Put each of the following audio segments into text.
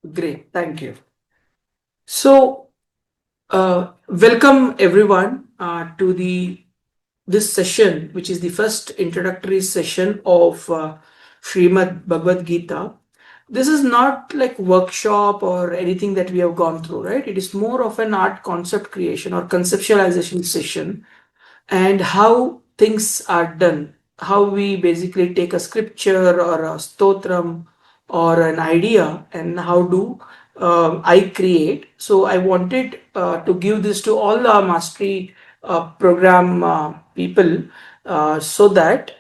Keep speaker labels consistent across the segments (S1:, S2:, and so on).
S1: Great, thank you. So, welcome everyone to the this session, which is the first introductory session of Srimad Bhagavad Gita. This is not like workshop or anything that we have gone through, right? It is more of an art concept creation or conceptualization session, and how things are done, how we basically take a scripture or a stotram or an idea, and how do I create. So I wanted to give this to all the mastery program people, so that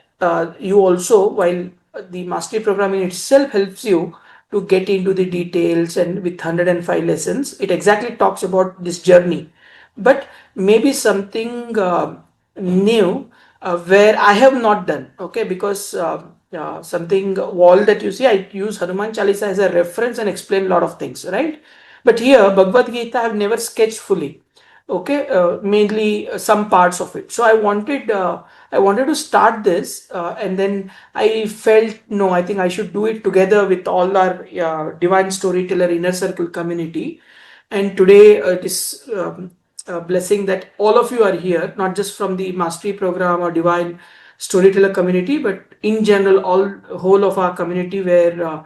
S1: you also, while the mastery program in itself helps you to get into the details, and with 105 lessons it exactly talks about this journey, but maybe something new where I have not done. Okay, because something wall that you see, I use Hanuman Chalisa as a reference and explain a lot of things, right? But here, Bhagavad Gita, I have never sketched fully. Okay, mainly some parts of it. So I wanted to start this, and then I felt no, I think I should do it together with all our divine storyteller inner circle community. And today it is a blessing that all of you are here, not just from the mastery program or divine storyteller community, but in general, all whole of our community, where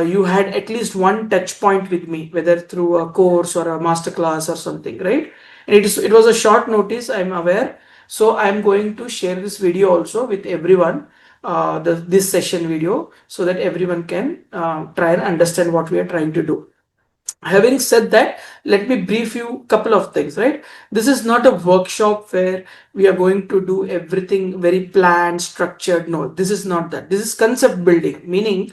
S1: you had at least one touch point with me, whether through a course or a master class or something, right? And it was a short notice, I'm aware. So I'm going to share this video also with everyone, this session video, so that everyone can try and understand what we are trying to do. Having said that, let me brief you couple of things, right? This is not a workshop where we are going to do everything very planned, structured. No, this is not that. This is concept building, meaning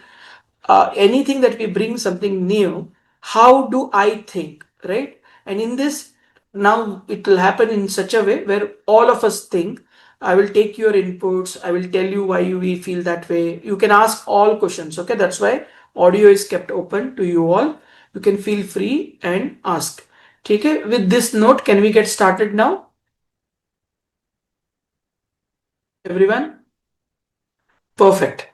S1: anything that we bring something new, how do I think, right? And in this, now it will happen in such a way where all of us think. I will take your inputs, I will tell you why we feel that way. You can ask all questions. Okay, that's why audio is kept open to you all. You can feel free and ask. Okay, with this note, can we get started now, everyone? Perfect.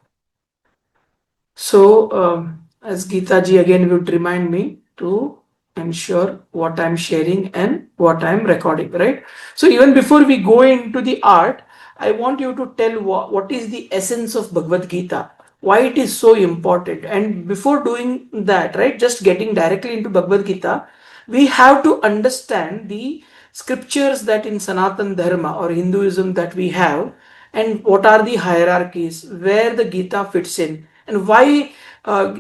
S1: So, as Geeta ji again would remind me to ensure what I'm sharing and what I'm recording, right? So, even before we go into the art, I want you to tell what is the essence of Bhagavad Gita, why it is so important. And before doing that, right, just getting directly into Bhagavad Gita, we have to understand the scriptures that in Sanatan Dharma or Hinduism that we have, and what are the hierarchies, where the Gita fits in, and why.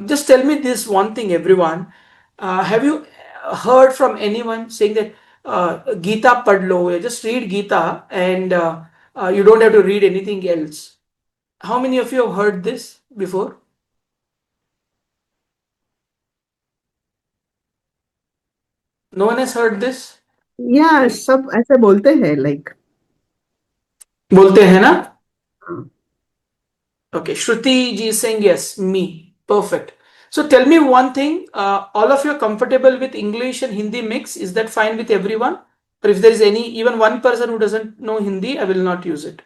S1: Just tell me this one thing, everyone. Have you heard from anyone saying that Gita padlo, just read Gita and you don't have to read anything else? How many of you have heard this before? No one has heard this?
S2: या सब ऐसे बोलते हैं like
S1: बोलते हैं ना? Okay, Shruti ji is saying yes, me. Perfect. So tell me one thing. All of you are comfortable with English and Hindi mix? Is that fine with everyone? Or if there is any, even one person who doesn't know Hindi, I will not use it.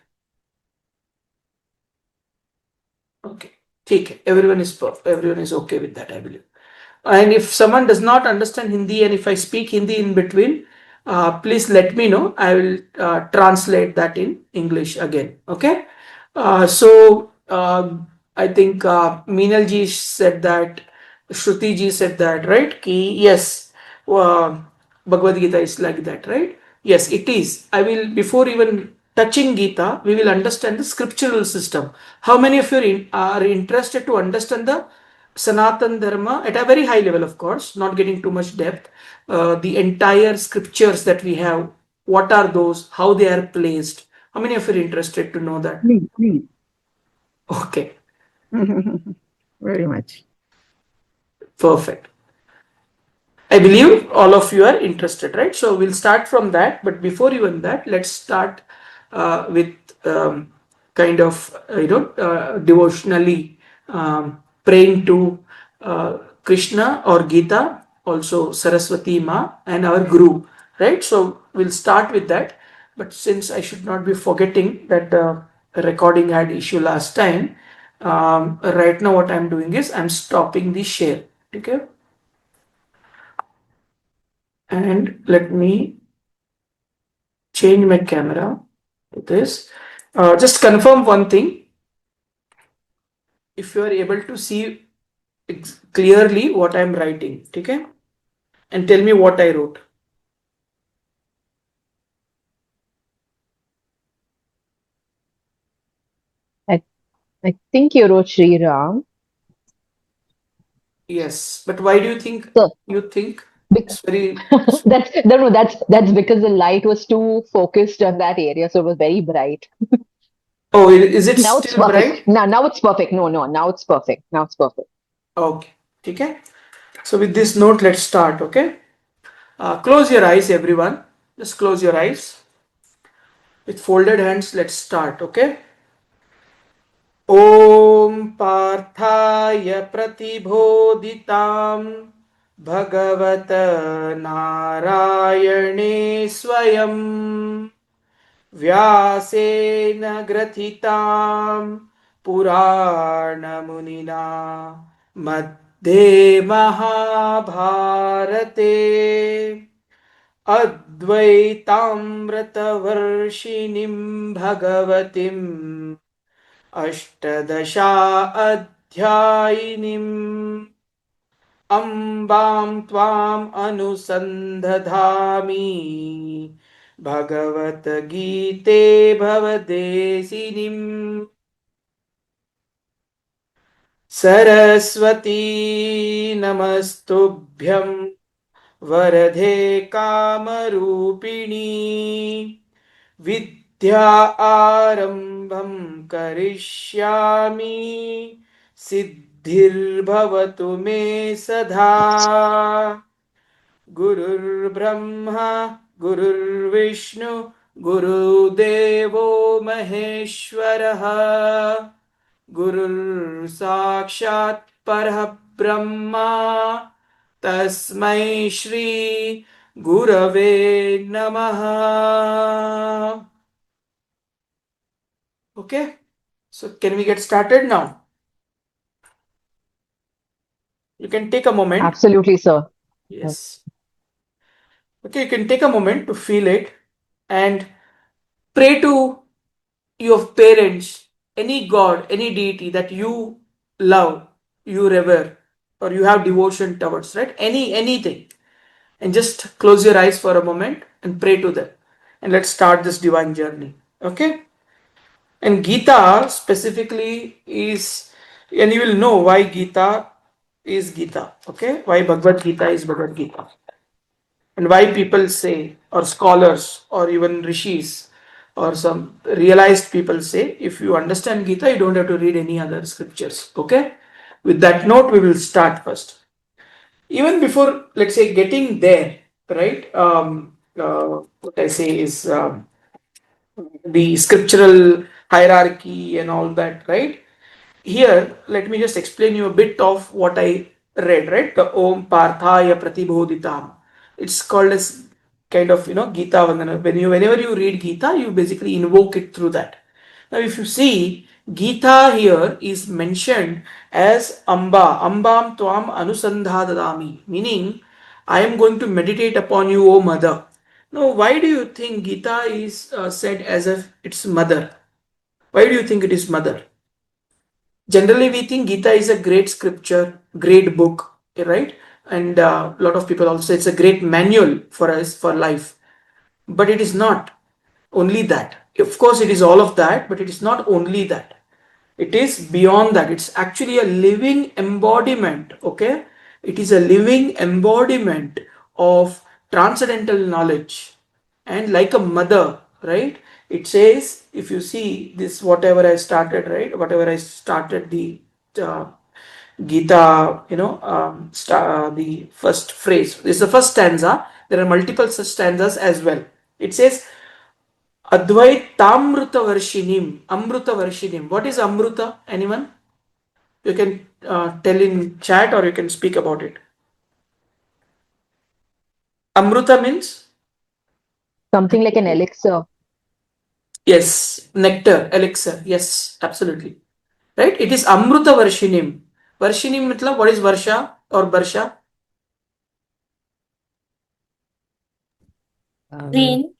S1: Okay. ठीक है. Everyone is perfect. Everyone is okay with that, I believe. And if someone does not understand Hindi and if I speak Hindi in between, please let me know. I will translate that in English again. Okay. I think Meenal ji said that, Shruti ji said that, right? Ki, yes, Bhagavad Gita is like that, right? Yes, it is. I will, before even touching Gita, we will understand the scriptural system. How many of you are interested to understand the Sanatan Dharma at a very high level, of course, not getting too much depth? The entire scriptures that we have, what are those, how they are placed? How many of you are interested to know that?
S2: Me
S1: Okay,
S2: very much
S1: perfect. I believe all of you are interested, right? So we'll start from that. But before even that, let's start with kind of devotionally praying to Krishna or Gita, also Saraswati Ma and our Guru, right? So we'll start with that. But since I should not be forgetting that the recording had issue last time, right now what I'm doing is I'm stopping the share. Okay. And let me change my camera to this. Just confirm one thing. If you are able to see clearly what I am writing, okay? And tell me what I wrote.
S3: I, I think you wrote Sri Ram.
S1: Yes, but why do you think
S3: So
S1: it's very
S3: that's because the light was too focused on that area, so it was very bright.
S1: oh, is it
S3: Now it's
S1: still
S3: perfect.
S1: bright?
S3: Now it's perfect. No, now it's perfect. Now it's perfect.
S1: Okay, okay. So with this note, let's start, okay? Close your eyes, everyone. Just close your eyes. With folded hands, let's start, okay? ॐ पार्थाय प्रतिबोधितां भगवत नारायणे स्वयं व्यासेन ग्रथितां पुराणमुनिना मध्ये महाभारते अद्वैतामृतवर्षिणीं भगवतीम् अष्टदशा अध्यायिनीम् अम्बां त्वाम् अनुसन्दधामि भगवद्गीते भवदेसिनीम् सरस्वती नमस्तुभ्यं वरदे कामरूपिणी विद्या आरम्भं करिष्यामि सिद्धिर्भवतु मे सदा गुरुर्ब्रह्मा गुरुर्विष्णु गुरुदेवो महेश्वरः गुरुर्साक्षात् परः ब्रह्मा तस्मै श्री गुरवे नमः. Okay, so can we get started now? You can take a moment.
S3: Absolutely, sir.
S1: Yes. Okay, you can take a moment to feel it and pray to your parents, any god, any deity that you love, you revere, or you have devotion towards, right? Anything. And just close your eyes for a moment and pray to them. And let's start this divine journey. Okay? And Gita specifically is, and you will know why Gita is Gita. Okay? Why Bhagavad Gita is Bhagavad Gita. And why people say, or scholars, or even rishis, or some realized people say, if you understand Gita, you don't have to read any other scriptures. Okay? With that note, we will start first. Even before, let's say, getting there, right? What I say is the scriptural hierarchy and all that, right? Here, let me just explain you a bit of what I read, right? The Om Parthaya Pratibodhitam. It's called as kind of, Gita Vandana. Whenever you read Gita, you basically invoke it through that. Now, if you see, Gita here is mentioned as Ambam Tvam Anusandhadadami, meaning I am going to meditate upon you, O mother. Now, why do you think Gita is said as if it's mother? Why do you think it is mother? Generally, we think Gita is a great scripture, great book, right? And a lot of people also say it's a great manual for us for life. But it is not only that. Of course, it is all of that, but it is not only that. It is beyond that. It's actually a living embodiment, okay? It is a living embodiment of transcendental knowledge. And like a mother, right? It says, if you see this, whatever I started, right? Whatever I started the uh, Gita, the first phrase. This is the first stanza. There are multiple such stanzas as well. It says, Advaitamruta Varshinim. Amruta Varshinim. What is Amruta? Anyone? You can tell in chat or you can speak about it. Amruta means?
S3: Something like an elixir.
S1: Yes, nectar, elixir. Yes, absolutely. Right? It is Amruta Varshinim. Varshinim, what is Varsha or Barsha?
S4: Rain.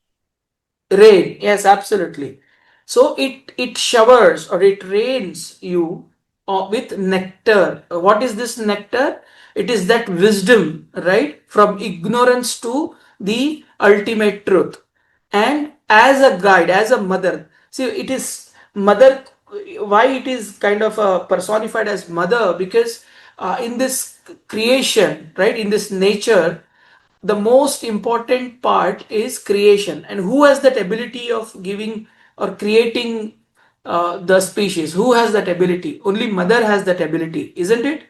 S1: Rain, yes, absolutely. So it showers or it rains you with nectar. What is this nectar? It is that wisdom, right? From ignorance to the ultimate truth. And as a guide, as a mother, see, it is mother. Why it is kind of personified as mother? Because in this creation, right, in this nature, the most important part is creation. And who has that ability of giving or creating the species? Who has that ability? Only mother has that ability, isn't it?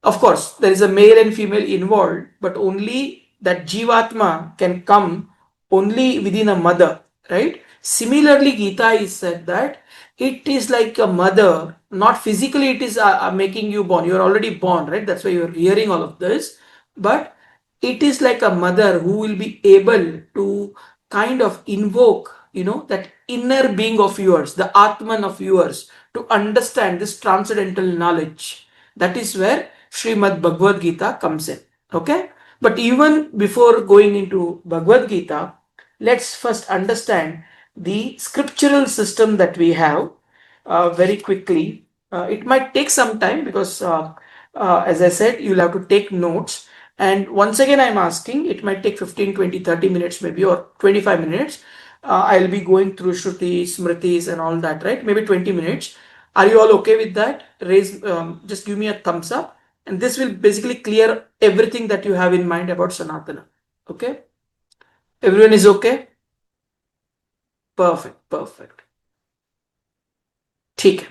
S1: Of course, there is a male and female involved, but only that Jivatma can come only within a mother, right? Similarly, Gita is said that it is like a mother, not physically, it is making you born. You're already born, right? That's why you're hearing all of this. But it is like a mother who will be able to kind of invoke, that inner being of yours, the Atman of yours, to understand this transcendental knowledge. That is where Srimad Bhagavad Gita comes in. Okay? But even before going into Bhagavad Gita, let's first understand the scriptural system that we have very quickly. It might take some time because, as I said, you'll have to take notes. And once again, I'm asking, it might take 15, 20, 30 minutes, maybe, or 25 minutes. I'll be going through Shruti, Smritis, and all that, right? Maybe 20 minutes. Are you all okay with that? Just give me a thumbs up, and this will basically clear everything that you have in mind about Sanatana. Okay? Everyone is okay? Perfect, perfect. ठीक है.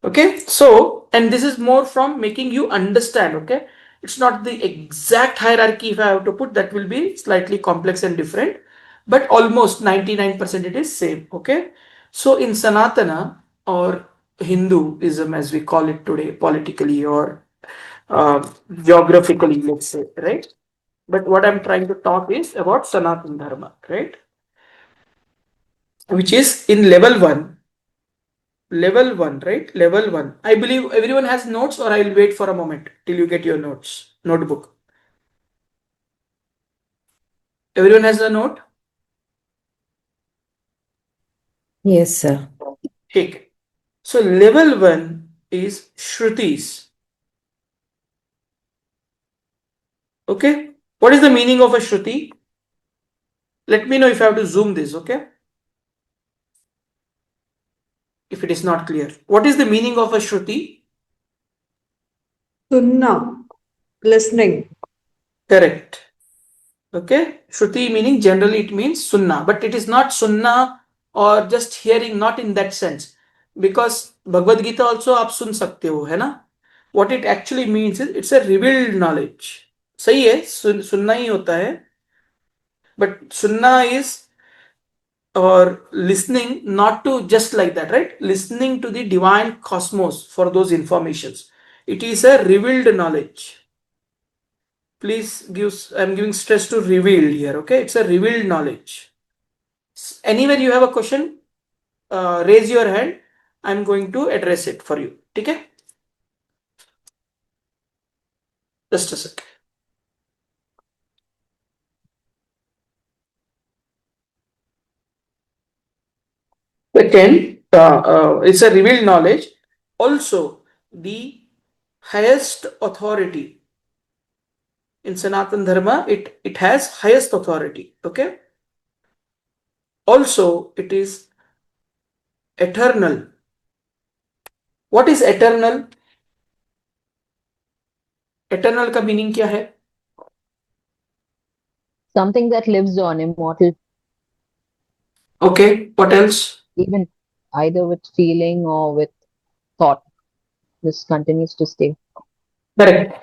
S1: Okay, so, and this is more from making you understand. Okay, it's not the exact hierarchy. If I have to put, that will be slightly complex and different, but almost 99% it is same. Okay, so in Sanatana, or Hinduism as we call it today, politically or geographically, let's say, right? But what I'm trying to talk is about Sanatana Dharma, right? Which is in level 1. Level 1, right? Level 1. I believe everyone has notes, or I'll wait for a moment till you get your notes, notebook. Everyone has a note?
S4: Yes, sir.
S1: Okay. So level 1 is Shrutis. Okay. What is the meaning of a Shruti? Let me know if I have to zoom this, okay? If it is not clear. What is the meaning of a Shruti?
S5: Sunna, listening.
S1: Correct. Okay. Shruti meaning, generally it means Sunna, but it is not Sunna or just hearing, not in that sense. Because Bhagavad Gita also आप सुन सकते हो, है ना? What it actually means is it's a revealed knowledge. सही है, सुनना ही होता है. But सुनना is, or listening, not to just like that, right? Listening to the divine cosmos for those informations. It is a revealed knowledge. Please I'm giving stress to revealed here, okay? It's a revealed knowledge. Anywhere you have a question, raise your hand. I'm going to address it for you. Okay? Just a sec. Second, it's a revealed knowledge. Also, the highest authority in Sanatan Dharma, it has highest authority. Okay. Also, it is eternal. What is eternal? Eternal का meaning क्या है?
S3: Something that lives on, immortal,
S1: Okay. What else?
S3: even either with feeling or with thought. This continues to stay.
S1: Correct.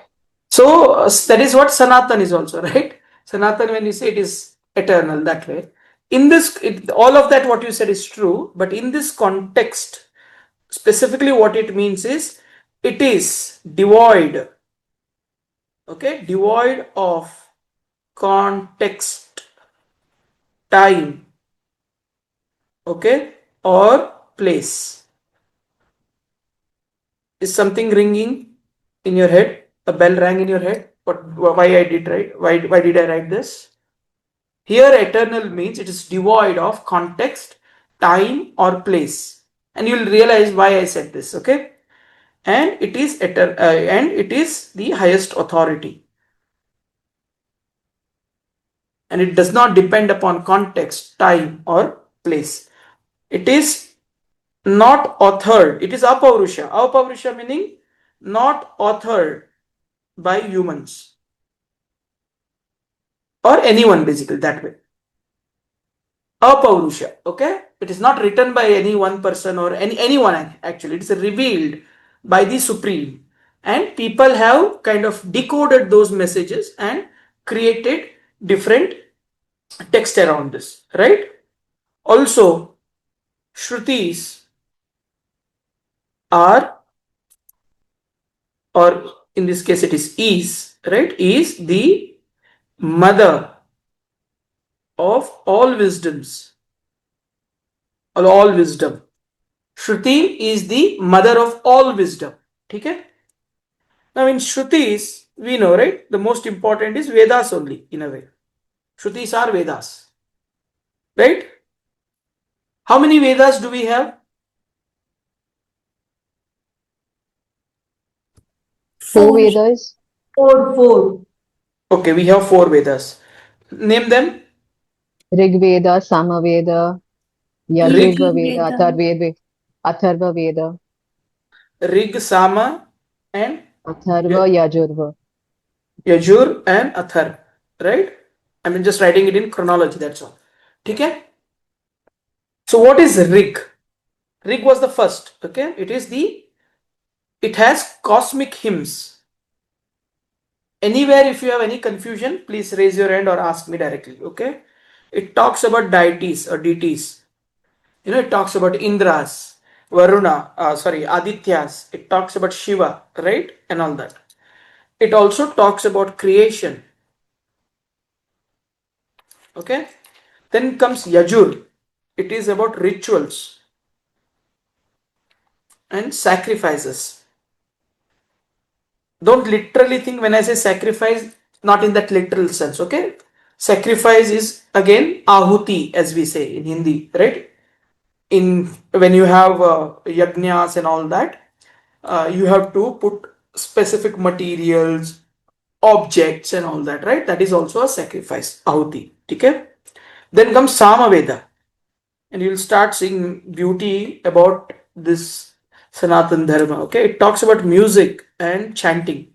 S1: So that is what Sanatan is also, right? Sanatan, when you say it is eternal, that way. In this, all of that what you said is true, but in this context, specifically what it means is, it is devoid, okay, devoid of context, time, okay, or place. Is something ringing in your head? A bell rang in your head? Why I did, right? Why did I write this? Here, eternal means it is devoid of context, time, or place. And you'll realize why I said this, okay? And it is the highest authority. And it does not depend upon context, time, or place. It is not authored. It is apaurusha. Apaurusha meaning not authored by humans or anyone, basically, that way. Apaurusha, okay? It is not written by any one person or anyone, actually. It is revealed by the Supreme. And people have kind of decoded those messages and created different text around this, right? Also, Shrutis are, or in this case it is, right? Is the mother of all wisdoms, or all wisdom. Shruti is the mother of all wisdom. Okay? Now in Shrutis, we know, right? The most important is Vedas only, in a way. Shrutis are Vedas. Right? How many Vedas do we have?
S3: 4 Vedas.
S5: Four.
S1: Okay, we have 4 Vedas. Name them.
S3: Rig Veda, Samaveda, Yajurva Veda, Atharva Veda,
S1: Rig, Sama, and
S3: Atharva, Yajurva.
S1: Yajur and Athar. Right? I mean, just writing it in chronology, that's all. Okay? So what is Rig? Rig was the first. Okay? It has cosmic hymns. Anywhere, if you have any confusion, please raise your hand or ask me directly. Okay? It talks about deities or deities. It talks about Indras, Varuna, Adityas. It talks about Shiva, right? And all that. It also talks about creation. Okay? Then comes Yajur. It is about rituals and sacrifices. Don't literally think when I say sacrifice, not in that literal sense, okay? Sacrifice is again ahuti, as we say in Hindi, right? When you have yajnas and all that, you have to put specific materials, objects and all that, right? That is also a sacrifice, ahuti, okay? Then comes Samaveda, and you'll start seeing beauty about this Sanatan Dharma, okay? It talks about music and chanting.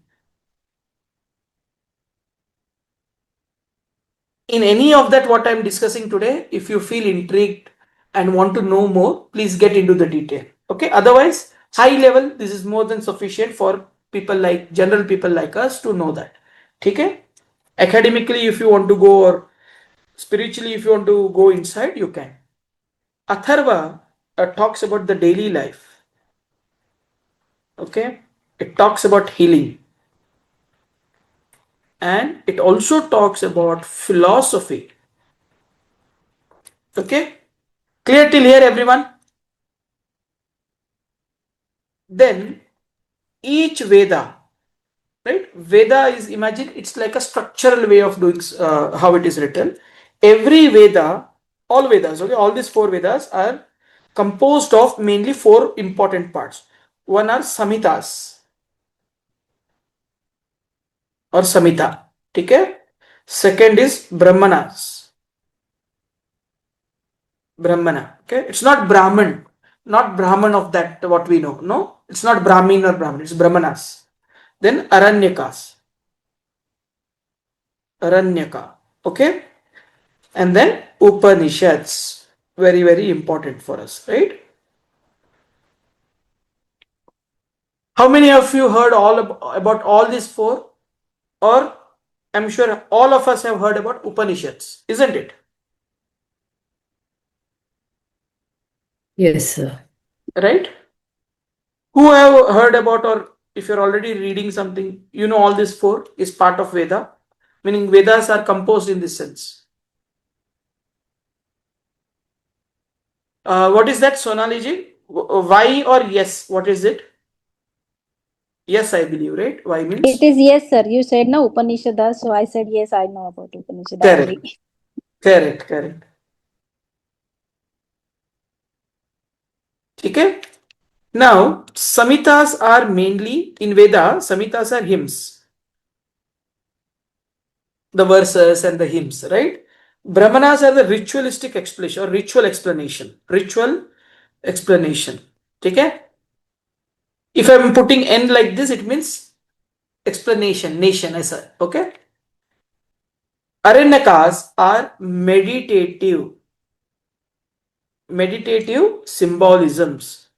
S1: In any of that what I'm discussing today, if you feel intrigued and want to know more, please get into the detail, okay? Otherwise, high level, this is more than sufficient for general people like us to know that, okay? Academically, if you want to go, or spiritually, if you want to go inside, you can. Atharva talks about the daily life. Okay, it talks about healing, and it also talks about philosophy. Okay, clear till here, everyone? Then each Veda, right? Veda is, imagine it's like a structural way of doing how it is written. Every Veda, all Vedas, okay, all these 4 Vedas are composed of mainly 4 important parts. One are Samhitas or Samhita. Okay? Second is Brahmanas. Brahmana. Okay? It's not Brahman. Not Brahman of that what we know. No? It's not Brahmin or Brahman. It's Brahmanas. Then Aranyakas. Aranyaka. Okay? And then Upanishads. Very, very important for us. Right? How many of you heard about all these 4? Or I'm sure all of us have heard about Upanishads, isn't it?
S4: Yes, sir.
S1: Right? Who have heard about, or if you're already reading something, you know all these 4 is part of Veda, meaning Vedas are composed in this sense. What is that, Sonali ji? Why or yes? What is it? Yes, I believe, right? Why means?
S6: It is yes, sir. You said no Upanishad, so I said yes, I know about Upanishad.
S1: Correct. Correct, correct. Okay. Now, Samhitas are mainly in Veda, Samhitas are hymns, the verses and the hymns, right? Brahmanas are the ritualistic explanation or ritual explanation. Ritual explanation. Okay. If I'm putting N like this, it means explanation, nation, I said. Okay. Aranyakas are meditative symbolisms.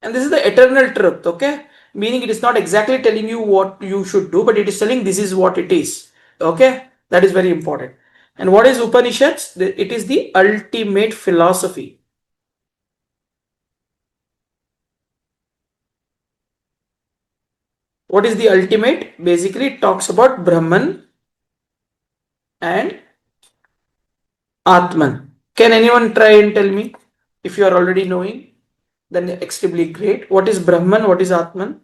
S1: And this is the eternal truth, okay? Meaning it is not exactly telling you what you should do, but it is telling this is what it is. Okay? That is very important. And what is Upanishads? It is the ultimate philosophy. What is the ultimate? Basically, it talks about Brahman and Atman. Can anyone try and tell me? If you are already knowing, then extremely great. What is Brahman? What is Atman?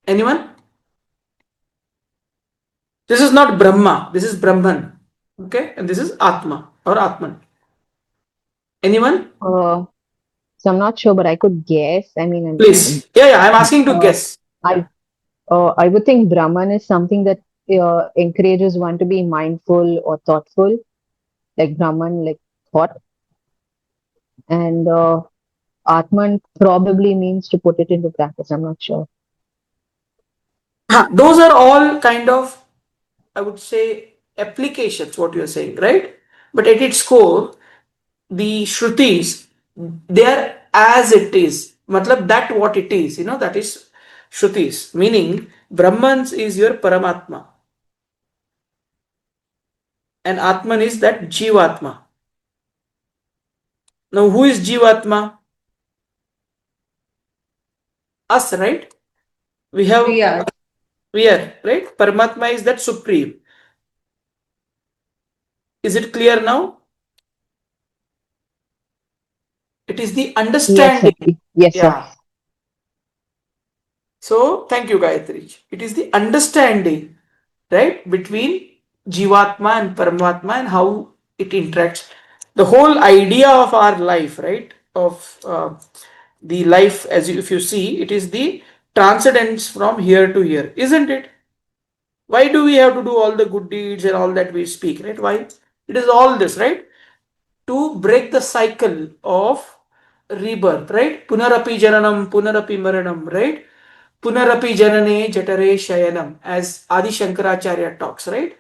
S1: Anyone? This is not Brahma, this is Brahman. Okay, and this is Atma or Atman. Anyone?
S3: So I'm not sure, but I could guess. I mean,
S1: Please. Yeah, I'm asking to guess.
S3: I would think Brahman is something that encourages one to be mindful or thoughtful, like Brahman, like thought. And Atman probably means to put it into practice. I'm not sure.
S1: Those are all kind of, I would say, applications, what you're saying, right? But at its core, the Shrutis, they are as it is. Matlab, that what it is, that is Shrutis. Meaning, Brahmans is your Paramatma. And Atman is that Jivatma. Now, who is Jivatma? Us, right? We have,
S5: We are.
S1: right? Paramatma is that supreme. Is it clear now? It is the
S3: Yes, sir.
S1: understanding.
S3: Yes, sir.
S1: Yeah. So, thank you, Gayatri. It is the understanding, right, between Jivatma and Paramatma and how it interacts. The whole idea of our life, right, of the life, if you see, it is the transcendence from here to here, isn't it? Why do we have to do all the good deeds and all that we speak, right? Why? It is all this, right? To break the cycle of rebirth, right? Punarapi jananam, punarapi maranam, right? Punarapi janane jatare shayanam, as Adi Shankaracharya talks, right?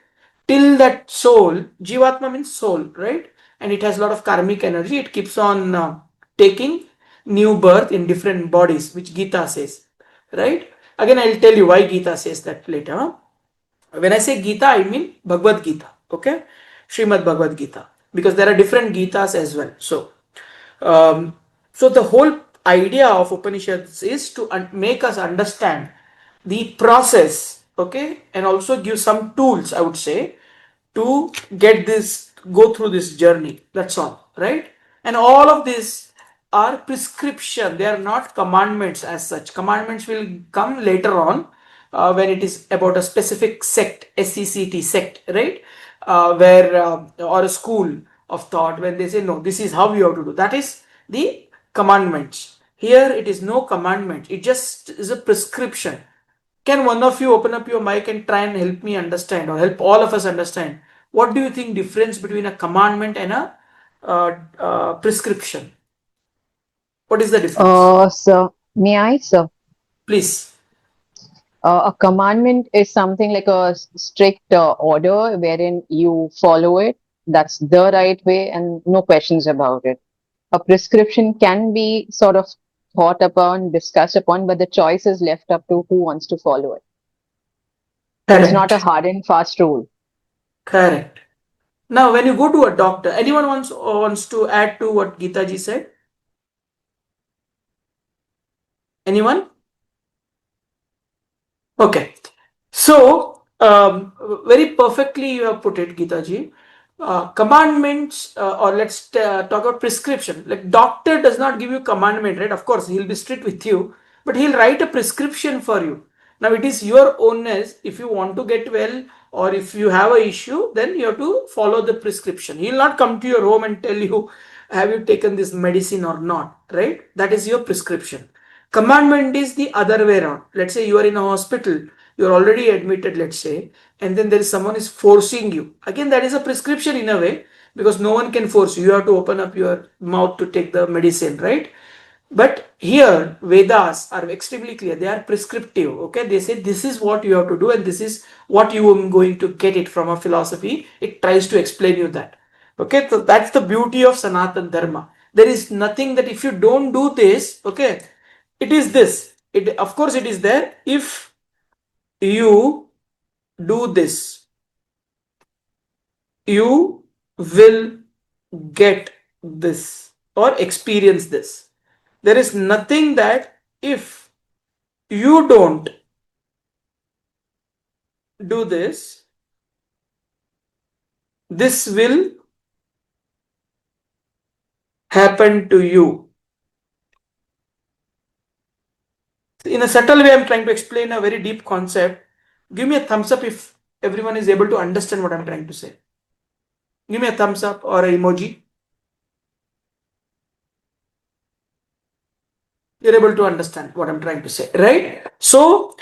S1: Till that soul, Jivatma means soul, right? And it has a lot of karmic energy. It keeps on taking new birth in different bodies, which Gita says, right? Again, I'll tell you why Gita says that later. Huh? When I say Gita, I mean Bhagavad Gita, okay? Srimad Bhagavad Gita, because there are different Gitas as well. So the whole idea of Upanishads is to make us understand the process, okay, and also give some tools, I would say, to go through this journey. That's all, right? And all of this are prescription. They are not commandments as such. Commandments will come later on when it is about a specific sect, SECT sect, right? Or a school of thought, when they say, no, this is how you have to do. That is the commandments. Here it is no commandment. It just is a prescription. Can one of you open up your mic and try and help me understand, or help all of us understand, what do you think difference between a commandment and a prescription? What is the difference?
S3: So may I, sir?
S1: Please.
S3: A commandment is something like a strict order wherein you follow it. That's the right way and no questions about it. A prescription can be sort of thought upon, discussed upon, but the choice is left up to who wants to follow it. So it's not a
S1: Correct.
S3: hard and fast rule.
S1: Correct. Now, when you go to a doctor, anyone wants to add to what Gita ji said? Anyone? Okay. So, very perfectly you have put it, Gita ji. Commandments, or let's talk about prescription. Like doctor does not give you commandment, right? Of course, he'll be strict with you, but he'll write a prescription for you. Now it is your ownness. If you want to get well or if you have a issue, then you have to follow the prescription. He'll not come to your home and tell you, have you taken this medicine or not, right? That is your prescription. Commandment is the other way around. Let's say you are in a hospital, you're already admitted, let's say, and then there is someone is forcing you. Again, that is a prescription in a way, because no one can force you. You have to open up your mouth to take the medicine, right? But here, Vedas are extremely clear. They are prescriptive. Okay, they say this is what you have to do, and this is what you are going to get it from a philosophy. It tries to explain you that. Okay, so that's the beauty of Sanatan Dharma. There is nothing that if you don't do this, okay, it is this. It, of course, it is there. If you do this, you will get this or experience this. There is nothing that if you don't do this, this will happen to you. In a subtle way, I'm trying to explain a very deep concept. Give me a thumbs up if everyone is able to understand what I'm trying to say. Give me a thumbs up or an emoji. You're able to understand what I'm trying to say, right? So,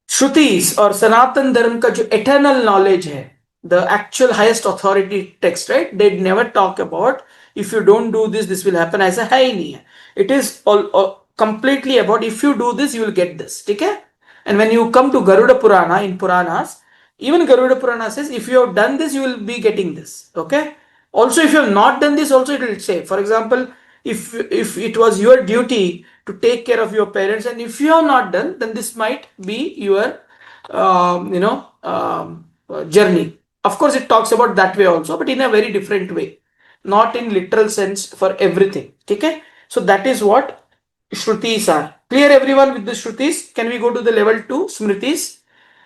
S1: Shrutis or Sanatan Dharma का जो eternal knowledge है, the actual highest authority text, right? They never talk about if you don't do this, this will happen. ऐसा है ही नहीं है. It is all completely about if you do this, you will get this. ठीक है? And when you come to Garuda Purana in Puranas, even Garuda Purana says if you have done this, you will be getting this. Okay? Also, if you have not done this, also it will say. For example, if it was your duty to take care of your parents, and if you have not done, then this might be your journey. Of course, it talks about that way also, but in a very different way, not in literal sense for everything. Okay, so that is what Shrutis are. Clear everyone with the Shrutis? Can we go to the level 2 Smritis?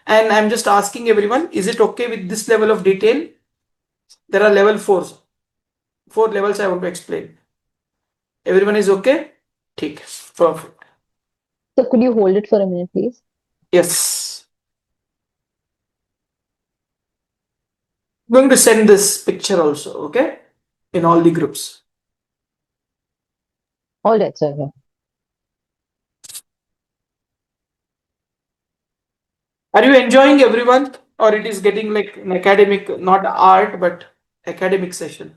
S1: And I'm just asking everyone, is it okay with this level of detail? There are level 4s. 4 levels I want to explain. Everyone is okay? ठीक है, perfect.
S3: So could you hold it for a minute, please?
S1: Yes. I'm going to send this picture also, okay? In all the groups.
S3: All right, sir. Yeah.
S1: Are you enjoying everyone? Or it is getting like an academic, not art, but academic session?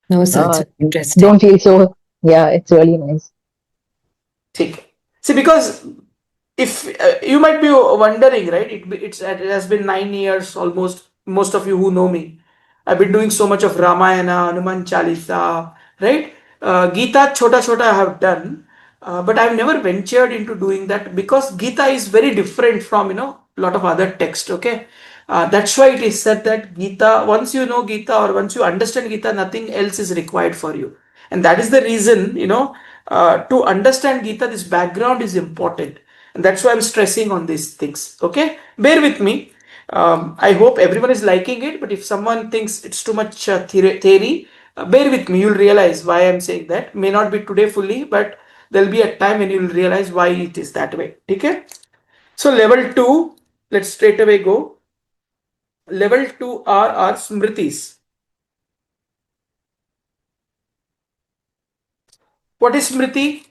S4: No, sir, it's interesting.
S3: Don't feel so. Yeah, it's really nice.
S1: ठीक है. See, because if you might be wondering, right? It has been 9 years almost. Most of you who know me, I've been doing so much of Ramayana, Hanuman Chalisa, right? Gita, chota chota I have done, but I've never ventured into doing that because Gita is very different from a lot of other text. Okay, that's why it is said that Gita. Once you know Gita or once you understand Gita, nothing else is required for you, and that is the reason to understand Gita, this background is important. And that's why I'm stressing on these things. Okay, bear with me. I hope everyone is liking it, but if someone thinks it's too much theory, bear with me. You'll realize why I'm saying that. May not be today fully, but there'll be a time when you'll realize why it is that way. Okay? So level 2, let's straight away go. Level 2 are our smritis. What is smriti?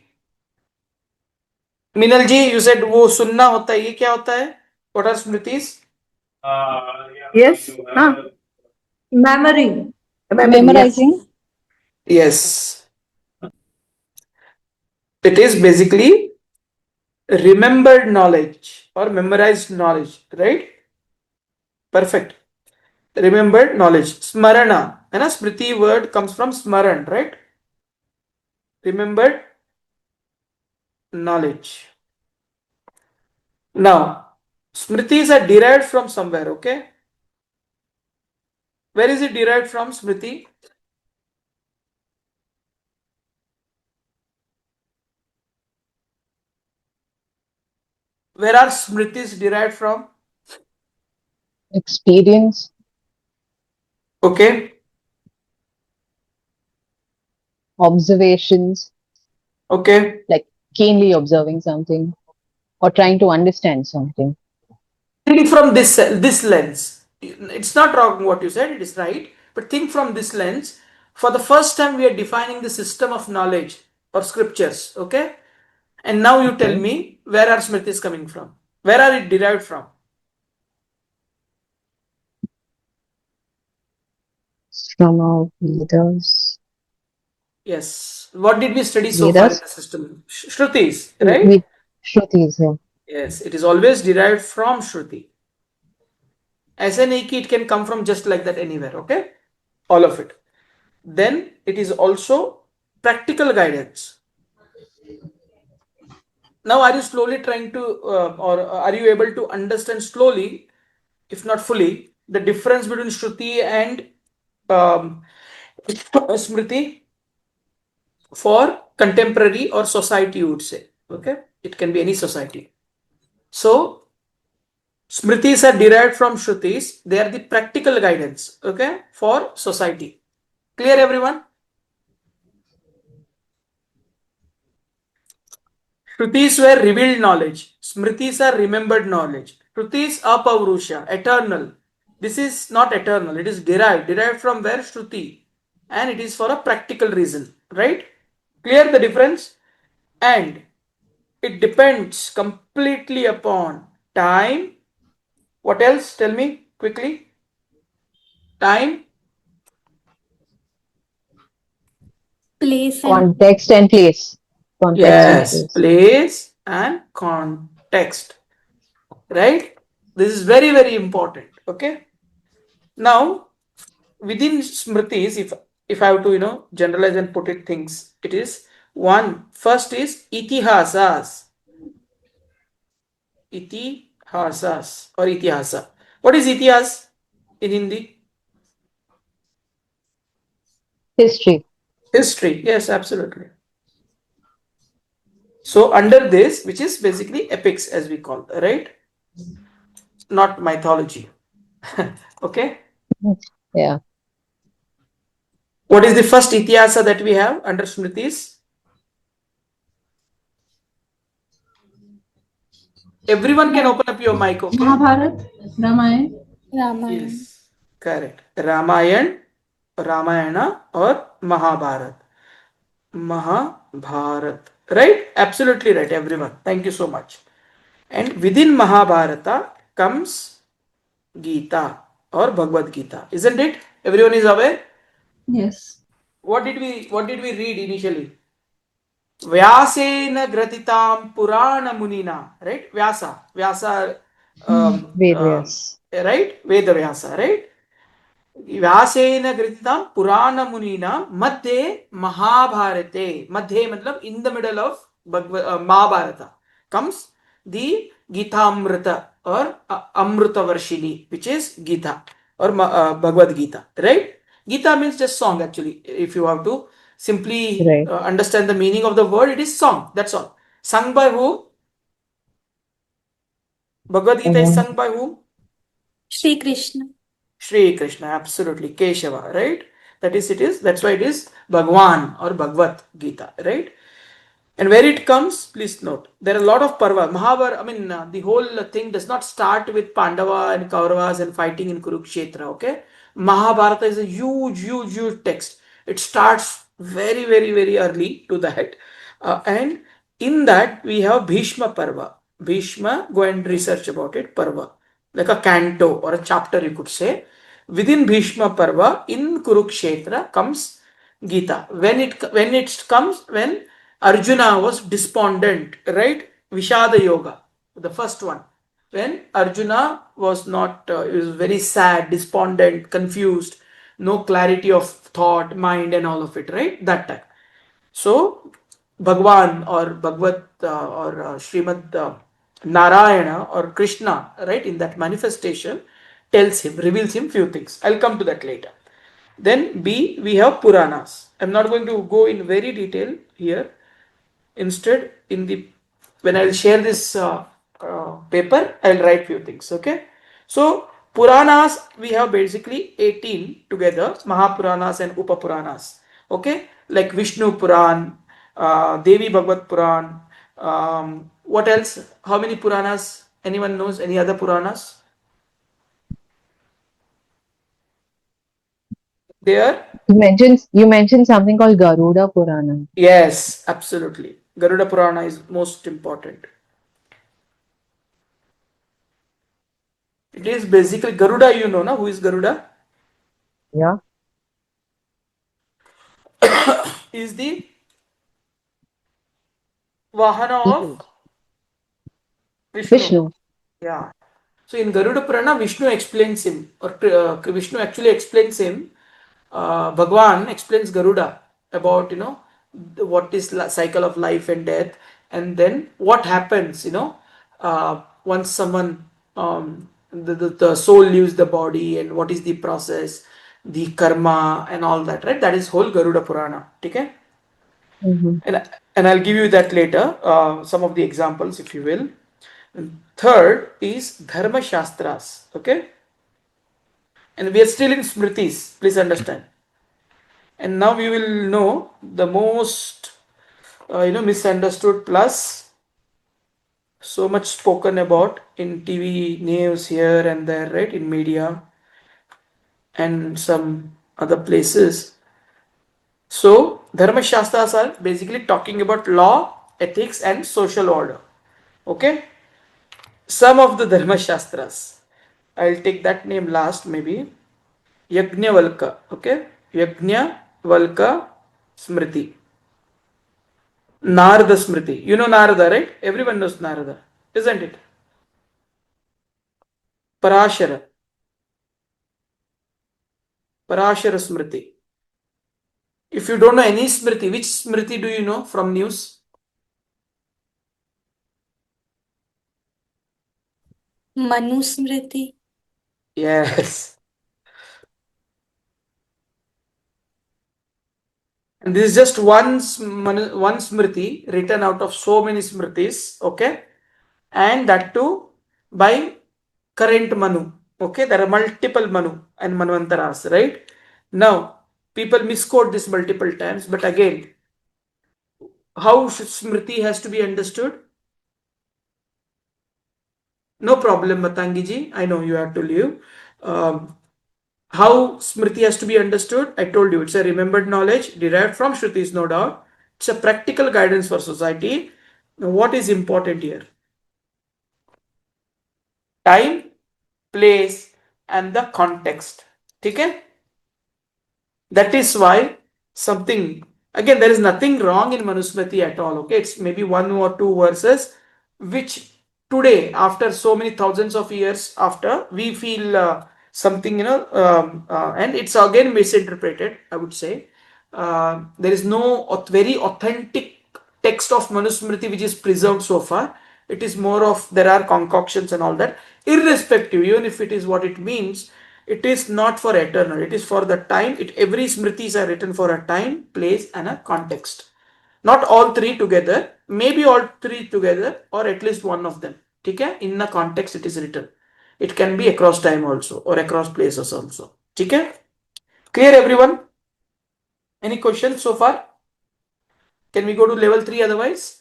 S1: Minal ji, you said वो सुनना होता है, ये क्या होता है? What are smritis?
S2: Yes.
S5: Memory.
S2: Memorizing.
S1: Yes. It is basically remembered knowledge or memorized knowledge, right? Perfect. Remembered knowledge. Smarana. And a smriti word comes from smaran, right? Remembered knowledge. Now, smritis are derived from somewhere, okay? Where is it derived from, smriti? Where are smritis derived from?
S3: Experience,
S1: Okay.
S3: observations,
S1: Okay.
S3: like keenly observing something or trying to understand something.
S1: Think from this lens. It's not wrong what you said, it is right. But think from this lens. For the first time, we are defining the system of knowledge or scriptures. Okay. And now you tell me, where are Smritis coming from? Where are it derived from?
S3: From our Vedas.
S1: Yes. What did we study so far in the system? Shrutis, right?
S3: Shrutis, yeah.
S1: Yes. It is always derived from Shruti. As an Eki, it can come from just like that anywhere. Okay. All of it. Then it is also practical guidance. Now, are you slowly trying to, or are you able to understand slowly, if not fully, the difference between Shruti and Smriti for contemporary or society, you would say? Okay, it can be any society. So, Smritis are derived from Shrutis. They are the practical guidance, okay, for society. Clear, everyone? Shrutis were revealed knowledge. Smritis are remembered knowledge. Shrutis apavrusha, eternal. This is not eternal. It is derived. Derived from where? Shruti. And it is for a practical reason. Right? Clear the difference? And it depends completely upon time. What else? Tell me quickly. Time.
S2: Place and
S3: Context and place. Context
S1: Yes.
S3: and place.
S1: Place and context. Right? This is very, very important. Okay. Now, within Smritis, if I have to generalize and put it things, it is first is itihasas. Itihasas or itihasa. What is itihas in Hindi?
S3: History.
S1: History. Yes, absolutely. So under this, which is basically epics as we call, right? Not mythology. Okay.
S3: Yeah.
S1: What is the first itihasa that we have under Smritis? Everyone can open up your mic, okay?
S2: Mahabharat, Ramayana.
S1: Yes, correct. Ramayana or Mahabharat. Mahabharat. Right? Absolutely right, everyone. Thank you so much. And within Mahabharata comes Gita or Bhagavad Gita. Isn't it? Everyone is aware?
S2: Yes.
S1: What did we read initially? Vyasena gratitam Purana Munina. Right? Vyasa.
S3: Vedas.
S1: Right? Veda Vyasa. Right? व्यासेन ग्रथितां पुराण मुनिना मध्ये महाभारते मध्ये मतलब in the middle of Mahabharata comes the Gitamrita or Amrita Varshini, which is Gita or Bhagavad Gita, right? Gita means just song actually. If you have to simply understand the meaning of the word, it is song. That's all. Sung by who? Bhagavad Gita is sung by whom?
S2: Shri Krishna.
S1: Shri Krishna, absolutely. Keshava, right? That's why it is Bhagwan or Bhagavad Gita, right? And where it comes, please note, there are a lot of parva. Mahabharata, the whole thing does not start with Pandava and Kauravas and fighting in Kurukshetra, okay? Mahabharata is a huge, huge, huge text. It starts very, very, very early to that. And in that, we have Bhishma Parva. Bhishma, go and research about it, Parva. Like a canto or a chapter, you could say. Within Bhishma Parva, in Kurukshetra comes Gita. When Arjuna was despondent, right? Vishada Yoga, the first one. When Arjuna was he was very sad, despondent, confused, no clarity of thought, mind, and all of it, right? That time. So, Bhagwan or Bhagavad or Srimad Narayana or Krishna, right, in that manifestation, reveals him few things. I'll come to that later. Then B, we have Puranas. I'm not going to go in very detail here. Instead, when I'll share this paper, I'll write few things. Okay. So Puranas, we have basically 18 together, Mahapuranas and Upapuranas. Okay, like Vishnu Puran, Devi Bhagavad Puran, What else? How many Puranas? Anyone knows any other Puranas? There?
S3: You mentioned something called Garuda Purana.
S1: Yes, absolutely. Garuda Purana is most important. It is basically Garuda, you know, na? Who is Garuda?
S3: Yeah.
S1: Is the Vahana of Vishnu.
S3: Vishnu.
S1: Yeah. So in Garuda Purana, Vishnu explains him, or Vishnu actually explains him. Bhagwan explains Garuda about what is cycle of life and death, and then what happens once someone the soul leaves the body, and what is the process, the karma and all that, right? That is whole Garuda Purana. Okay.
S3: Mm-hmm.
S1: And I'll give you that later, some of the examples, if you will. And third is Dharma Shastras. Okay. And we are still in Smritis, please understand. And now we will know the most misunderstood plus so much spoken about in TV news here and there, right? In media and some other places. So Dharma Shastras are basically talking about law, ethics and social order. Okay. Some of the Dharma Shastras, I'll take that name last maybe. Yajnavalka. Okay. Yajnavalka Smriti. Narada Smriti. You know Narada, right? Everyone knows Narada, isn't it? Parashara. Parashara Smriti. If you don't know any Smriti, which Smriti do you know from news?
S2: Manusmriti.
S1: Yes. And this is just one Smriti written out of so many Smritis. Okay. And that too by current Manu. Okay. There are multiple Manu and Manvantaras, right? Now, people misquote this multiple times, but again, how Smriti has to be understood? No problem, Matangiji. I know you have to leave. How Smriti has to be understood? I told you it's a remembered knowledge derived from Shrutis, no doubt. It's a practical guidance for society. Now, what is important here? Time, place, and the context. Okay? That is why something, again, there is nothing wrong in Manusmriti at all. Okay, it's maybe one or two verses which today, after so many thousands of years after, we feel something, and it's again misinterpreted, I would say. There is no very authentic text of Manusmriti which is preserved so far. It is more of, there are concoctions and all that. Irrespective, even if it is what it means, it is not for eternal. It is for the time. Every Smritis are written for a time, place, and a context. Not all three together. Maybe all three together, or at least one of them. Okay? In the context, it is written. It can be across time also, or across places also. Okay? Clear, everyone? Any questions so far? Can we go to level 3 otherwise?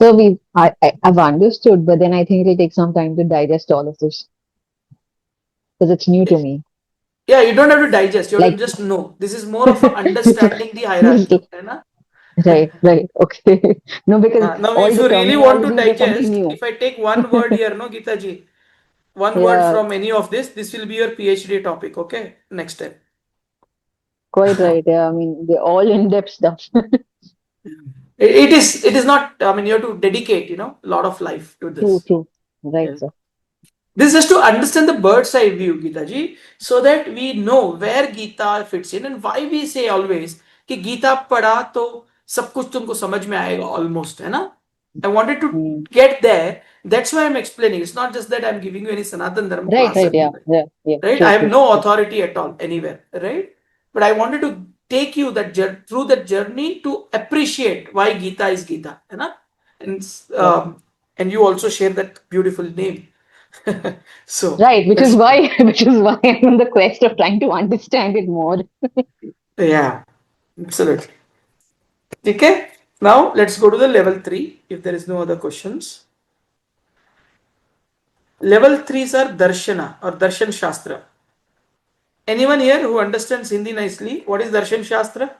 S3: So I've understood, but then I think it'll take some time to digest all of this because it's new to me.
S1: Yeah, you don't have to digest. You have
S3: Like
S1: to just know. This is more of a understanding the hierarchy.
S3: right. Okay. No, because
S1: Now,
S3: all
S1: if
S3: the
S1: you really want to
S3: terminologies are something
S1: digest,
S3: new.
S1: if I take one word here, no, Geeta ji, one word
S3: Yeah,
S1: from any of this will be your PhD topic. Okay, next time.
S3: quite right. Yeah, I mean, they're all in-depth stuff.
S1: It is not. I mean, you have to dedicate, a lot of life to this.
S3: True. Right,
S1: Yeah.
S3: sir.
S1: This is just to understand the bird's eye view, Geeta ji, so that we know where Gita fits in and why we say always कि गीता पढ़ा तो सब कुछ तुमको समझ में आएगा almost, है ना? I wanted to
S3: Hmm.
S1: get there. That's why I'm explaining. It's not just that I'm giving you any Sanatan Dharma class
S3: Right. Yeah.
S1: anywhere, right? I have no authority at all anywhere, right? But I wanted to take you through that journey to appreciate why Gita is Gita, है ना? And you also share that beautiful name. So
S3: Right, which is why I'm on the quest of trying to understand it more.
S1: yeah, absolutely. Okay. Now let's go to the level 3 if there is no other questions. Level 3s are Darshana or Darshan Shastra. Anyone here who understands Hindi nicely? What is Darshan Shastra?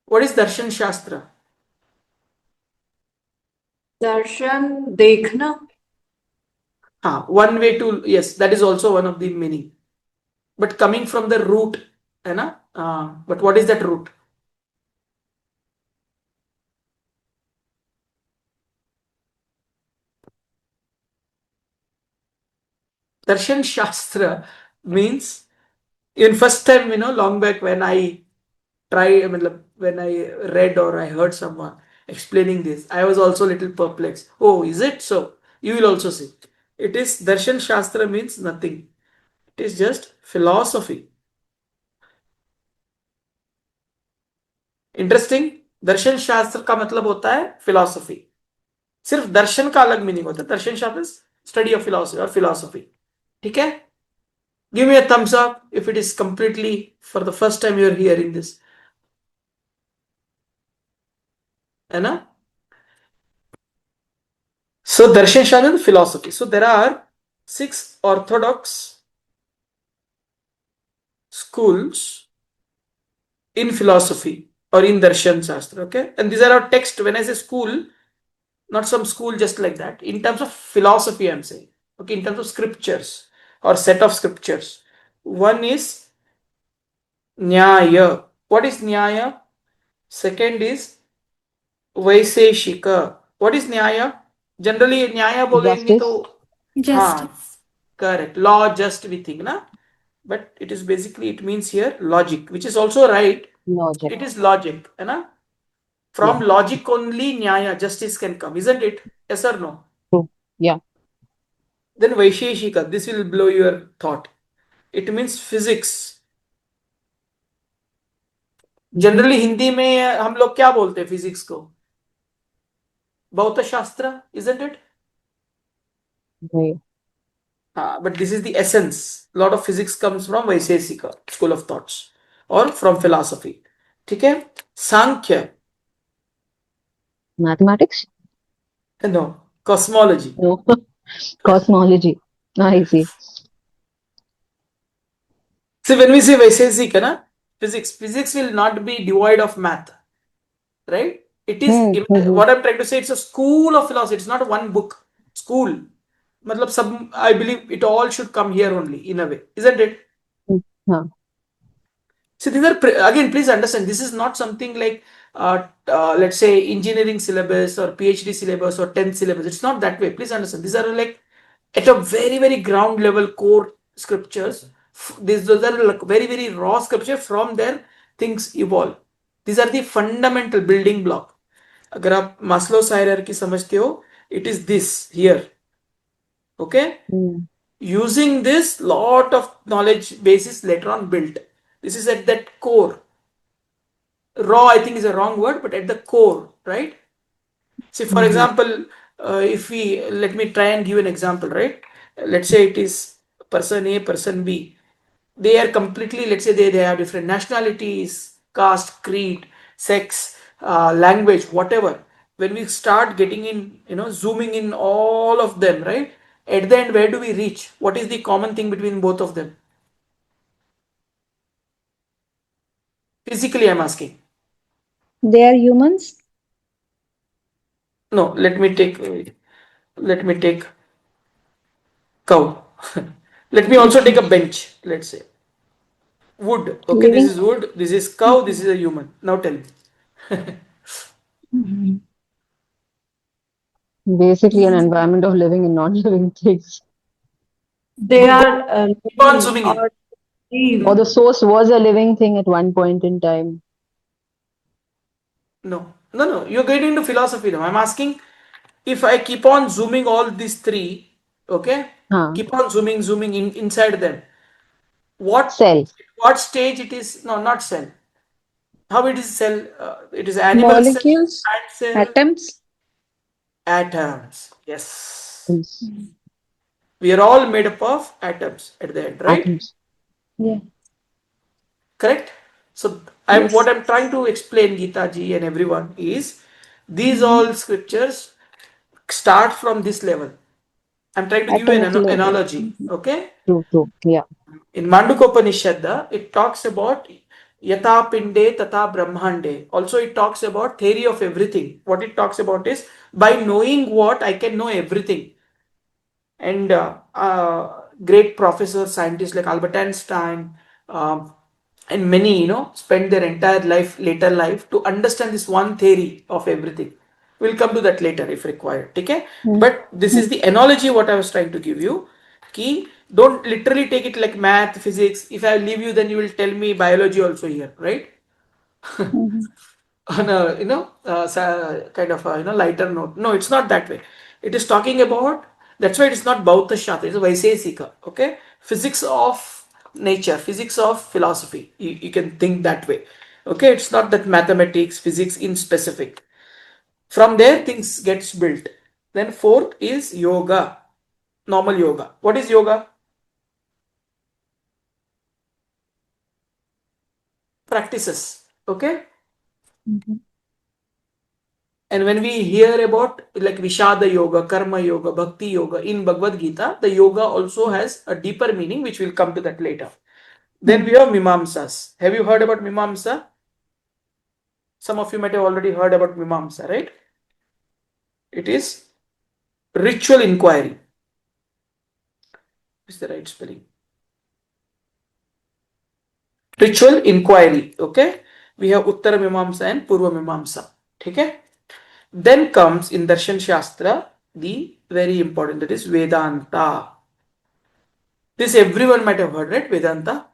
S1: What is Darshan Shastra?
S5: Darshan Dekhna.
S1: One way to, yes, that is also one of the meaning. But coming from the root, है ना? But what is that root? Darshan Shastra means, in first time, long back when I when I read or I heard someone explaining this, I was also a little perplexed. Oh, is it so? You will also see. It is Darshan Shastra means nothing. It is just philosophy. Interesting. दर्शन शास्त्र का मतलब होता है philosophy. सिर्फ दर्शन का अलग meaning होता है. दर्शन शास्त्र स्टडी ऑफ फिलॉसफी और फिलॉसफी. ठीक है. Give me a thumbs up if it is completely for the first time you are hearing this. है ना? So darshan shastra is philosophy. So there are 6 orthodox schools in philosophy or in darshan shastra. Okay, and these are our text. When I say school, not some school just like that. In terms of philosophy, I'm saying. Okay, in terms of scriptures or set of scriptures. One is Nyaya. What is Nyaya? Second is Vaiseshika. What is Nyaya? Generally, Nyaya बोलेंगे तो
S2: Justice.
S1: correct. Law, just we think, na? But it is basically, it means here logic, which is also right.
S3: Logic.
S1: It is logic, na? From logic only Nyaya, justice can come, isn't it? Yes or no?
S3: True. Yeah.
S1: Then Vaisheshika, this will blow your thought. It means physics. Generally Hindi में हम लोग क्या बोलते हैं physics को? भौत शास्त्र, isn't it?
S3: Right.
S1: But this is the essence. A lot of physics comes from Vaisheshika school of thoughts or from philosophy. ठीक है? सांख्य.
S3: Mathematics?
S1: No, cosmology.
S3: No. Cosmology. I see.
S1: See, when we say Vaisheshika, na, physics will not be devoid of math, right? It is what I'm trying to say. It's a school of philosophy. It's not one book. School. मतलब सब, I believe it all should come here only in a way, isn't it?
S3: Yeah.
S1: So these are again, please understand, this is not something like let's say engineering syllabus or PhD syllabus or 10th syllabus. It's not that way. Please understand, these are like at a very, very ground level core scriptures. Those are like very, very raw scripture. From there things evolve. These are the fundamental building block. अगर आप Maslow's hierarchy समझते हो, it is this here. Okay? Using this, lot of knowledge basis later on built. This is at that core. Raw, I think, is a wrong word, but at the core, right? See, for example, if we, let me try and give an example, right? Let's say it is person A, person B. They are completely, let's say they have different nationalities, caste, creed, sex, language, whatever. When we start getting in, zooming in all of them, right? At the end, where do we reach? What is the common thing between both of them? Physically, I'm asking.
S2: They are humans.
S1: No, let me take cow. Let me also take a bench, let's say. Wood. Okay, this is wood, this is cow, this is a human. Now tell me.
S3: Basically, an environment of living and non-living things.
S5: They are
S1: Keep on zooming in.
S3: Or the source was a living thing at one point in time.
S1: No. You're getting into philosophy now. I'm asking, if I keep on zooming all these three, okay? Keep on zooming in inside them. What
S3: cell?
S1: What stage it is? No, not cell. How it is cell? It is animal
S2: Molecules.
S1: cell,
S2: Atoms.
S1: atoms. Yes. We are all made up of atoms at the end, right?
S3: Atoms.
S2: Yeah.
S1: Correct? So
S2: Yes.
S1: what I'm trying to explain, Geeta ji and everyone, is these all scriptures start from this level. I'm trying to give you an
S2: Atomic level.
S1: analogy. Okay?
S3: True. Yeah.
S1: In Mandukopanishad, it talks about Yata Pinde Tata Brahmande. Also, it talks about theory of everything. What it talks about is by knowing what I can know everything. And great professors, scientists like Albert Einstein, and many, spend their entire life, later life, to understand this one theory of everything. We'll come to that later if required. Okay? But this is the analogy what I was trying to give you. Key, don't literally take it like math, physics. If I leave you, then you will tell me biology also here, right? On a kind of a lighter note. No, it's not that way. It is talking about, that's why it is not Bauta Shastra, it's Vaisesika. Okay, physics of nature, physics of philosophy. You can think that way. Okay, it's not that mathematics, physics in specific. From there things gets built. Then fourth is yoga, normal yoga. What is yoga? Practices. Okay. And when we hear about like Vishada Yoga, Karma Yoga, Bhakti Yoga in Bhagavad Gita, the yoga also has a deeper meaning, which we'll come to that later. Then we have Mimamsas. Have you heard about Mimamsa? Some of you might have already heard about Mimamsa, right? It is ritual inquiry. Is the right spelling? Ritual inquiry. Okay. We have Uttara Mimamsa and Purva Mimamsa. Okay. Then comes in Darshan Shastra the very important, that is Vedanta. This everyone might have heard, right? Vedanta.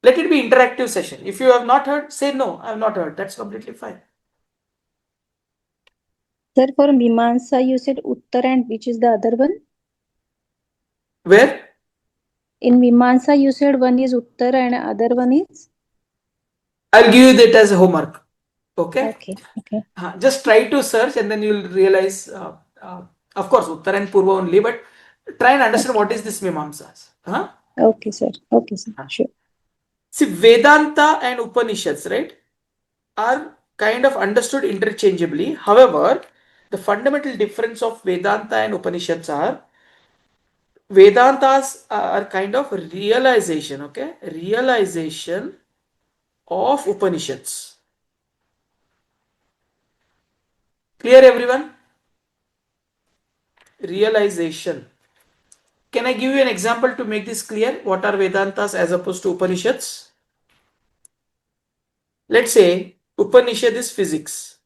S1: Let it be interactive session. If you have not heard, say no, I have not heard. That's completely fine.
S2: Sir, for Mimamsa, you said Uttar, and which is the other one?
S1: Where?
S2: In Mimamsa, you said one is Uttar and other one is?
S1: I'll give you that as a homework. Okay?
S2: Okay.
S1: Just try to search and then you'll realize, of course, Uttar and Purva only, but try and understand what is this Mimamsas.
S2: Okay, sir. Sure.
S1: See, Vedanta and Upanishads, right, are kind of understood interchangeably. However, the fundamental difference of Vedanta and Upanishads are Vedantas are kind of realization, okay? Realization of Upanishads. Clear, everyone? Realization. Can I give you an example to make this clear? What are Vedantas as opposed to Upanishads? Let's say Upanishad is physics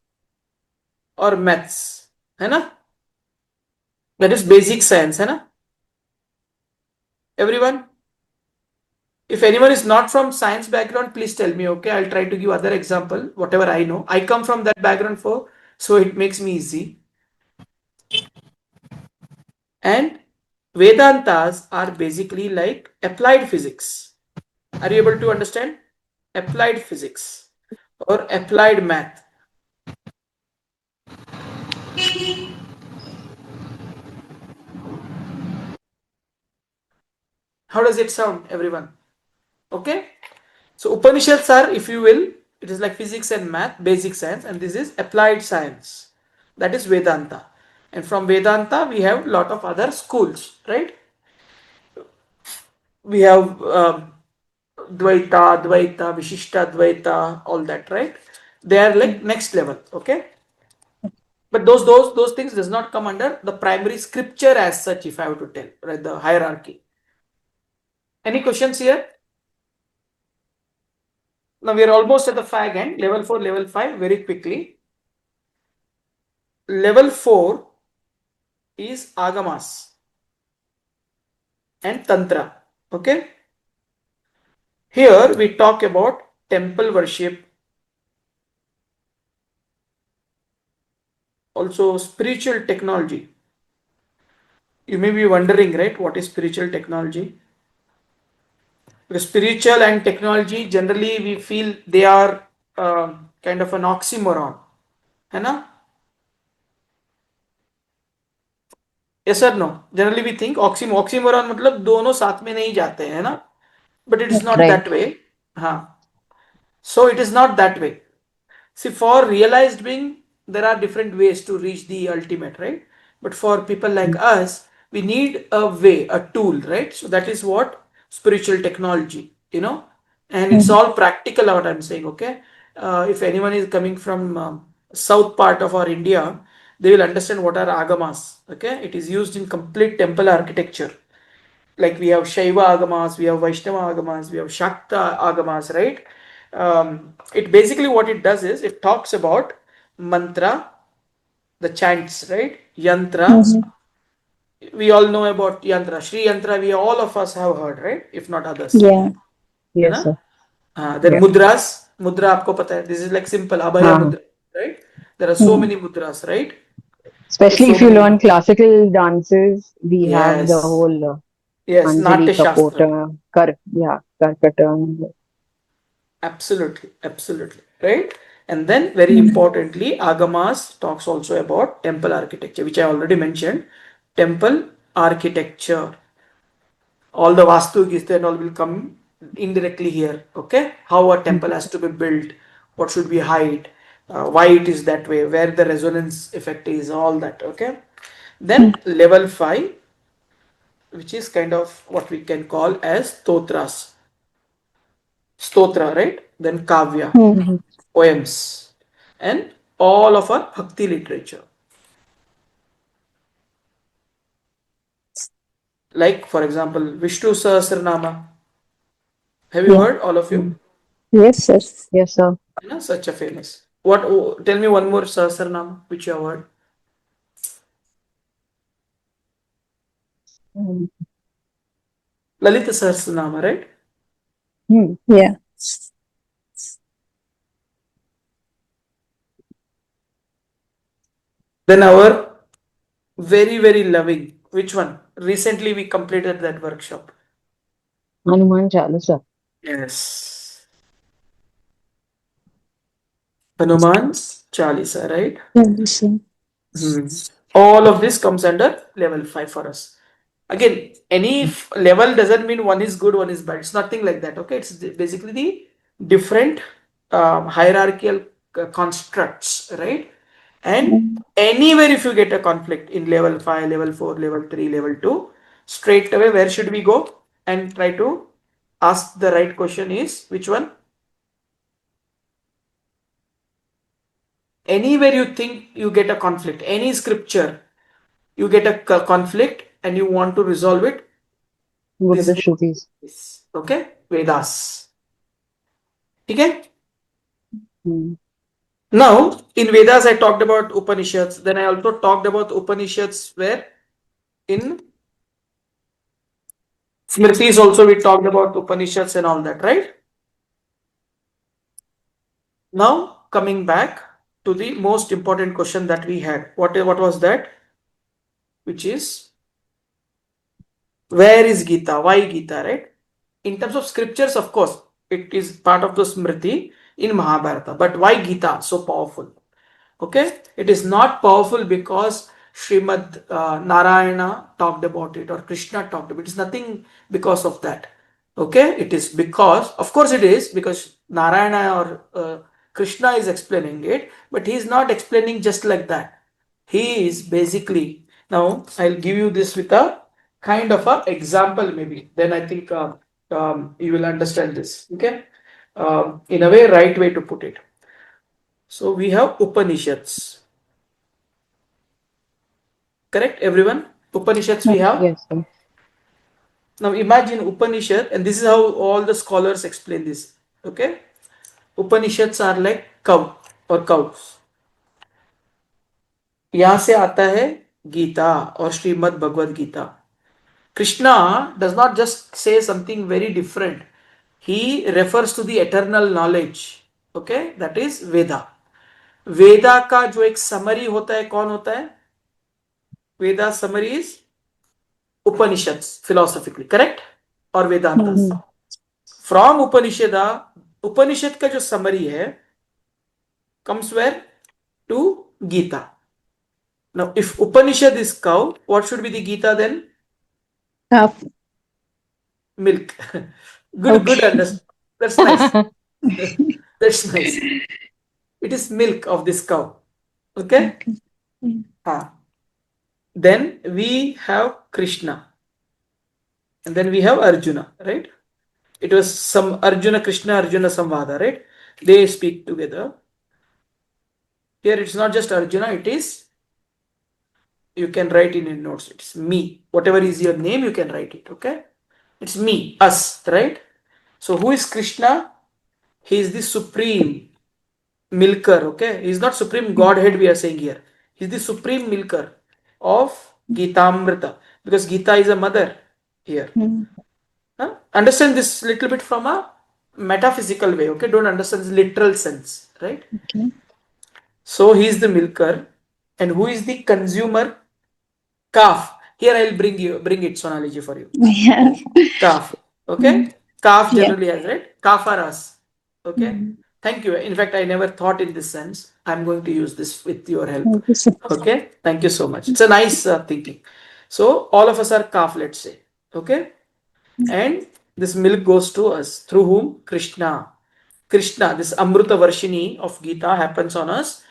S1: or maths, है ना? That is basic science, है ना? Everyone? If anyone is not from science background, please tell me, okay? I'll try to give other example, whatever I know. I come from that background so it makes me easy. And Vedantas are basically like applied physics. Are you able to understand? Applied physics or applied math. How does it sound, everyone? Okay? So Upanishads are, if you will, it is like physics and math, basic science, and this is applied science. That is Vedanta. And from Vedanta, we have a lot of other schools, right? We have Dvaita, Vishishta Dvaita, all that, right? They are like next level, okay? But those things does not come under the primary scripture as such, if I have to tell, right? The hierarchy. Any questions here? Now we are almost at the fag end, level 4, level 5, very quickly. Level 4 is Agamas and Tantra. Okay. Here we talk about temple worship, also spiritual technology. You may be wondering, right, what is spiritual technology? Because spiritual and technology, generally we feel they are kind of an oxymoron. है ना? Yes or no? Generally we think oxymoron मतलब दोनों साथ में नहीं जाते हैं ना, but it is not
S3: Right.
S1: that way. हाँ. So it is not that way. See, for realized being, there are different ways to reach the ultimate, right? But for people like us, we need a way, a tool, right? So that is what spiritual technology, and it's all practical, what I'm saying, okay? If anyone is coming from south part of our India, they will understand what are agamas, okay? It is used in complete temple architecture. Like we have Shaiva agamas, we have Vaishnava agamas, we have Shakta agamas, right? It basically what it does is it talks about mantra, the chants, right? Yantra. We all know about yantra. Shri yantra, we all of us have heard, right? If not others.
S2: Yeah.
S1: है
S3: Yes,
S1: ना?
S3: sir.
S1: Then
S3: Yeah.
S1: mudra आपको पता है. This is like simple abhaya
S3: हाँ.
S1: mudra, right? There are so many mudras, right?
S3: Especially
S1: So
S3: if you
S1: many.
S3: learn classical dances, we have the
S1: Yes.
S3: whole
S1: Yes,
S3: Anjali
S1: Natya Shastra.
S3: Kapota, Karkata.
S1: Absolutely, absolutely, right? And then very importantly, Agamas talks also about temple architecture, which I already mentioned. Temple architecture, all the Vastu Gita and all will come indirectly here. Okay, how a temple has to be built, what should be height, why it is that way, where the resonance effect is, all that. Okay, then level 5, which is kind of what we can call as stotras, stotra, right? Then kavya,
S3: Mhm.
S1: poems, and all of our bhakti literature. Like, for example, Vishnu Sahasranama. Have you
S2: Yeah.
S1: heard, all of you?
S2: Yes, sir.
S3: Yes, sir.
S1: Such a famous. What? Tell me one more Sahasranama which you have heard.
S3: Um,
S1: Lalita Sahasranama, right?
S2: Yeah.
S1: Then our very, very loving. Which one? Recently we completed that workshop.
S3: Hanuman Chalisa.
S1: Yes. Hanuman's Chalisa, right?
S2: Listen.
S1: All of this comes under level 5 for us. Again, any level doesn't mean one is good, one is bad. It's nothing like that. Okay, it's basically the different hierarchical constructs, right? And anywhere if you get a conflict in level 5, level 4, level 3, level 2, straight away where should we go and try to ask the right question is which one? Anywhere you think you get a conflict, any scripture, you get a conflict and you want to resolve it,
S3: Go to
S1: this
S3: the
S1: is
S3: Shrutis.
S1: okay, Vedas. Okay. Now in Vedas I talked about Upanishads. Then I also talked about Upanishads where in Smritis also we talked about Upanishads and all that, right? Now coming back to the most important question that we had. What was that? Which is, where is Gita? Why Gita, right? In terms of scriptures, of course, it is part of the Smriti in Mahabharata. But why Gita so powerful? Okay, it is not powerful because Srimad Narayana talked about it or Krishna talked about it. It is nothing because of that. Okay, it is because, of course, it is because Narayana or Krishna is explaining it, but he is not explaining just like that. He is basically, now I'll give you this with a kind of a example, maybe. Then I think you will understand this. Okay, in a way, right way to put it. So we have Upanishads. Correct, everyone? Upanishads we have.
S3: Yes, sir.
S1: Now imagine Upanishad, and this is how all the scholars explain this. Okay? Upanishads are like cow or cows. यहां से आता है गीता और Shrimad Bhagavad Gita. Krishna does not just say something very different. He refers to the eternal knowledge. Okay? That is Veda. वेदा का जो एक summary होता है, कौन होता है? Veda summary is Upanishads, philosophically, correct? और वेदांतास. From Upanishad का जो समरी है comes where? To Gita. Now, if Upanishad is cow, what should be the Gita then?
S2: Calf.
S1: Milk. Good
S2: Okay.
S1: understand. That's nice. That's nice. It is milk of this cow. Okay?
S2: Okay. Mm.
S1: Ah. Then we have Krishna. And then we have Arjuna, right? It was some Arjuna Samvada, right? They speak together. Here it's not just Arjuna, it is, you can write in your notes, it's me. Whatever is your name, you can write it, okay? It's me, us, right? So who is Krishna? He is the supreme milker, okay? He is not supreme Godhead we are saying here. He is the supreme milker of Gitamrita, because Gita is a mother here.
S2: Mm.
S1: Understand this little bit from a metaphysical way, okay? Don't understand this literal sense, right?
S2: Okay.
S1: So he is the milker, and who is the consumer? Calf. Here I'll bring its analogy for you.
S2: Yeah.
S1: Calf. Okay? Calf
S2: Yeah.
S1: generally has, right? Calf are us. Okay?
S2: Mm.
S1: Thank you. In fact, I never thought in this sense. I'm going to use this with your help.
S2: Thank you, sir.
S1: Okay? Thank you so much. It's a nice thinking. So all of us are calf, let's say. Okay? And this milk goes to us. Through whom? Krishna. Krishna, this Amruta Varshini of Gita happens on us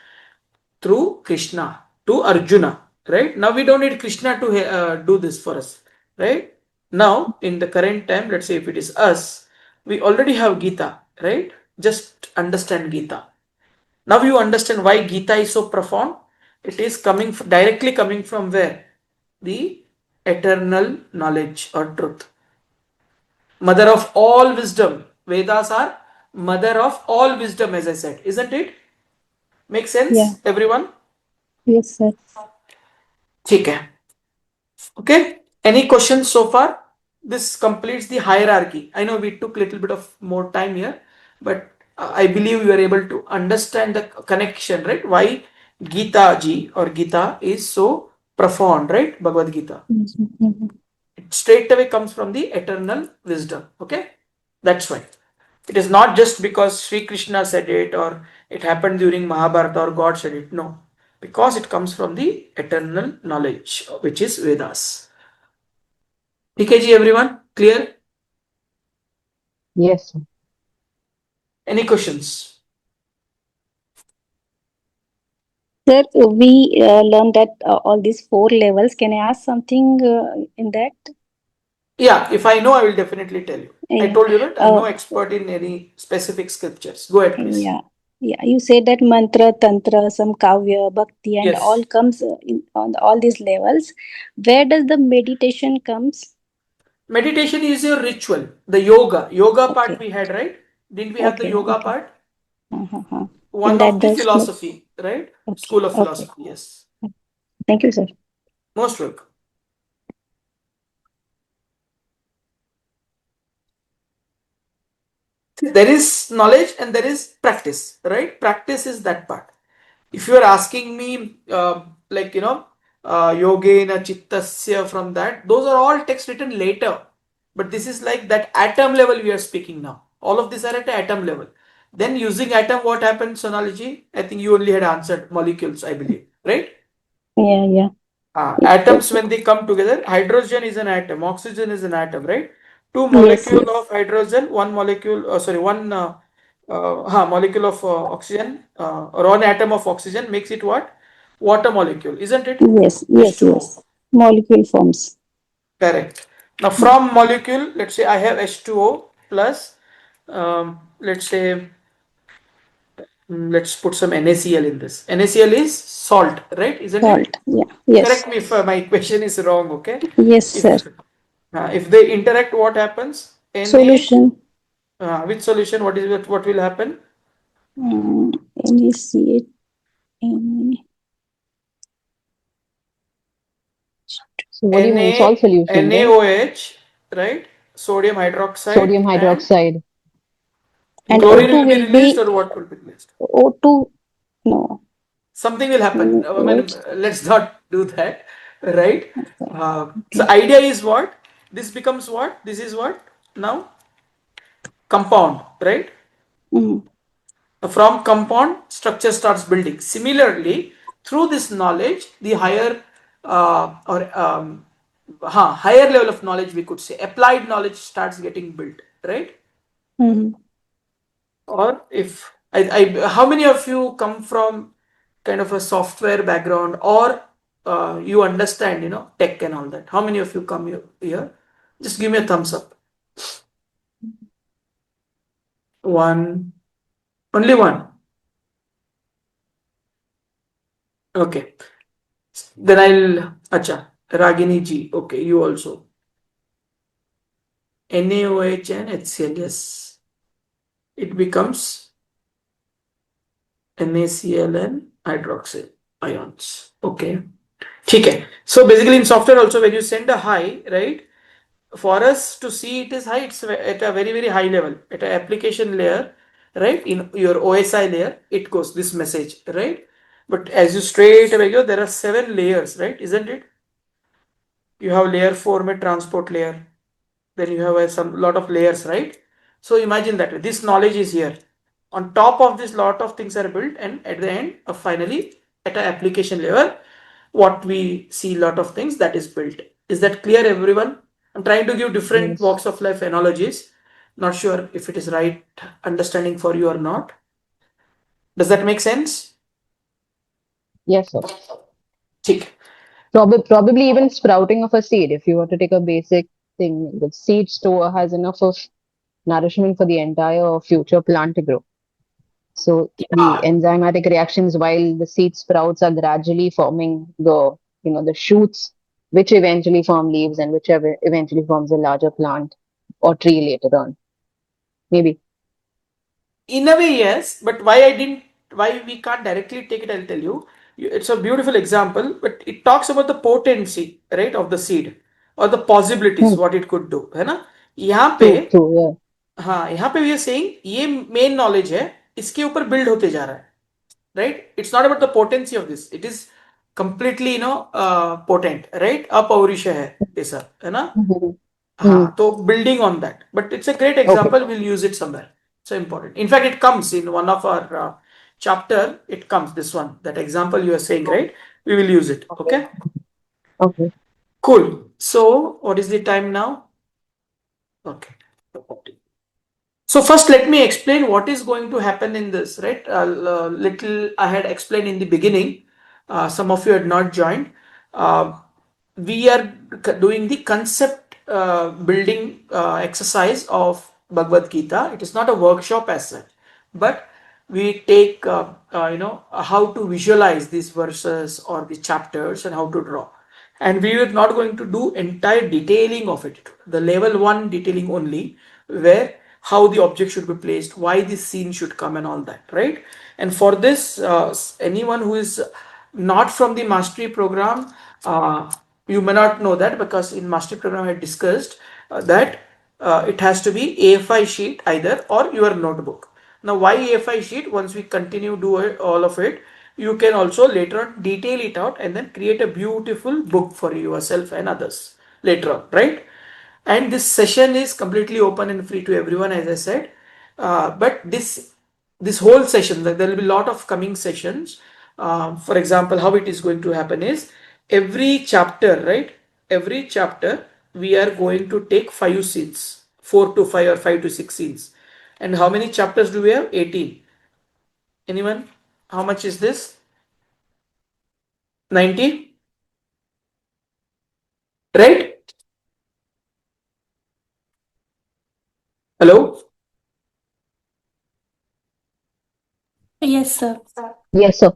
S1: through Krishna to Arjuna, right? Now we don't need Krishna to do this for us, right? Now in the current time, let's say if it is us, we already have Gita, right? Just understand Gita. Now you understand why Gita is so profound. It is directly coming from where? The eternal knowledge or truth. Mother of all wisdom. Vedas are mother of all wisdom, as I said, isn't it? Make sense,
S2: Yeah.
S1: everyone?
S2: Yes, sir.
S1: ठीक है. Okay. Any questions so far? This completes the hierarchy. I know we took a little bit of more time here, but I believe you are able to understand the connection, right? Why Gita ji or Gita is so profound, right? Bhagavad Gita.
S2: Mhm.
S1: It straight away comes from the eternal wisdom. Okay. That's why. It is not just because Sri Krishna said it or it happened during Mahabharata or God said it. No. Because it comes from the eternal knowledge, which is Vedas. PKG, everyone? Clear?
S3: Yes.
S1: Any questions?
S2: Sir, we learned that all these 4 levels. Can I ask something in that?
S1: Yeah, if I know, I will definitely tell you. I
S2: Yeah.
S1: told you that I'm no expert in any specific scriptures. Go ahead, please.
S2: Yeah. Yeah. You said that mantra, tantra, some kavya, bhakti, and
S1: Yes.
S2: all comes on all these levels. Where does the meditation comes?
S1: Meditation is your ritual. The yoga. Yoga part
S2: Okay.
S1: we had, right? Didn't we have the
S2: Okay.
S1: yoga
S2: Okay.
S1: part?
S2: Uh-huh.
S1: One
S2: In that
S1: of the
S2: there's no.
S1: philosophy, right?
S2: Okay.
S1: School of
S2: Okay.
S1: philosophy, yes.
S2: Thank you, sir.
S1: Most welcome. There is knowledge and there is practice, right? Practice is that part. If you are asking me, yogena chittasya from that, those are all texts written later. But this is like that atom level we are speaking now. All of these are at the atom level. Then using atom, what happens, Sonalji? I think you only had answered molecules, I believe, right?
S2: Yeah.
S1: Atoms, when they come together, hydrogen is an atom, oxygen is an atom, right? Two
S2: Yes.
S1: molecule of hydrogen, one molecule, one molecule of oxygen, or one atom of oxygen makes it what? Water molecule, isn't it?
S2: Yes.
S1: H2O.
S2: Molecule forms.
S1: Correct. Now from molecule, let's say I have H2O plus, let's say, let's put some NaCl in this. NaCl is salt, right? Isn't it?
S2: Salt. Yeah. Yes.
S1: Correct me if my equation is wrong, okay?
S2: Yes, sir.
S1: If they interact, what happens?
S2: Solution.
S1: Which solution? What will happen?
S2: NaCH.
S3: So what do you mean? Salt solution, right?
S1: NaOH, right? Sodium hydroxide.
S3: Sodium hydroxide.
S2: And
S1: Chlorine
S2: O2
S1: will be
S2: will
S1: released,
S2: be
S1: or what will be released?
S2: O2. No.
S1: Something will happen. I mean,
S2: Oops.
S1: let's not do that, right?
S2: Okay.
S1: So idea is what? This becomes what? This is what? Now? Compound, right?
S2: Mm.
S1: From compound, structure starts building. Similarly, through this knowledge, the higher higher level of knowledge, we could say, applied knowledge starts getting built, right?
S2: Mhm.
S1: Or if how many of you come from kind of a software background, or you understand, tech and all that? How many of you come here? Just give me a thumbs up. One, only one. Okay. Then Acha, Ragini ji. Okay, you also. NaOH and HCl, yes. It becomes NaCl and hydroxyl ions. Okay. Okay. So basically in software also, when you send a hi, right? For us to see it is high, it's at a very, very high level, at an application layer, right? In your OSI layer, it goes this message, right? But as you straight away go, there are 7 layers, right? Isn't it? You have layer 4 में transport layer, then you have some lot of layers, right? So imagine that this knowledge is here. On top of this, lot of things are built, and at the end, finally, at an application level, what we see, lot of things that is built. Is that clear, everyone? I'm trying to give different
S3: Yes.
S1: walks of life analogies. Not sure if it is right understanding for you or not. Does that make sense?
S3: Yes, sir.
S1: Tick.
S3: Probably even sprouting of a seed. If you were to take a basic thing, the seed store has enough of nourishment for the entire future plant to grow. So the enzymatic reactions, while the seed sprouts are gradually forming the shoots, which eventually form leaves and which eventually forms a larger plant or tree later on. Maybe.
S1: In a way, yes, but why we can't directly take it, I'll tell you. It's a beautiful example, but it talks about the potency, right, of the seed, or the possibilities, what it could do, है ना? यहाँ पे
S3: True, yeah.
S1: हाँ, यहाँ पे we are saying ये main knowledge है, इसके ऊपर build होते जा रहा है, right? It's not about the potency of this. It is completely, potent, right? अपौरुष है ये सब, है ना?
S3: Mhm.
S1: हाँ, तो building on that. But it's a great example. We'll use it somewhere. So important. In fact, it comes in one of our chapter. It comes, this one, that example you are saying, right? We will use it. Okay.
S3: Okay.
S1: Cool. So what is the time now? Okay. So first, let me explain what is going to happen in this, right? Little I had explained in the beginning. Some of you had not joined. We are doing the concept building exercise of Bhagavad Gita. It is not a workshop as such, but we take how to visualize these verses or the chapters and how to draw. And we are not going to do entire detailing of it, the level 1 detailing only, where how the object should be placed, why this scene should come and all that, right? And for this, anyone who is not from the mastery program, you may not know that, because in mastery program I discussed that it has to be A5 sheet either, or your notebook. Now why A5 sheet? Once we continue do all of it, you can also later on detail it out and then create a beautiful book for yourself and others later on, right? And this session is completely open and free to everyone, as I said. But this whole session, there will be a lot of coming sessions. For example, how it is going to happen is every chapter, right? Every chapter we are going to take 5 scenes, 4 to 5 or 5 to 6 scenes. And how many chapters do we have? 18. Anyone? How much is this? 90? Right? Hello?
S6: Yes, sir.
S3: Yes, sir.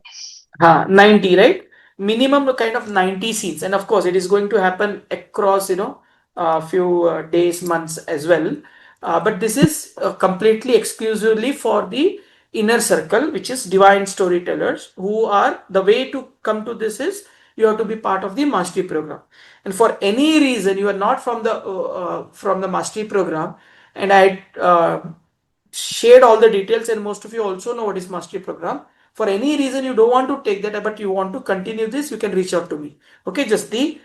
S1: 90, right? Minimum kind of 90 scenes, and of course it is going to happen across a few days, months as well, but this is completely exclusively for the inner circle, which is divine storytellers, who are, the way to come to this is you have to be part of the mastery program. And for any reason you are not from the mastery program, and I shared all the details, and most of you also know what is mastery program. For any reason you don't want to take that, but you want to continue this, you can reach out to me. Okay, just the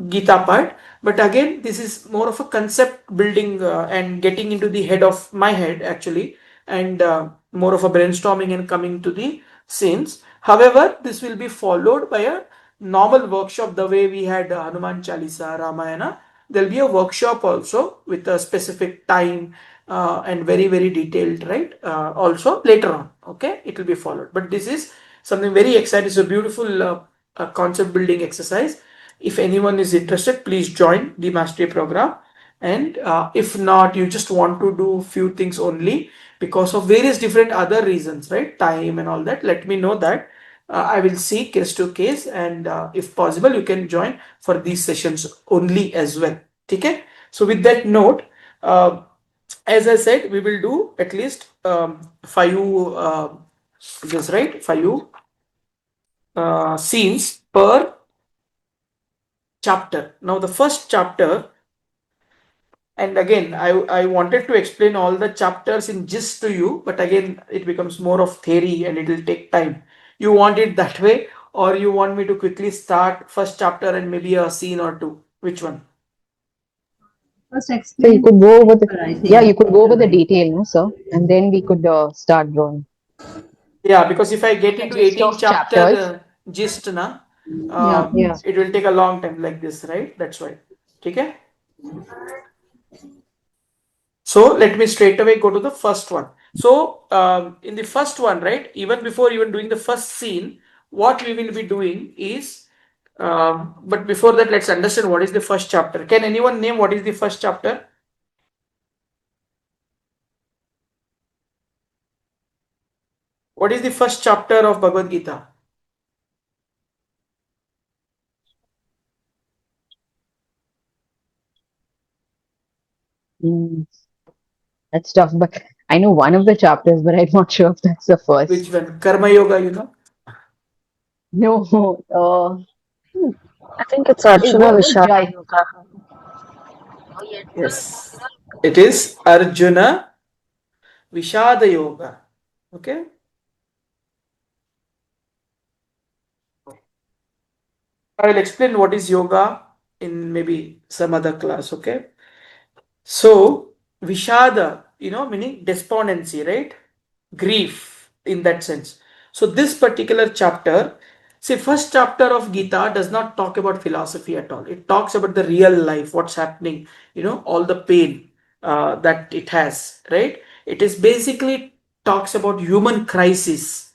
S1: Gita part. But again, this is more of a concept building and getting into the head of my head actually, and more of a brainstorming and coming to the scenes. However, this will be followed by a normal workshop the way we had Hanuman Chalisa, Ramayana. There'll be a workshop also with a specific time and very detailed, right? Also later on, okay, it will be followed. But this is something very exciting. It's a beautiful concept building exercise. If anyone is interested, please join the mastery program. And if not, you just want to do few things only because of various different other reasons, right? Time and all that. Let me know that. I will see case to case, and if possible, you can join for these sessions only as well. Okay. So with that note, as I said, we will do at least 5 just right 5 scenes per chapter. Now the first chapter, and again I wanted to explain all the chapters in gist to you, but again it becomes more of theory and it will take time. You want it that way, or you want me to quickly start first chapter and maybe a scene or two? Which one?
S5: First
S3: So you
S5: explain
S3: could go over
S5: chapter, I
S3: the,
S5: think.
S3: yeah, you could go over the detail, no, sir, and then we could start drawing.
S1: Yeah, because if I get
S3: The
S1: into
S3: gist
S1: 18
S3: of
S1: chapter
S3: chapters.
S1: gist na,
S5: Yeah.
S3: Yeah.
S1: it will take a long time like this, right? That's why. Okay. So let me straight away go to the first one. So in the first one, right, even before even doing the first scene, what we will be doing is, but before that, let's understand what is the first chapter. Can anyone name what is the first chapter? What is the first chapter of Bhagavad Gita?
S3: Mm, that's tough, but I know one of the chapters, but I'm not sure if that's the first.
S1: Which one? Karma Yoga, you know?
S3: No,
S2: I think it's Arjuna
S3: what
S2: Vishad.
S3: Jai?
S1: Yes. It is Arjuna Vishada Yoga. Okay. I will explain what is yoga in maybe some other class. Okay. So, Vishada, meaning despondency, right? Grief in that sense. So, this particular chapter, see, first chapter of Gita does not talk about philosophy at all. It talks about the real life, what's happening, all the pain that it has, right? It is basically talks about human crisis.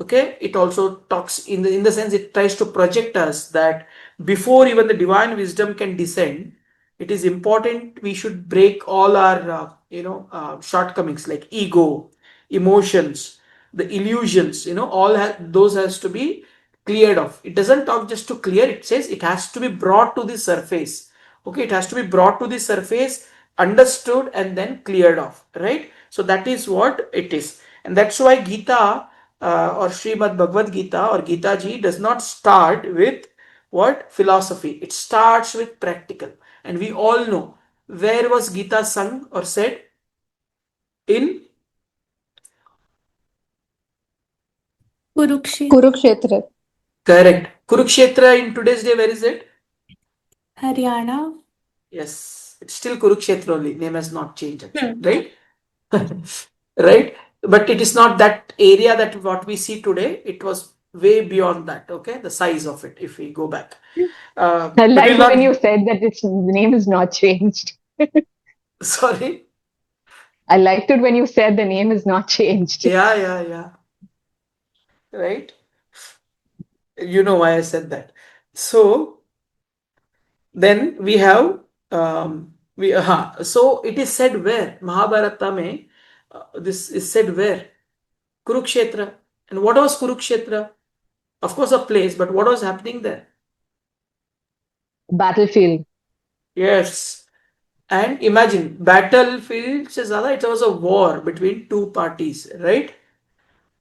S1: Okay, it also talks in the sense it tries to project us that before even the divine wisdom can descend, it is important we should break all our shortcomings like ego, emotions, the illusions, those has to be cleared off. It doesn't talk just to clear, it says it has to be brought to the surface. Okay, it has to be brought to the surface, understood, and then cleared off, right? So that is what it is, and that's why Gita or Srimad Bhagavad Gita or Gita Ji does not start with what? Philosophy. It starts with practical. And we all know where was Gita sung or said? In
S6: Kurukshetra.
S2: Kurukshetra.
S1: correct. Kurukshetra in today's day, where is it?
S6: Haryana.
S1: Yes, it's still Kurukshetra only. Name has not changed, actually, right? Right? But it is not that area that what we see today. It was way beyond that. Okay, the size of it. If we go back,
S3: I
S1: but
S3: like
S1: we'll
S3: when
S1: not.
S3: you said that the name is not changed.
S1: Sorry.
S3: I liked it when you said the name is not changed.
S1: Yeah. Right? You know why I said that. So then we have so it is said where Mahabharata mein this is said where Kurukshetra. And what was Kurukshetra? Of course a place, but what was happening there?
S3: Battlefield.
S1: Yes. And imagine battlefield se zyada, it was a war between two parties, right?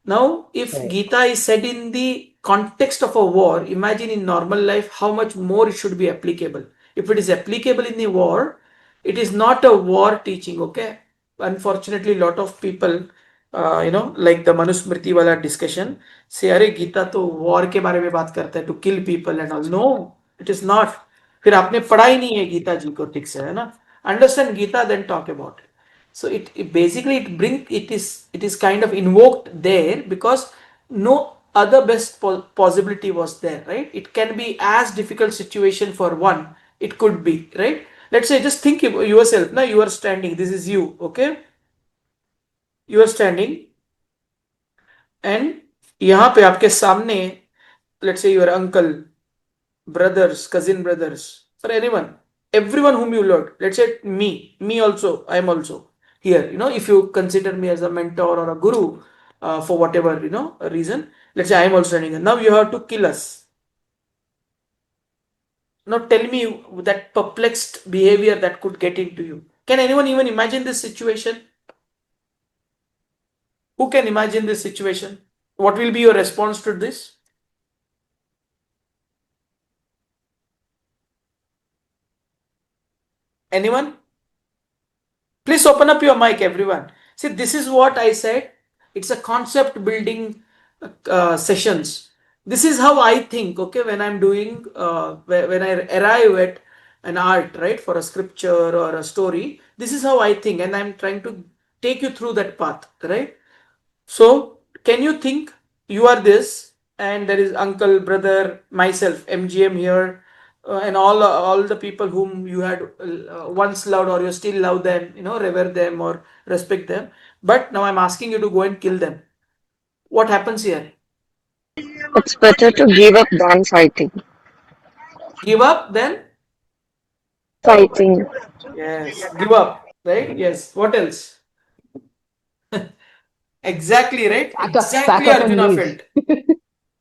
S1: Now, if
S3: Right.
S1: Gita is said in the context of a war, imagine in normal life how much more it should be applicable. If it is applicable in the war, it is not a war teaching, okay? Unfortunately, a lot of people, like the Manusmriti wala discussion, say, अरे गीता तो war के बारे में बात करता है, to kill people and all. No, it is not. फिर आपने पढ़ा ही नहीं है गीता जी को ठीक से, है ना? Understand Gita, then talk about it. So it basically it is kind of invoked there because no other best possibility was there, right? It can be as difficult situation for one. It could be, right? Let's say, just think of yourself. Now you are standing. This is you, okay? You are standing, and यहाँ पे आपके सामने, let's say your uncle, brothers, cousin brothers, or anyone, everyone whom you loved. Let's say me also. I am also here. If you consider me as a mentor or a guru, for whatever reason, let's say I am also standing here. Now you have to kill us. Now tell me that perplexed behavior that could get into you. Can anyone even imagine this situation? Who can imagine this situation? What will be your response to this? Anyone? Please open up your mic, everyone. See, this is what I said. It's a concept building sessions. This is how I think, okay, when I'm doing, when I arrive at an art, right, for a scripture or a story. This is how I think, and I'm trying to take you through that path, right? So, can you think you are this, and there is uncle, brother, myself, MGM here, and all the people whom you had once loved, or you still love them, revere them or respect them. But now I'm asking you to go and kill them. What happens here?
S5: It's better to give up than fighting.
S1: Give up, then?
S5: Fighting.
S1: Yes, give up, right? Yes. What else? Exactly, right?
S3: Pack
S1: Exactly,
S3: up and
S1: Arjuna
S3: leave.
S1: felt.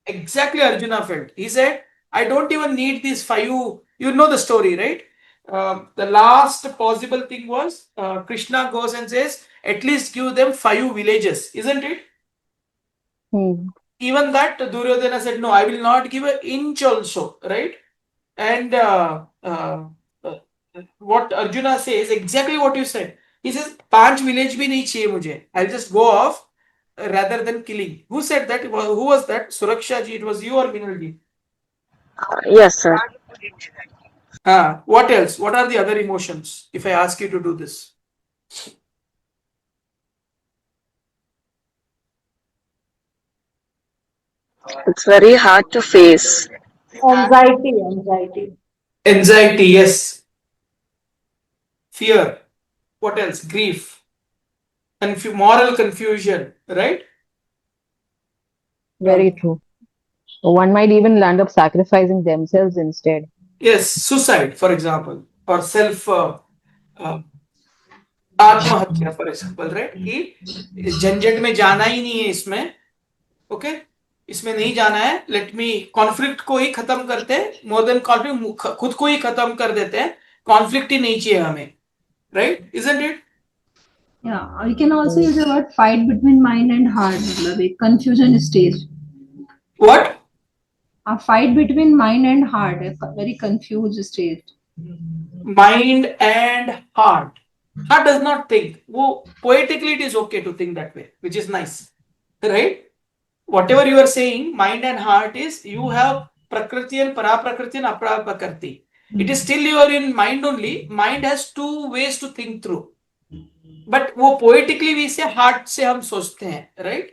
S1: Exactly, Arjuna felt. He said, I don't even need these five. You know the story, right? The last possible thing was Krishna goes and says, at least give them 5 villages, isn't it?
S3: Hmm.
S1: Even that Duryodhana said, no, I will not give an inch also, right? And what Arjuna says, exactly what you said. He says, 5 village bhi nahi chahiye mujhe. I'll just go off rather than killing. Who said that? Who was that? Suraksha ji, it was you or Minal ji?
S5: Yes, sir.
S1: What else? What are the other emotions if I ask you to do this?
S5: It's very hard to face.
S6: Anxiety.
S1: Anxiety, yes. Fear. What else? Grief. Moral confusion, right?
S3: Very true. One might even land up sacrificing themselves instead.
S1: Yes, suicide, for example, or self आत्महत्या, for example, right? कि झंझट में जाना ही नहीं है इसमें, okay, इसमें नहीं जाना है, लेट मी कॉन्फ्लिक्ट को ही खत्म करते हैं, मोर देन कॉन्फ्लिक्ट, खुद को ही खत्म कर देते हैं, कॉन्फ्लिक्ट ही नहीं चाहिए हमें, right? Isn't it?
S7: Yeah, you can also use the word fight between mind and heart, मतलब एक confusion stage.
S1: What?
S7: A fight between mind and heart, a very confused stage.
S1: Mind and heart. Heart does not think. वो poetically it is okay to think that way, which is nice, right? Whatever you are saying, mind and heart is, you have prakriti and paraprakriti and aparaprakriti. It is still you are in mind only. Mind has 2 ways to think through. But वो poetically we say heart से हम सोचते हैं, right?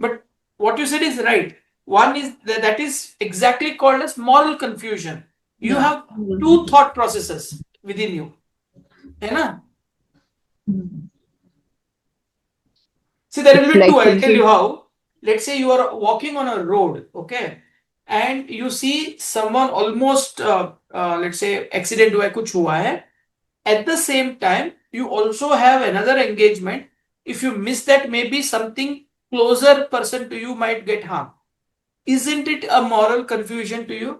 S1: But what you said is right. One is that is exactly called as moral confusion. You
S7: Yeah.
S1: have 2 thought processes within you, है ना? See, there will
S3: It's
S1: be
S3: like
S1: 2. I'll tell
S3: thinking-
S1: you how. Let's say you are walking on a road, okay, and you see someone almost, let's say, accident हुआ है, कुछ हुआ है. At the same time, you also have another engagement. If you miss that, maybe something closer person to you might get harmed. Isn't it a moral confusion to you?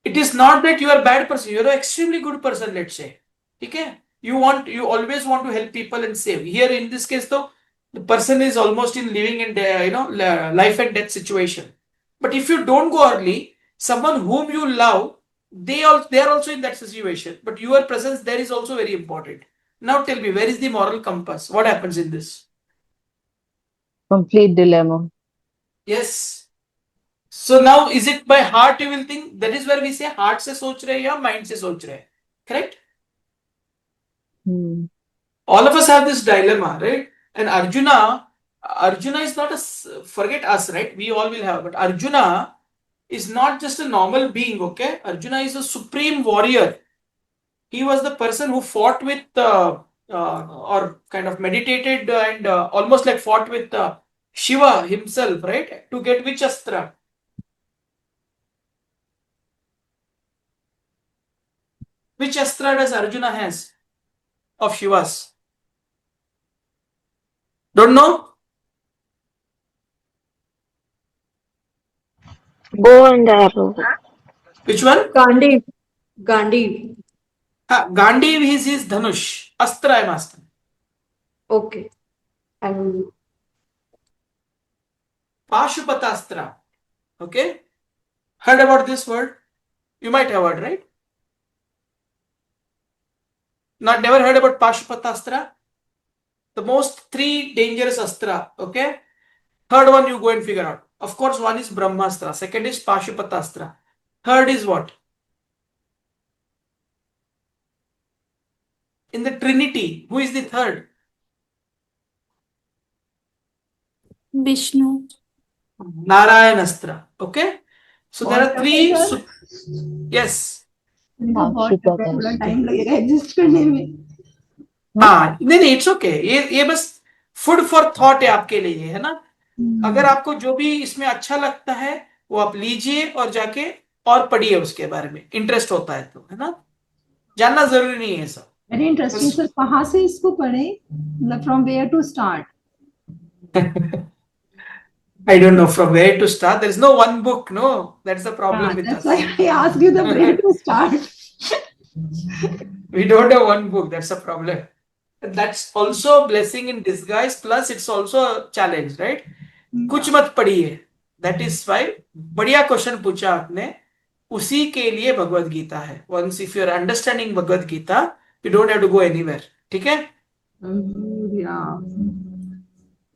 S1: It is not that you are a bad person. You are an extremely good person, let's say. Okay? You always want to help people and save. Here in this case, though, the person is almost in living and life and death situation. But if you don't go early, someone whom you love, they are also in that situation. But your presence there is also very important. Now tell me, where is the moral compass? What happens in this?
S3: Complete dilemma.
S1: Yes. So now, is it by heart you will think? That is where we say heart से सोच रहे हैं या mind से सोच रहे हैं. Correct?
S3: Hmm.
S1: All of us have this dilemma, right? And Arjuna Arjuna is not forget us, right? We all will have, but Arjuna is not just a normal being, okay? Arjuna is a supreme warrior. He was the person who fought with or kind of meditated and almost like fought with Shiva himself, right? To get which astra? Which astra does Arjuna has of Shiva's? Don't know?
S5: Bow and arrow.
S1: Which one?
S6: Gandhi. Gandhi.
S1: Gandiv is his Dhanush. Astra I am asking.
S6: Okay. I will.
S1: Pashupatastra. Okay? Heard about this word? You might have heard, right? Never heard about Pashupatastra? The most 3 dangerous astra. Okay? Third one you go and figure out. Of course, one is Brahmastra. Second is Pashupatastra. Third is what? In the Trinity, who is the third?
S8: Vishnu.
S1: Narayanastra. Okay? So there
S7: What
S1: are 3.
S7: sir?
S1: Yes.
S7: इनका बहुत
S3: शुक्र
S7: थोड़ा time लगेगा adjust करने में.
S1: हाँ नहीं it's okay. ये बस फूड फॉर थॉट है आपके लिए, है ना? अगर आपको जो भी इसमें अच्छा लगता है वो आप लीजिए और जाके और पढ़िए उसके बारे में, इंटरेस्ट होता है तो, है ना? जानना जरूरी नहीं है सब.
S7: Very interesting sir. कहाँ से इसको पढ़े? मतलब from where to start?
S1: I don't know from where to start. There is no one book, no. That's the problem with
S7: That's
S1: us.
S7: why I asked you the where to start.
S1: We don't have one book. That's a problem. That's also a blessing in disguise. Plus, it's also a challenge, right? कुछ मत पढ़िए. That is why बढ़िया question पूछा आपने. उसी के लिए भगवद गीता है. Once if you are understanding Bhagavad Gita, you don't have to go anywhere. ठीक है?
S7: Yeah.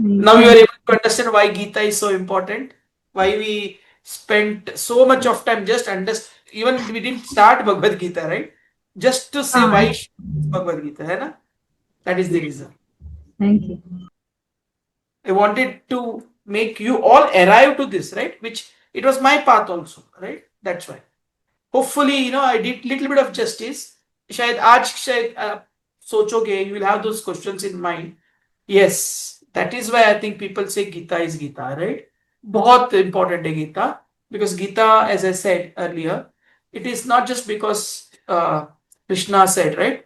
S1: Now you are able to understand why Gita is so important. Why we spent so much of time just even we didn't start Bhagavad Gita, right? Just to say why Bhagavad Gita, hai na? That is the reason.
S7: Thank you.
S1: I wanted to make you all arrive to this, right? Which it was my path also, right? That's why. Hopefully, I did little bit of justice. शायद आज शायद सोचोगे, you will have those questions in mind. Yes, that is why I think people say Gita is Gita, right? बहुत important है Gita, because Gita, as I said earlier, it is not just because Krishna said, right?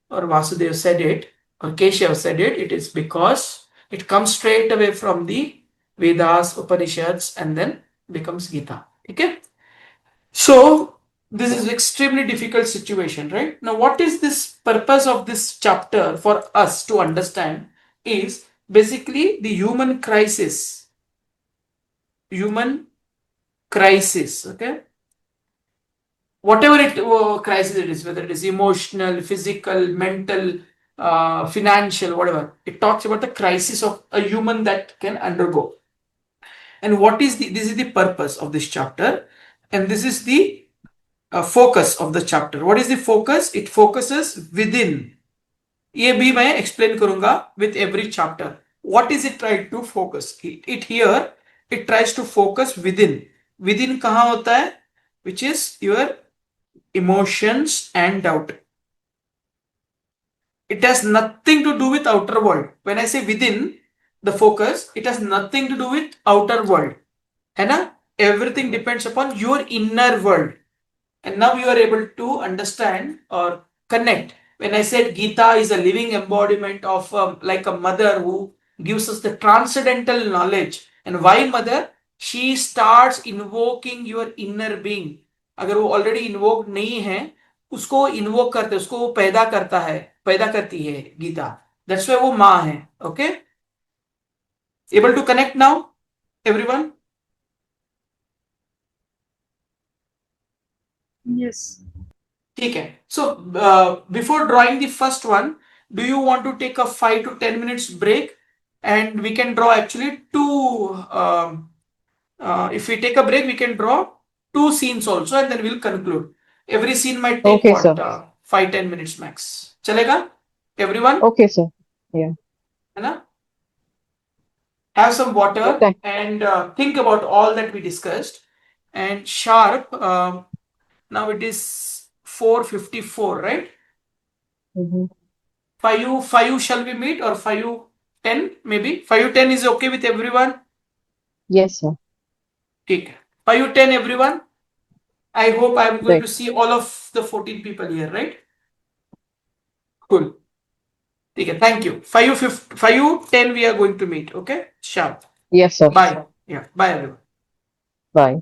S1: Or Vasudev said it, or Keshav said it. It is because it comes straight away from the Vedas, Upanishads, and then becomes Gita. Okay? So, this is extremely difficult situation, right? Now, what is this purpose of this chapter for us to understand is basically the human crisis. Human crisis, okay? Whatever crisis it is, whether it is emotional, physical, mental, financial, whatever. It talks about the crisis of a human that can undergo. And this is the purpose of this chapter. And this is the focus of the chapter. What is the focus? It focuses within. ये भी मैं explain करूंगा with every chapter. What is it trying to focus? It tries to focus within. Within कहाँ होता है? Which is your emotions and doubt. It has nothing to do with outer world. When I say within, the focus, it has nothing to do with outer world. है ना? Everything depends upon your inner world. And now you are able to understand or connect. When I said Gita is a living embodiment of like a mother who gives us the transcendental knowledge. And why mother? She starts invoking your inner being. अगर वो already invoke नहीं है, उसको invoke करते, उसको वो पैदा करती है गीता. That's why वो माँ है. Okay? Able to connect now, everyone?
S7: Yes.
S1: Okay. So before drawing the first one, do you want to take a 5 to 10 minutes break? And we can draw actually two. If we take a break, we can draw 2 scenes also, and then we'll conclude. Every scene might take
S3: Okay, sir.
S1: 5-10 minutes max. चलेगा? Everyone?
S3: Okay, sir. Yeah.
S1: है ना? have some water
S3: Okay.
S1: and think about all that we discussed. And sharp, now it is 4:54, right?
S3: Mhm.
S1: 5 shall we meet, or 5:10 maybe? 5:10 is okay with everyone?
S3: Yes, sir.
S1: Okay. 5:10 everyone. I hope I'm going
S3: Great.
S1: to see all of the 14 people here, right? Cool. Okay, thank you. 5:10 we are going to meet. Okay? Sharp.
S3: Yes, sir.
S1: Bye. Yeah. Bye everyone.
S3: Bye.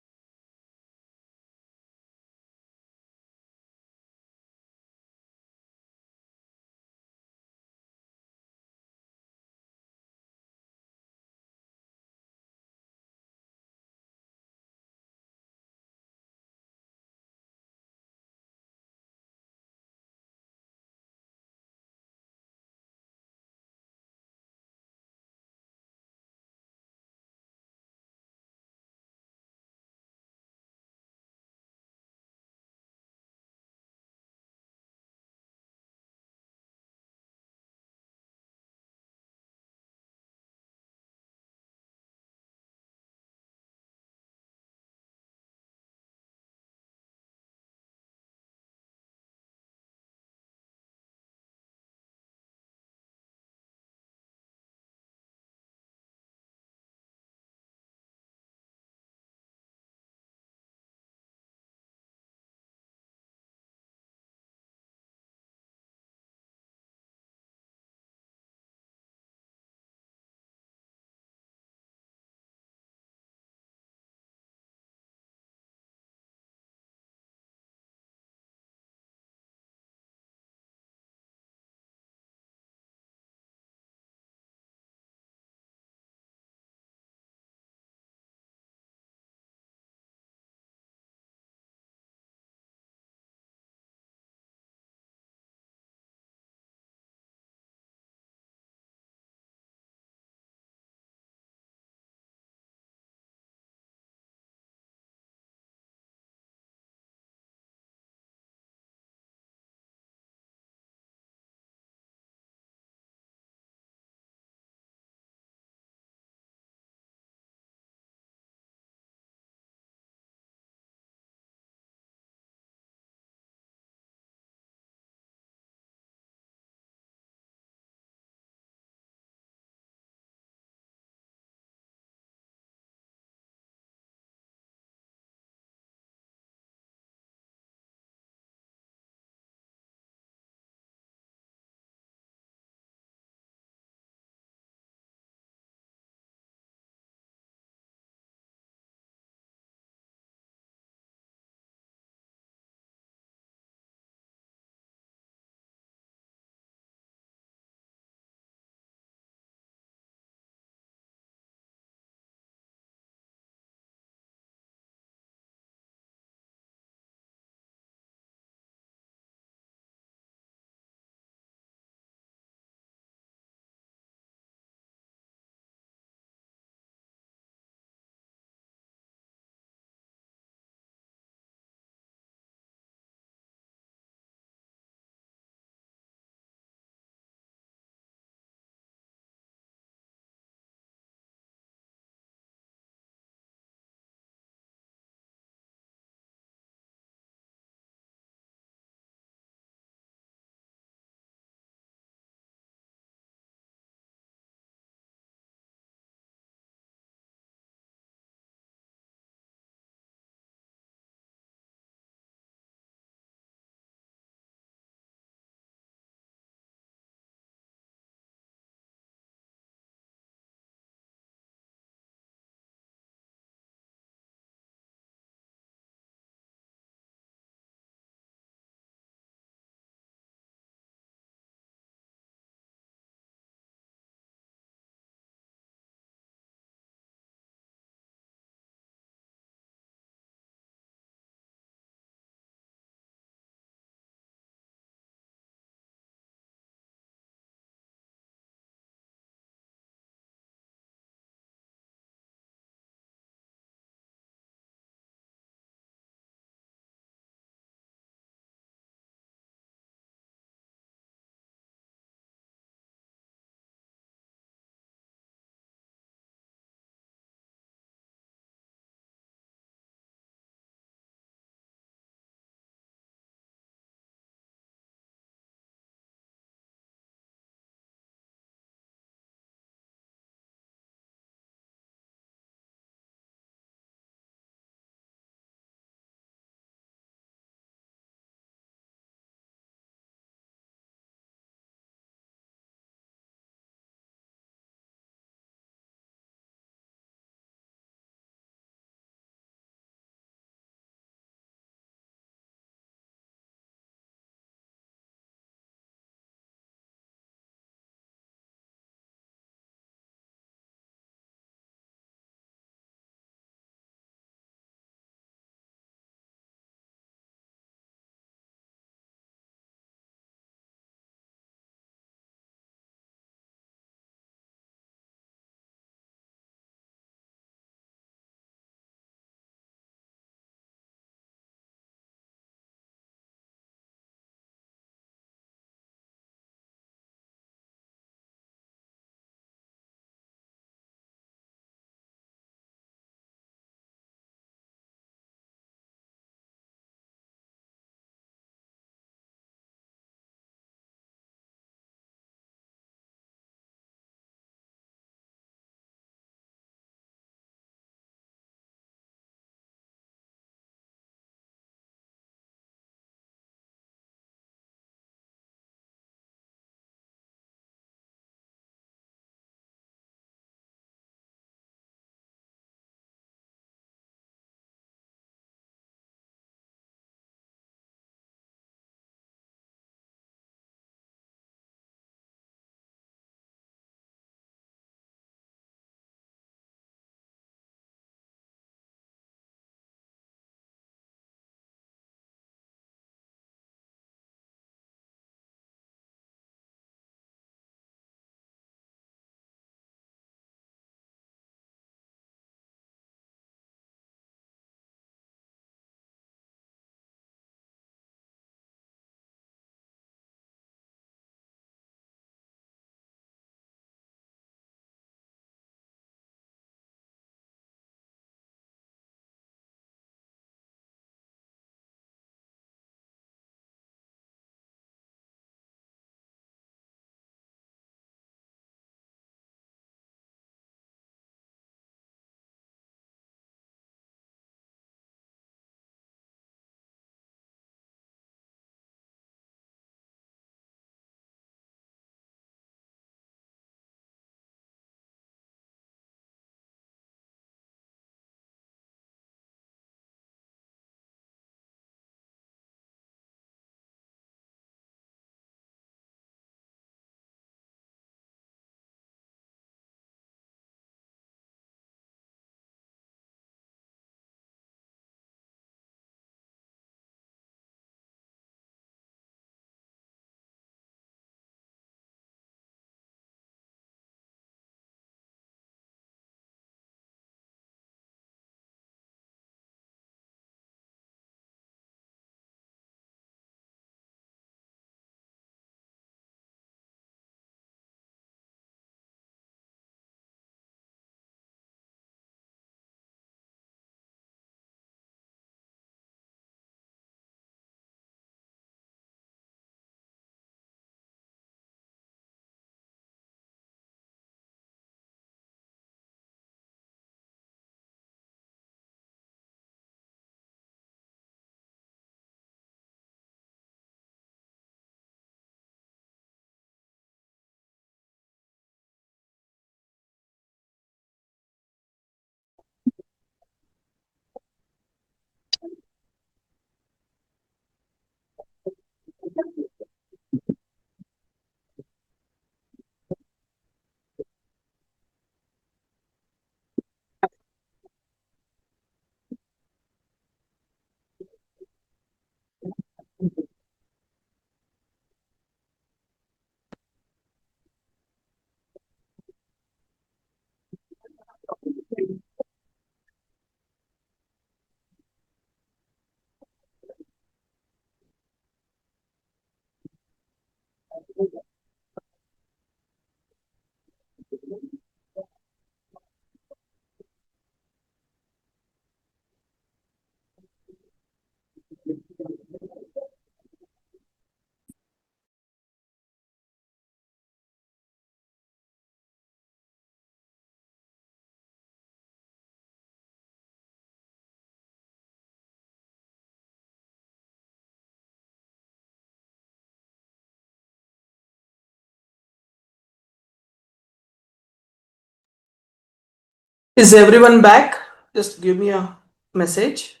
S1: Is everyone back? Just give me a message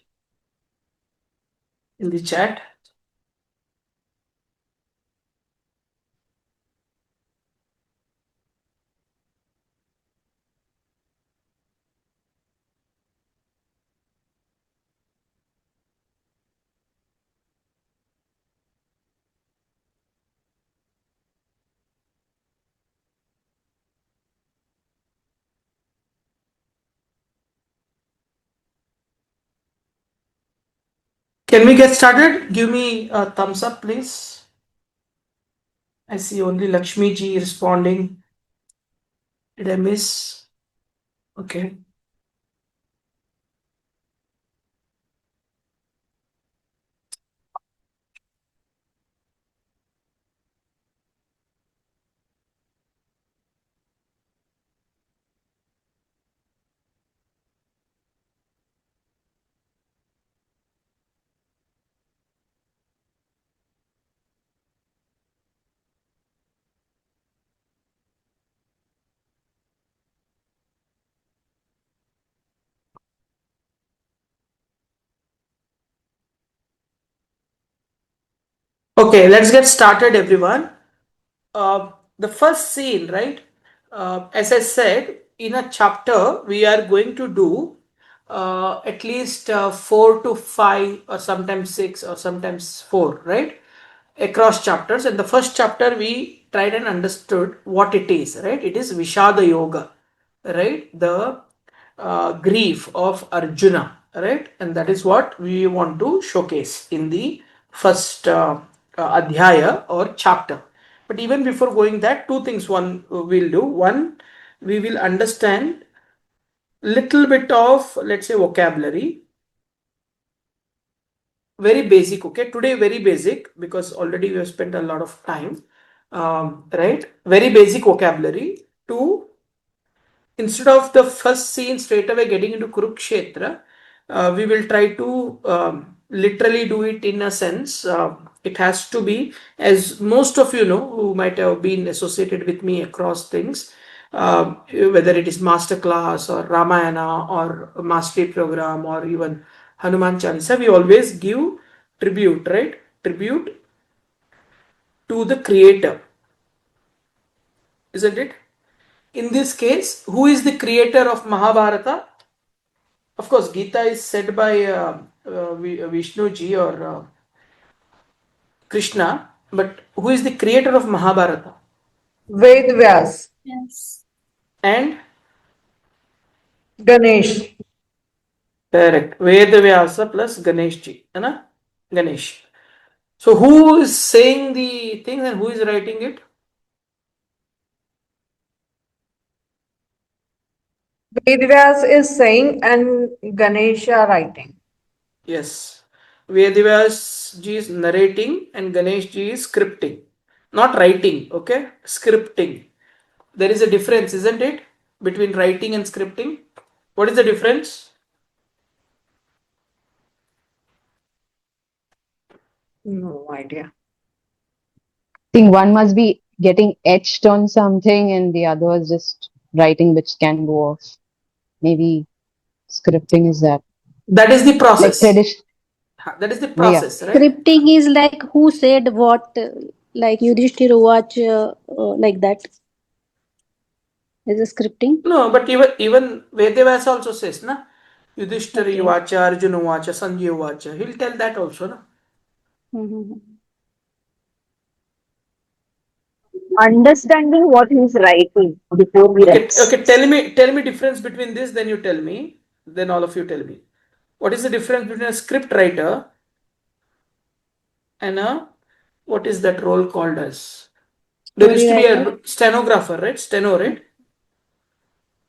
S1: in the chat. Can we get started? Give me a thumbs up, please. I see only Lakshmi ji responding. Did I miss? Okay. Okay, let's get started, everyone. The first scene, right? As I said, in a chapter, we are going to do at least 4 to 5, or sometimes 6, or sometimes 4, right? Across chapters. And the first chapter, we tried and understood what it is, right? It is Vishada Yoga, right? The grief of Arjuna, right? And that is what we want to showcase in the first adhyaya or chapter. But even before going that, two things one will do. One, we will understand little bit of, let's say, vocabulary. Very basic, okay? Today, very basic, because already we have spent a lot of time, right? Very basic vocabulary. Two, instead of the first scene straight away getting into Kurukshetra, we will try to literally do it in a sense. It has to be, as most of you know, who might have been associated with me across things, whether it is master class or Ramayana or mastery program or even Hanuman Chalisa, we always give tribute, right? Tribute to the creator, isn't it? In this case, who is the creator of Mahabharata? Of course, Gita is said by Vishnu ji or Krishna, but who is the creator of Mahabharata?
S8: Ved Vyas,
S7: Yes.
S1: And
S8: Ganesh,
S1: correct, Vedavyasa plus Ganesh ji, है ना? Ganesh. So who is saying the thing and who is writing it?
S8: Ved Vyas is saying and Ganesha writing.
S1: Yes, Vedavyas ji is narrating and Ganesh ji is scripting, not writing. Okay, scripting. There is a difference, isn't it, between writing and scripting? What is the difference?
S8: No idea.
S3: I think one must be getting etched on something and the other is just writing which can go off. Maybe scripting is that.
S1: That is the
S3: Like
S1: process.
S3: tradition.
S1: That is the process, right?
S2: Scripting is like who said what, like Yudhishthira watch, like that. Is a scripting?
S1: No, but even Vedavyasa also says, na, Yudhishthira
S2: Okay.
S1: Vacha, Arjuna Vacha, Sanjay Vacha. He'll tell that also, na.
S2: Mm-hmm.
S5: Understanding what he's writing before we
S1: Okay,
S5: write.
S1: okay. Tell me difference between this. Then you tell me. Then all of you tell me. What is the difference between a script writer and a, what is that role called as? There used to be a stenographer, right? Steno, right?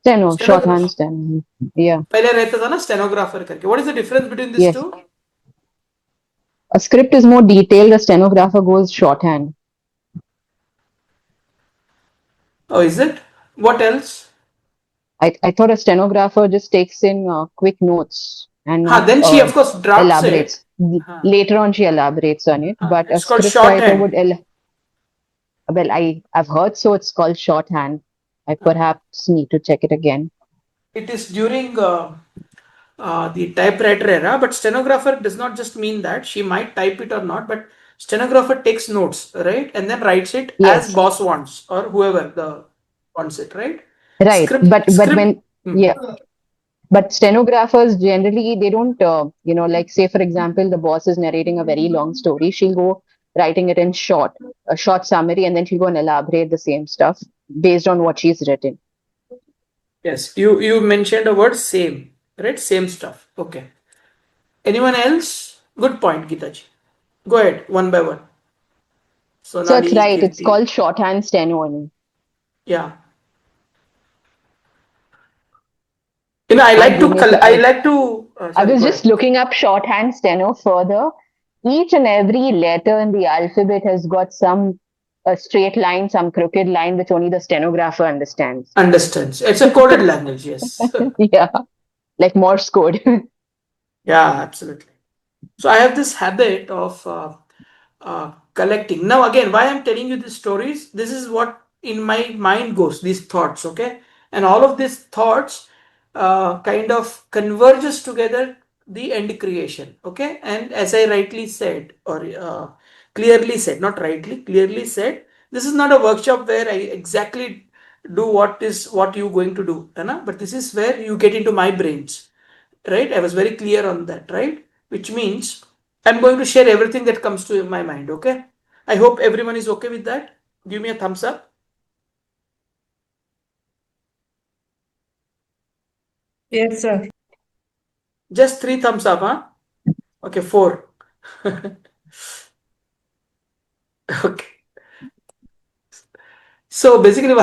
S3: Steno,
S1: Stenographer.
S3: shorthand steno. Yeah.
S1: पहले रहता था ना stenographer करके. What is the difference between these
S3: Yes.
S1: two?
S3: A script is more detailed, a stenographer goes shorthand.
S1: Oh, is it? What else?
S3: I thought a stenographer just takes in quick notes and not,
S1: Then she of course drafts
S3: elaborates.
S1: it.
S3: Later on, she elaborates on it. But a
S1: It's called
S3: script writer
S1: shorthand.
S3: would. Well, I've heard so. It's called shorthand. I perhaps need to check it again.
S1: it is during the typewriter era, but stenographer does not just mean that she might type it or not, but stenographer takes notes, right, and then writes it as
S3: Yes,
S1: boss wants or whoever the wants it, right?
S3: right.
S1: Script,
S3: But
S1: script.
S3: when yeah, but stenographers generally they don't like say for example the boss is narrating a very long story, she'll go writing it in a short summary, and then she'll go and elaborate the same stuff based on what she's written.
S1: Yes, you mentioned a word same, right? Same stuff. Okay. Anyone else? Good point, Geetaji. Go ahead, one by one.
S3: So it's
S1: Sonali,
S3: right, it's
S1: Kirti.
S3: called shorthand steno only.
S1: Yeah. I like to.
S3: Bhumika,
S1: I like to.
S3: I
S1: Sorry,
S3: was
S1: go
S3: just
S1: ahead.
S3: looking up shorthand steno further. Each and every letter in the alphabet has got some a straight line, some crooked line, which only the stenographer understands.
S1: Understands. It's a coded language. Yes.
S3: Yeah, like Morse code.
S1: Yeah, absolutely. So I have this habit of collecting. Now, again, why I'm telling you these stories, this is what in my mind goes, these thoughts, okay? And all of these thoughts kind of converges together the end creation, okay? And as I rightly said, or clearly said, not rightly, clearly said, this is not a workshop where I exactly do what you're going to do, but this is where you get into my brains, right? I was very clear on that, right? Which means I'm going to share everything that comes to my mind, okay? I hope everyone is okay with that. Give me a thumbs up.
S8: Yes, sir.
S1: Just 3 thumbs up, huh? Okay, 4. Okay. So basically,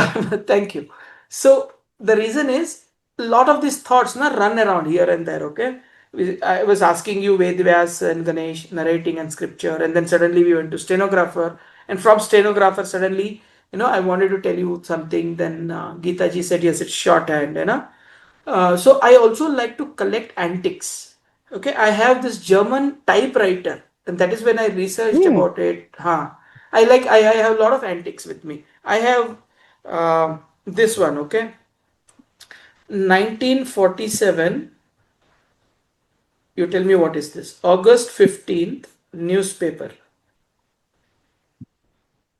S1: thank you. So the reason is a lot of these thoughts run around here and there. Okay, I was asking you Ved Vyas and Ganesh narrating and scripture, and then suddenly we went to stenographer, and from stenographer suddenly I wanted to tell you something. Then Geeta ji said yes, it's shorthand. So I also like to collect antiques. Okay, I have this German typewriter, and that is when I researched about it. I have a lot of antiques with me. I have this one, okay, 1947. You tell me what is this? August 15th newspaper.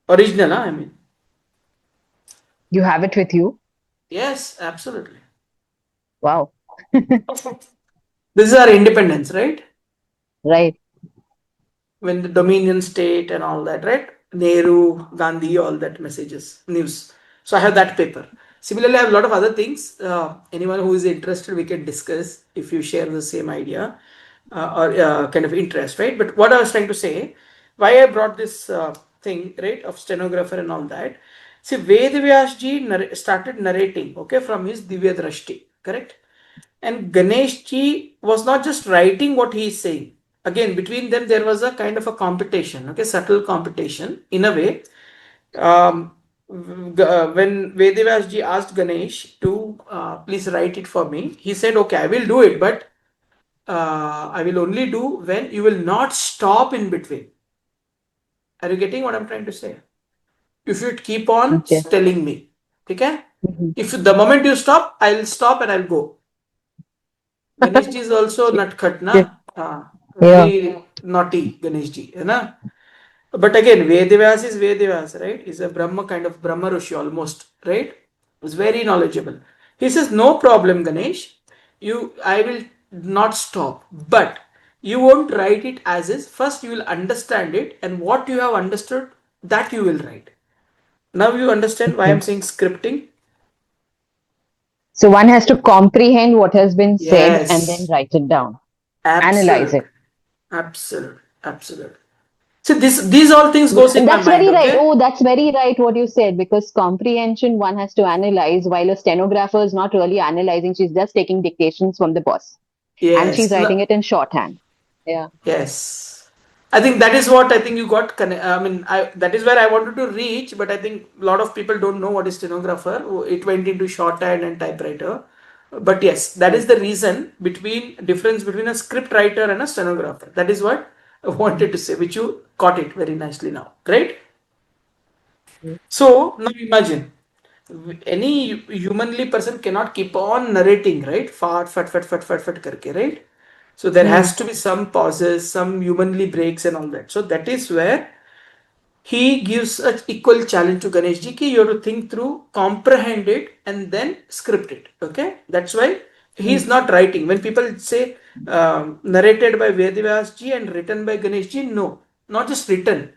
S1: Original, huh? I mean.
S3: You have it with you?
S1: Yes, absolutely.
S3: Wow.
S1: This is our independence, right?
S3: Right.
S1: When the Dominion state and all that, right? Nehru, Gandhi, all that messages, news. So I have that paper. Similarly, I have a lot of other things. Anyone who is interested, we can discuss if you share the same idea or kind of interest, right? But what I was trying to say, why I brought this thing, right, of stenographer and all that. See, Ved Vyas ji started narrating, okay, from his Divya Drashti, correct? And Ganesh ji was not just writing what he is saying. Again, between them, there was a kind of a competition, okay, subtle competition in a way. When Vedyvyas ji asked Ganesh to please write it for me, he said, okay, I will do it, but I will only do when you will not stop in between. Are you getting what I'm trying to say? If you keep on
S3: Okay.
S1: telling me, okay?
S3: Mhm.
S1: If the moment you stop, I'll stop and I'll go. Ganesh ji is also natkhat, na? Very naughty Ganesh ji, na? But again, Vedyvyas is Vedyvyas, right? He's a Brahma kind of Brahma Rishi almost, right? He's very knowledgeable. He says, no problem, Ganesh. I will not stop, but you won't write it as is. First, you will understand it, and what you have understood, that you will write. Now you understand why I'm saying scripting?
S3: So one has to comprehend what has been said and then
S1: Yes,
S3: write it down, analyze
S1: absolute,
S3: it.
S1: absolute. So these all things goes in my
S3: That's
S1: mind,
S3: very right.
S1: okay?
S3: Oh, that's very right what you said, because comprehension one has to analyze, while a stenographer is not really analyzing. She's just taking dictations from the boss and she's
S1: Yes.
S3: writing it in shorthand. Yeah.
S1: Yes. I think that is what I think you got. That is where I wanted to reach, but I think a lot of people don't know what is stenographer. It went into shorthand and typewriter. But yes, that is the reason difference between a script writer and a stenographer. That is what I wanted to say, which you caught it very nicely now. Great. So now imagine any humanly person cannot keep on narrating, right? Fat, karke, right? So there has to be some pauses, some humanly breaks and all that. So that is where he gives an equal challenge to Ganesh ji ki you have to think through, comprehend it, and then script it. Okay, that's why he is not writing. When people say narrated by Vedvyas ji and written by Ganesh ji, no, not just written.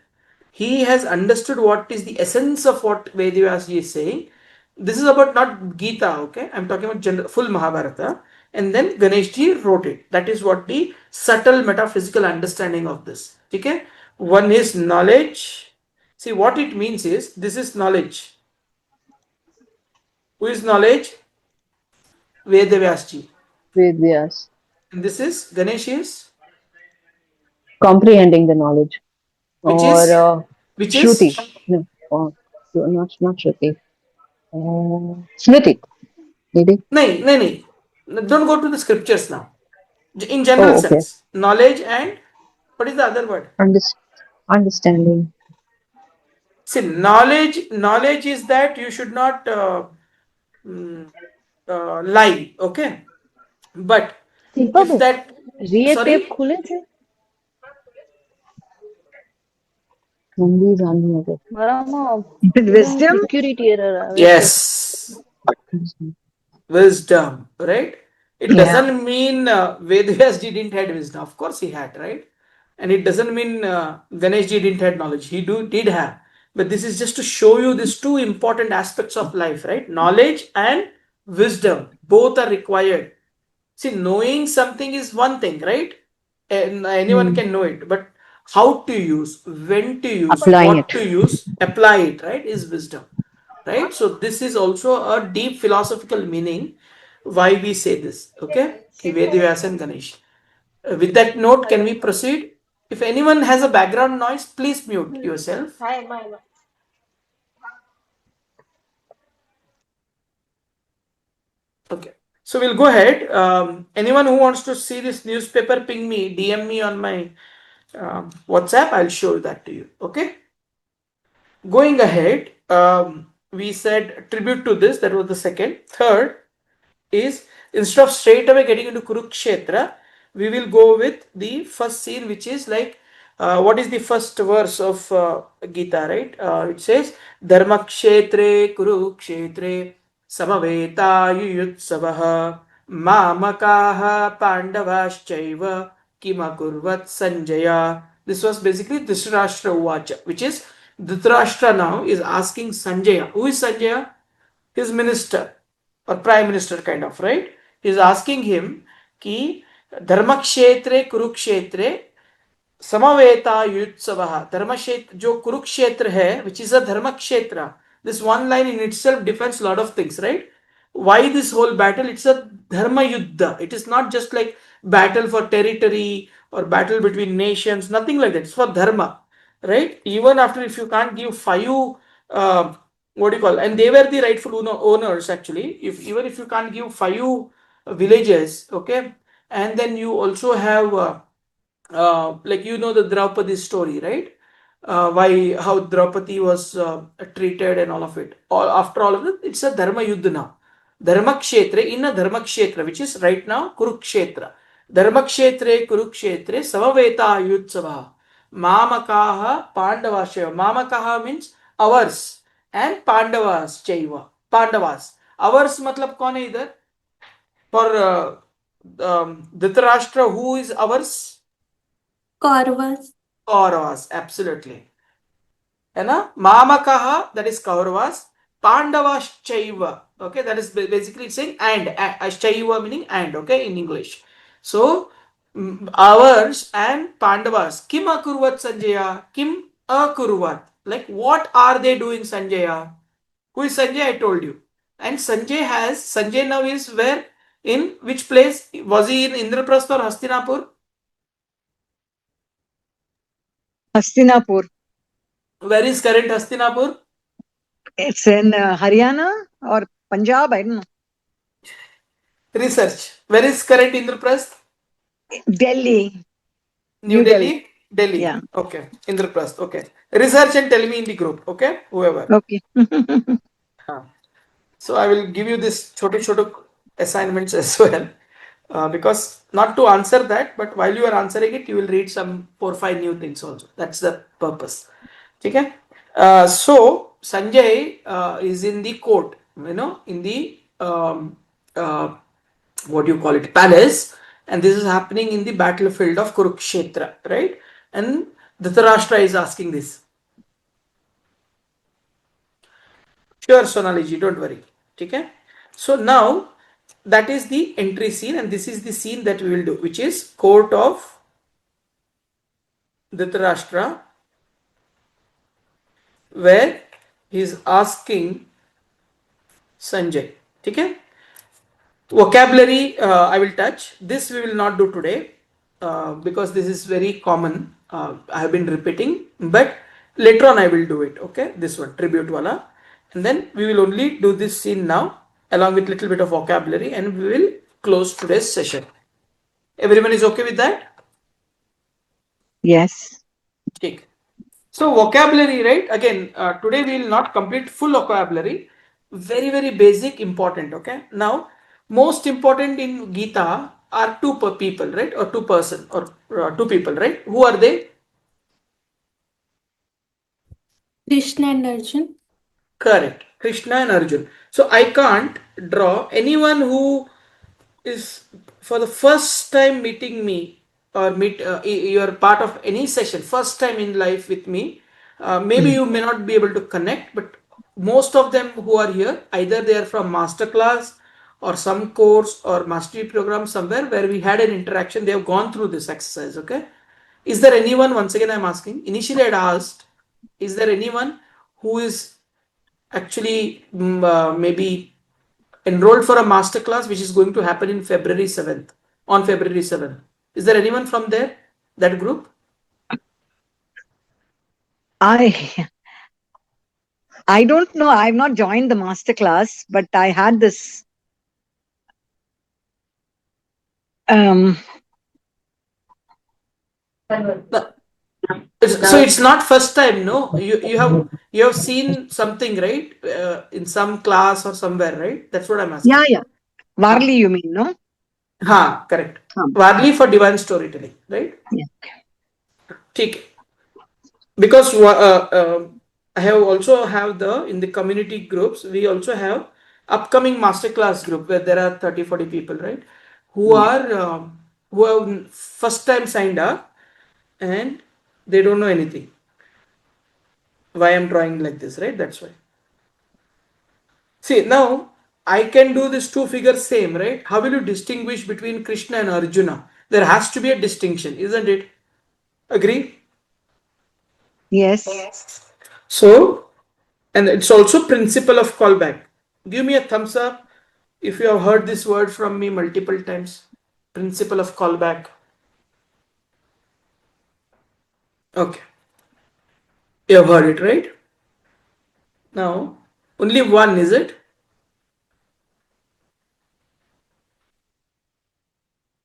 S1: He has understood what is the essence of what Vedvyas ji is saying. This is about not Gita, okay? I'm talking about full Mahabharata. And then Ganesh ji wrote it. That is what the subtle metaphysical understanding of this. Okay? One is knowledge. See, what it means is this is knowledge. Who is knowledge? Vedavyas ji.
S3: Vedyas.
S1: And this is Ganesh is
S3: Comprehending the knowledge.
S1: which
S3: Or
S1: is which
S3: Shruti.
S1: is
S3: No, not Shruti. Smriti, maybe.
S1: nahi. Don't go to the scriptures now. In general
S3: Oh, okay.
S1: sense, knowledge and what is the other word?
S3: Understanding.
S1: See, knowledge is that you should not lie, okay? But if that, sorry,
S3: Hindi जाननी है
S8: Wisdom?
S1: yes, wisdom, right? It doesn't mean Vedvyas ji didn't had wisdom. Of course he had, right? And it doesn't mean Ganesh ji didn't had knowledge. He did have. But this is just to show you these two important aspects of life, right? Knowledge and wisdom. Both are required. See, knowing something is one thing, right? And anyone can know it. But how to use, when to use,
S3: Applying
S1: what to use, apply it, right, is wisdom. Right? So this is also a deep philosophical meaning why we say this. Okay? Ki Vedavyasa and Ganesh. With that note, can we proceed? If anyone has a background noise, please mute yourself. Okay. So we'll go ahead. Anyone who wants to see this newspaper, ping me, DM me on my WhatsApp. I'll show that to you. Okay. Going ahead, we said tribute to this. That was the second. Third is instead of straight away getting into Kurukshetra, we will go with the first scene, which is like what is the first verse of Gita, right? It says Dharmakshetre Kurukshetre Samaveta Yuyutsavaha Mamakaha Pandavaschaiva Kimakurvat Sanjaya. This was basically Dhritarashtra Uvacha, which is Dhritarashtra now is asking Sanjaya. Who is Sanjaya? His minister or prime minister kind of, right? He's asking him कि धर्मक्षेत्रे कुरुक्षेत्रे समवेता युत्सवः. धर्मक्षेत्र जो कुरुक्षेत्र है, which is a धर्मक्षेत्र. This one line in itself defines a lot of things, right? Why this whole battle? It's a dharma yuddha. It is not just like battle for territory or battle between nations, nothing like that. It's for dharma, right? Even after, if you can't give 5 what do you call, and they were the rightful owners actually, even if you can't give 5 villages, okay, and then you also have like the Draupadi story, right? How Draupadi was treated and all of it. After all of it, it's a dharma yuddha now. Dharmakshetra, in a Dharmakshetra, which is right now Kurukshetra. Dharmakshetre Kurukshetre Samaveta Yutsava Mamakaha Pandavasheva. Mamakaha means ours and Pandavas Chaiva. Pandavas. Ours matlab kaun hai idhar? For Dhritarashtra, who is ours?
S6: Kauravas.
S1: Kauravas, absolutely. है ना? Mamakaha, that is Kauravas. Pandavas Chaiva. Okay, that is basically saying and. Chaiva meaning and, okay, in English. So, ours and Pandavas. Kim akurvat Sanjaya? Kim akurvat? Like, what are they doing, Sanjaya? Who is Sanjay? I told you. And Sanjay now is where? In which place? Was he in Indraprastha or Hastinapur?
S9: Hastinapur.
S1: Where is current Hastinapur?
S9: It's in Haryana or Punjab, I don't know.
S1: Research. Where is current Indraprastha?
S9: Delhi.
S1: New Delhi? Delhi.
S9: Yeah.
S1: Okay. Indraprastha. Okay. Research and tell me in the group. Okay. Whoever.
S9: Okay.
S1: So I will give you this chotu assignments as well. Because not to answer that, but while you are answering it, you will read some 4 or 5 new things also. That's the purpose. Okay. So Sanjay is in the court, in the what do you call it, palace, and this is happening in the battlefield of Kurukshetra, right? And Dhritarashtra is asking this. Sure, Sonali ji, don't worry. Okay. So now that is the entry scene, and this is the scene that we will do, which is court of Dhritarashtra, where he is asking Sanjay. Okay. Vocabulary I will touch. This we will not do today because this is very common. I have been repeating, but later on I will do it. Okay, this one, tribute wala, and then we will only do this scene now along with little bit of vocabulary, and we will close today's session. Everyone is okay with that?
S9: Yes.
S1: Okay. So vocabulary, right? Again, today we will not complete full vocabulary. Very, very basic, important. Okay. Now, most important in Gita are two people, right? Or two person, or two people, right? Who are they?
S6: Krishna and Arjun.
S1: Correct. Krishna and Arjun. So I can't draw anyone who is for the first time meeting me, or meet you are part of any session, first time in life with me. Maybe you may not be able to connect, but most of them who are here, either they are from master class or some course or mastery program somewhere where we had an interaction. They have gone through this exercise. Okay. Is there anyone, once again I'm asking, initially I had asked, is there anyone who is actually maybe enrolled for a master class which is going to happen in February 7th, on February 7th? Is there anyone from there, that group?
S9: I don't know. I've not joined the master class, but I had this
S1: So it's not first time, no? You have seen something, right? In some class or somewhere, right? That's what I'm asking.
S9: yeah. Varli, you mean, no?
S1: Ha, correct. Varli for divine storytelling, right?
S9: Yeah.
S1: Okay. Because I have also have the in the community groups, we also have upcoming masterclass group where there are 30-40 people, right, who are who have first time signed up and they don't know anything why I'm drawing like this, right? That's why. See, now I can do this two figures same, right? How will you distinguish between Krishna and Arjuna? There has to be a distinction, isn't it? Agree?
S9: Yes.
S1: So, and it's also principle of callback. Give me a thumbs up if you have heard this word from me multiple times. Principle of callback. Okay. You have heard it, right? Now, only one, is it?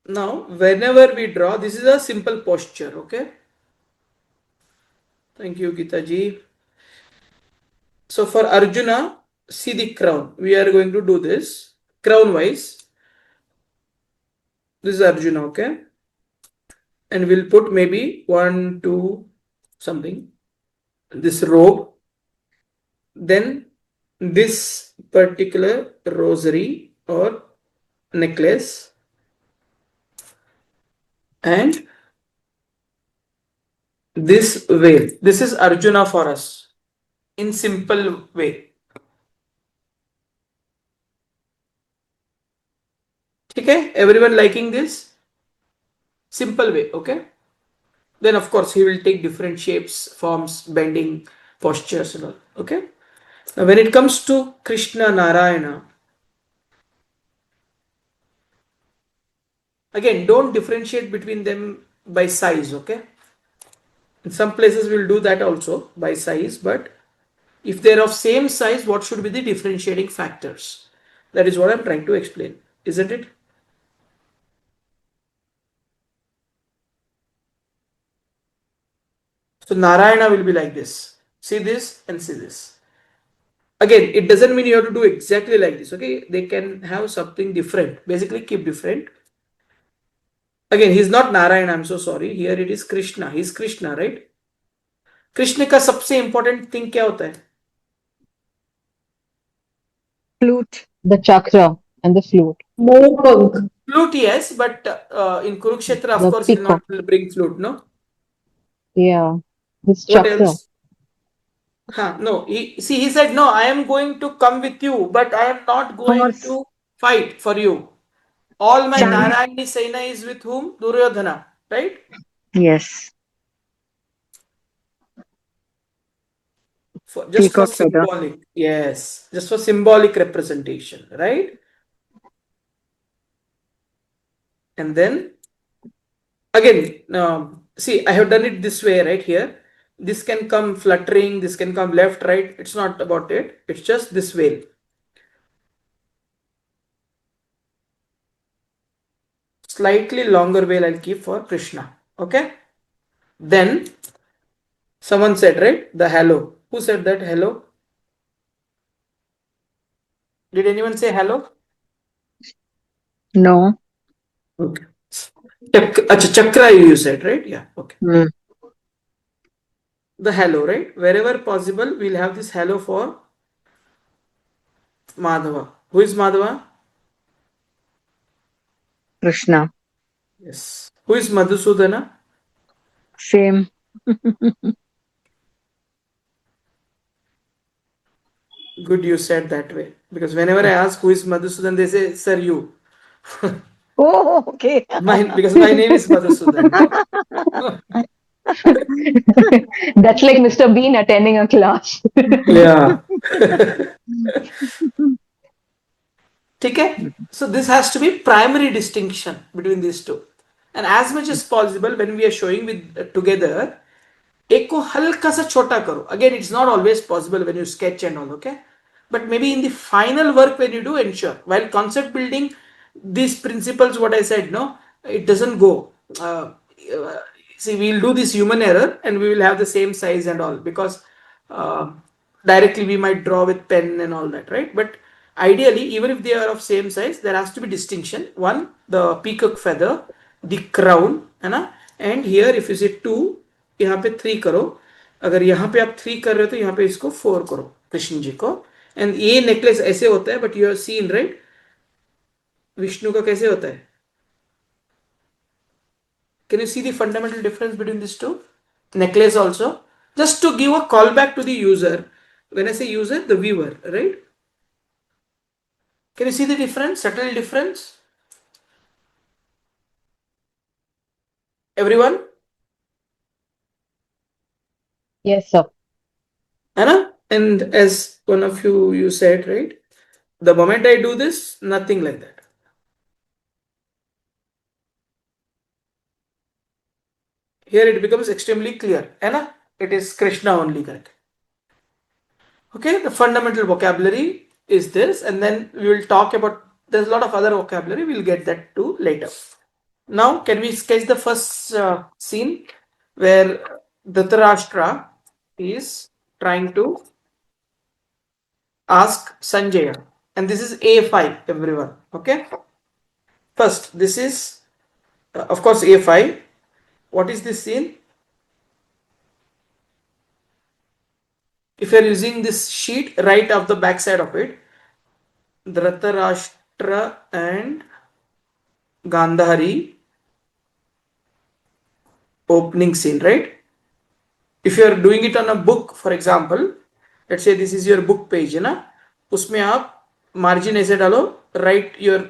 S1: Now, whenever we draw, this is a simple posture, okay? Thank you, Gita ji. So for Arjuna, see the crown. We are going to do this crown wise. This is Arjuna, okay? And we'll put maybe 1, 2, something. This robe. Then this particular rosary or necklace. And this veil. This is Arjuna for us in simple way. Okay, everyone liking this? Simple way, okay? Then of course he will take different shapes, forms, bending, postures and all. Okay. Now when it comes to Krishna Narayana, again don't differentiate between them by size, okay? In some places we'll do that also by size, but if they're of same size, what should be the differentiating factors? That is what I'm trying to explain, isn't it? So Narayana will be like this. See this and see this. Again, it doesn't mean you have to do exactly like this. Okay, they can have something different. Basically, keep different. Again, he's not Narayan. I'm so sorry. Here it is Krishna. He's Krishna, right? Krishna का सबसे important thing क्या होता है?
S9: Flute.
S3: The chakra and the flute.
S1: Flute, yes, but in Kurukshetra, of
S3: The
S1: course, he'll not
S3: peacock.
S1: bring flute, no?
S3: Yeah. This
S1: What
S3: chakra.
S1: else? No, he said, no, I am going to come with you, but I am not going
S9: Horse.
S1: to fight for you. All my
S9: Chariot.
S1: Narayani Sena is with whom? Duryodhana, right?
S5: Yes.
S1: Just for
S5: Peacock feather.
S1: symbolic, yes, just for symbolic representation, right? And then again, see, I have done it this way, right here. This can come fluttering, this can come left, right. It's not about it. It's just this way. Slightly longer veil I'll keep for Krishna. Okay. Then someone said, right, the hello. Who said that hello? Did anyone say hello?
S5: No.
S1: Okay. Chakra you said, right? Yeah. Okay.
S5: Hmm.
S1: The hello, right? Wherever possible, we'll have this hello for Madhava. Who is Madhava?
S5: Krishna.
S1: Yes. Who is Madhusudana?
S5: Same.
S1: Good you said that way. Because whenever I ask who is Madhusudan, they say, sir, you.
S9: Oh, okay.
S1: Because my name is Madhusudan. No?
S3: That's like Mr. Bean attending a class.
S1: Yeah. Okay? So this has to be primary distinction between these two. And as much as possible, when we are showing with together, एक को हल्का सा छोटा करो. Again, it's not always possible when you sketch and all, okay? But maybe in the final work when you do, ensure. While concept building, these principles, what I said, no, it doesn't go. See, we'll do this human error and we will have the same size and all because directly we might draw with pen and all that, right? But ideally, even if they are of same size, there has to be distinction. One, the peacock feather, the crown, है ना? And here, if you say 2, यहाँ पे 3 करो. अगर यहाँ पे आप 3 कर रहे हो तो यहाँ पे इसको 4 करो कृष्ण जी को. एंड ये नेकलेस ऐसे होता है, but you have seen right Vishnu का कैसे होता है? Can you see the fundamental difference between these two? Necklace also. Just to give a callback to the user. When I say user, the viewer, right? Can you see the difference? Subtle difference? Everyone?
S3: Yes, sir.
S1: Anna? And as one of you said, right? The moment I do this, nothing like that. Here it becomes extremely clear. Anna? It is Krishna only, correct? Okay, the fundamental vocabulary is this, and then we will talk about, there's a lot of other vocabulary, we'll get that to later. Now, can we sketch the first scene where Dhritarashtra is trying to ask Sanjaya, and this is A5, everyone, okay? First, this is, of course, A5. What is this scene? If you are using this sheet, right of the back side of it, Dhritarashtra and Gandhari opening scene, right? If you are doing it on a book, for example, let's say this is your book page, है ना? उसमें आप margin ऐसे डालो, write your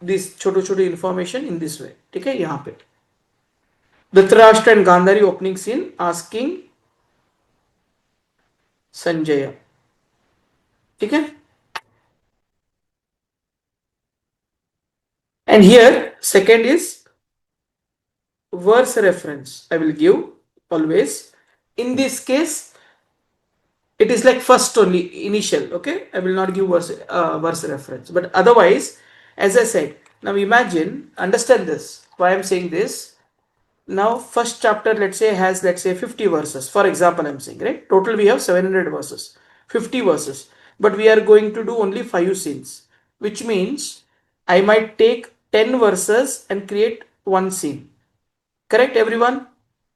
S1: this छोटो information in this way, ठीक है? यहाँ पे Dhritarashtra and Gandhari opening scene asking Sanjaya, ठीक है? And here second is verse reference. I will give always. In this case, it is like first only initial. Okay, I will not give verse reference. But otherwise, as I said, now imagine, understand this. Why I'm saying this? Now, first chapter, let's say, has 50 verses. For example, I'm saying, right? Total we have 700 verses, 50 verses. but we are going to do only 5 scenes, which means I might take 10 verses and create one scene. Correct, everyone?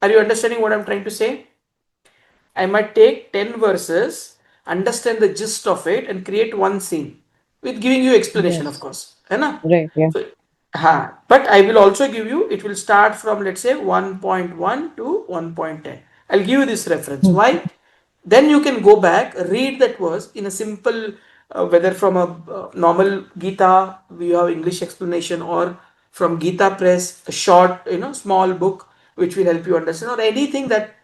S1: Are you understanding what I'm trying to say? I might take 10 verses, understand the gist of it, and create one scene with giving you explanation, of
S3: Yes.
S1: course. है ना?
S3: Right. Yeah.
S1: So, but I will also give you, it will start from, let's say, 1.1 to 1.10. I'll give you this reference. Why? Then you can go back, read that verse in a simple, whether from a normal Gita, we have English explanation, or from Gita Press, a short, small book which will help you understand, or anything that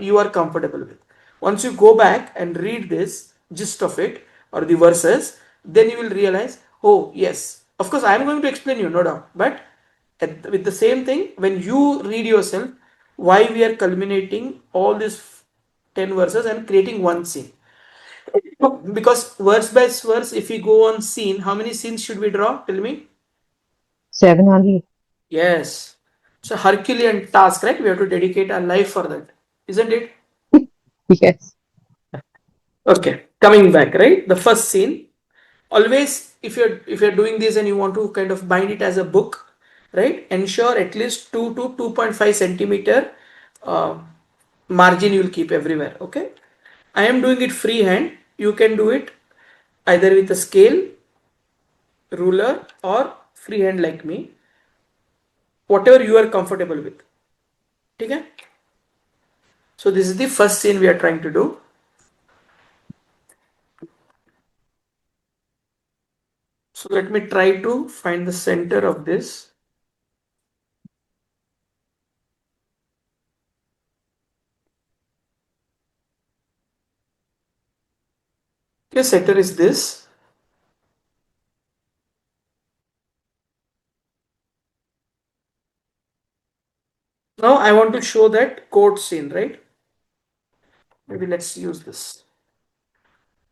S1: you are comfortable with. Once you go back and read this gist of it or the verses, then you will realize, oh yes, of course I am going to explain you, no doubt, but with the same thing, when you read yourself, why we are culminating all these 10 verses and creating one scene. Because verse by verse, if we go on scene, how many scenes should we draw? Tell me.
S3: 700.
S1: Yes. It's a Herculean task, right? We have to dedicate our life for that, isn't it?
S3: Yes.
S1: Okay, coming back, right? The first scene. Always, if you're doing this and you want to kind of bind it as a book, right? Ensure at least 2 to 2.5 centimeter margin you will keep everywhere. Okay. I am doing it freehand. You can do it either with a scale, ruler, or freehand like me. Whatever you are comfortable with. Okay. So this is the first scene we are trying to do. So let me try to find the center of this. Okay, center is this. Now I want to show that court scene, right? Maybe let's use this.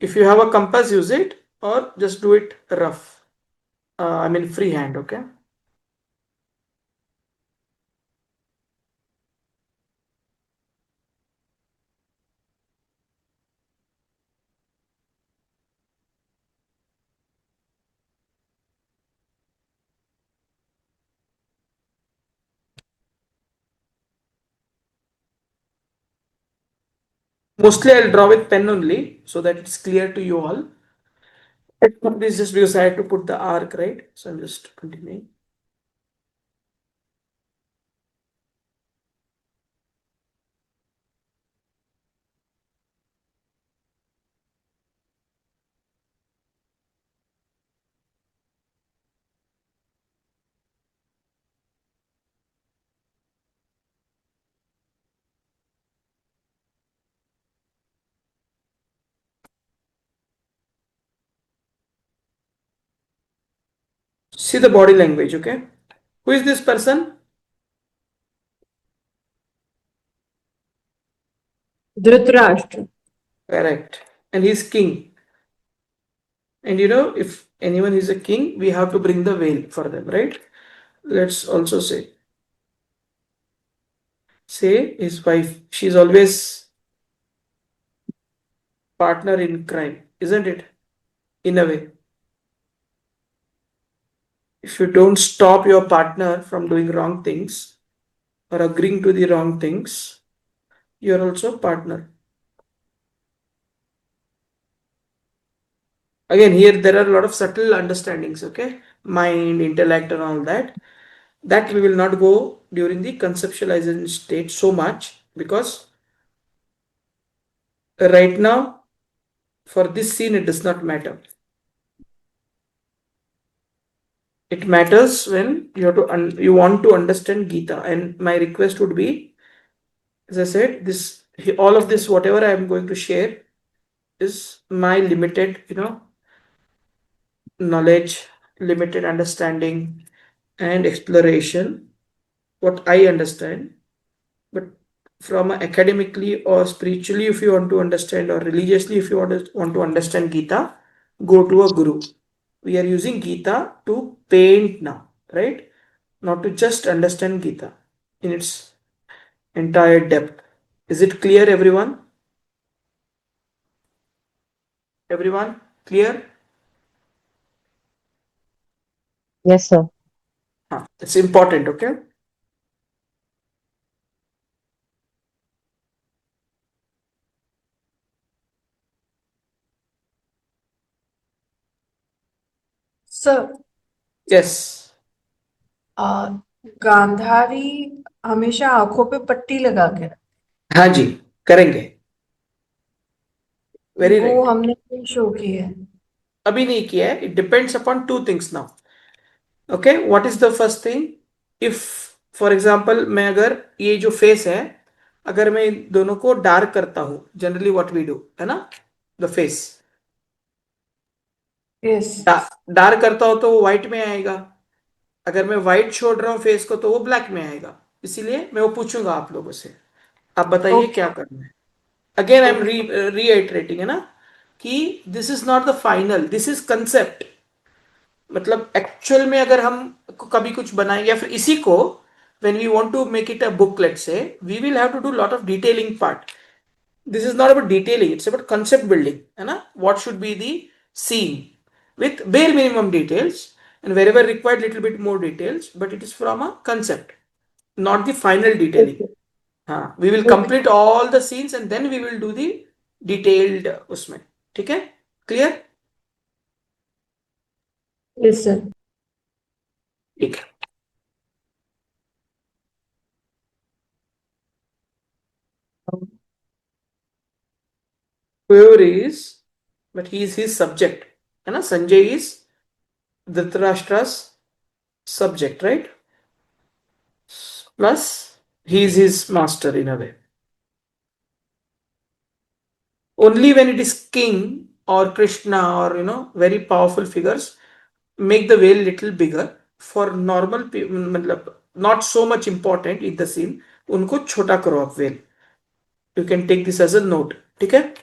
S1: If you have a compass, use it, or just do it rough. I mean freehand, okay? Mostly I'll draw with pen only so that it's clear to you all. This is just because I had to put the arc, right? So I'm just continuing. See the body language, okay? Who is this person?
S8: Dhritarashtra.
S1: Correct. And he's king. And if anyone is a king, we have to bring the veil for them, right? Let's also say his wife, she's always partner in crime, isn't it? In a way. If you don't stop your partner from doing wrong things or agreeing to the wrong things, you're also a partner. Again, here there are a lot of subtle understandings, okay? Mind, intellect, and all that. That we will not go during the conceptualization stage so much, because right now, for this scene, it does not matter. It matters when you have to you want to understand Gita. And my request would be, as I said, all of this, whatever I am going to share, is my limited, knowledge, limited understanding, and exploration. What I understand, but from academically or spiritually, if you want to understand, or religiously, if you want to understand Gita, go to a guru. We are using Gita to paint now, right? Not to just understand Gita in its entire depth. Is it clear, everyone? Everyone clear?
S3: Yes, sir.
S1: It's important, okay?
S8: Sir,
S1: Yes.
S8: Gandhari हमेशा आंखों पे पट्टी लगा के
S1: हाँ जी, करेंगे. Very
S8: वो
S1: right.
S8: हमने नहीं शो की है.
S1: अभी नहीं किया है. It depends upon two things now. Okay, what is the first thing? If, for example, मैं अगर ये जो फेस है, अगर मैं इन दोनों को डार्क करता हूँ, जनरली व्हाट वी डू, है ना, द फेस
S8: Yes.
S1: डार्क करता हूँ तो वो व्हाइट में आएगा. अगर मैं व्हाइट छोड़ रहा हूँ फेस को तो वो ब्लैक में आएगा. इसीलिए मैं वो पूछूंगा आप लोगों से. आप बताइए
S8: Okay.
S1: क्या करना है. Again I am
S8: Okay.
S1: Reiterating, है ना, कि this is not the final, this is concept. मतलब एक्चुअल में अगर हम कभी कुछ बनाएंगे या फिर इसी को when we want to make it a book, let's say, we will have to do a lot of detailing part. This is not about detailing, it's about concept building, है ना. What should be the scene with bare minimum details, and wherever required little bit more details, but it is from a concept, not the final detailing.
S8: Okay.
S1: We will
S8: Okay.
S1: complete all the scenes and then we will do the detailed उसमें. ठीक है, clear?
S8: Yes, sir.
S1: ठीक है. Whoever is, but he is his subject, है ना. Sanjay is Dhritarashtra's subject, right? Plus he is his master in a way. Only when it is king or Krishna or very powerful figures, make the veil little bigger. For normal people, मतलब not so much important in the scene, उनको छोटा करो आप veil. You can take this as a note. ठीक है.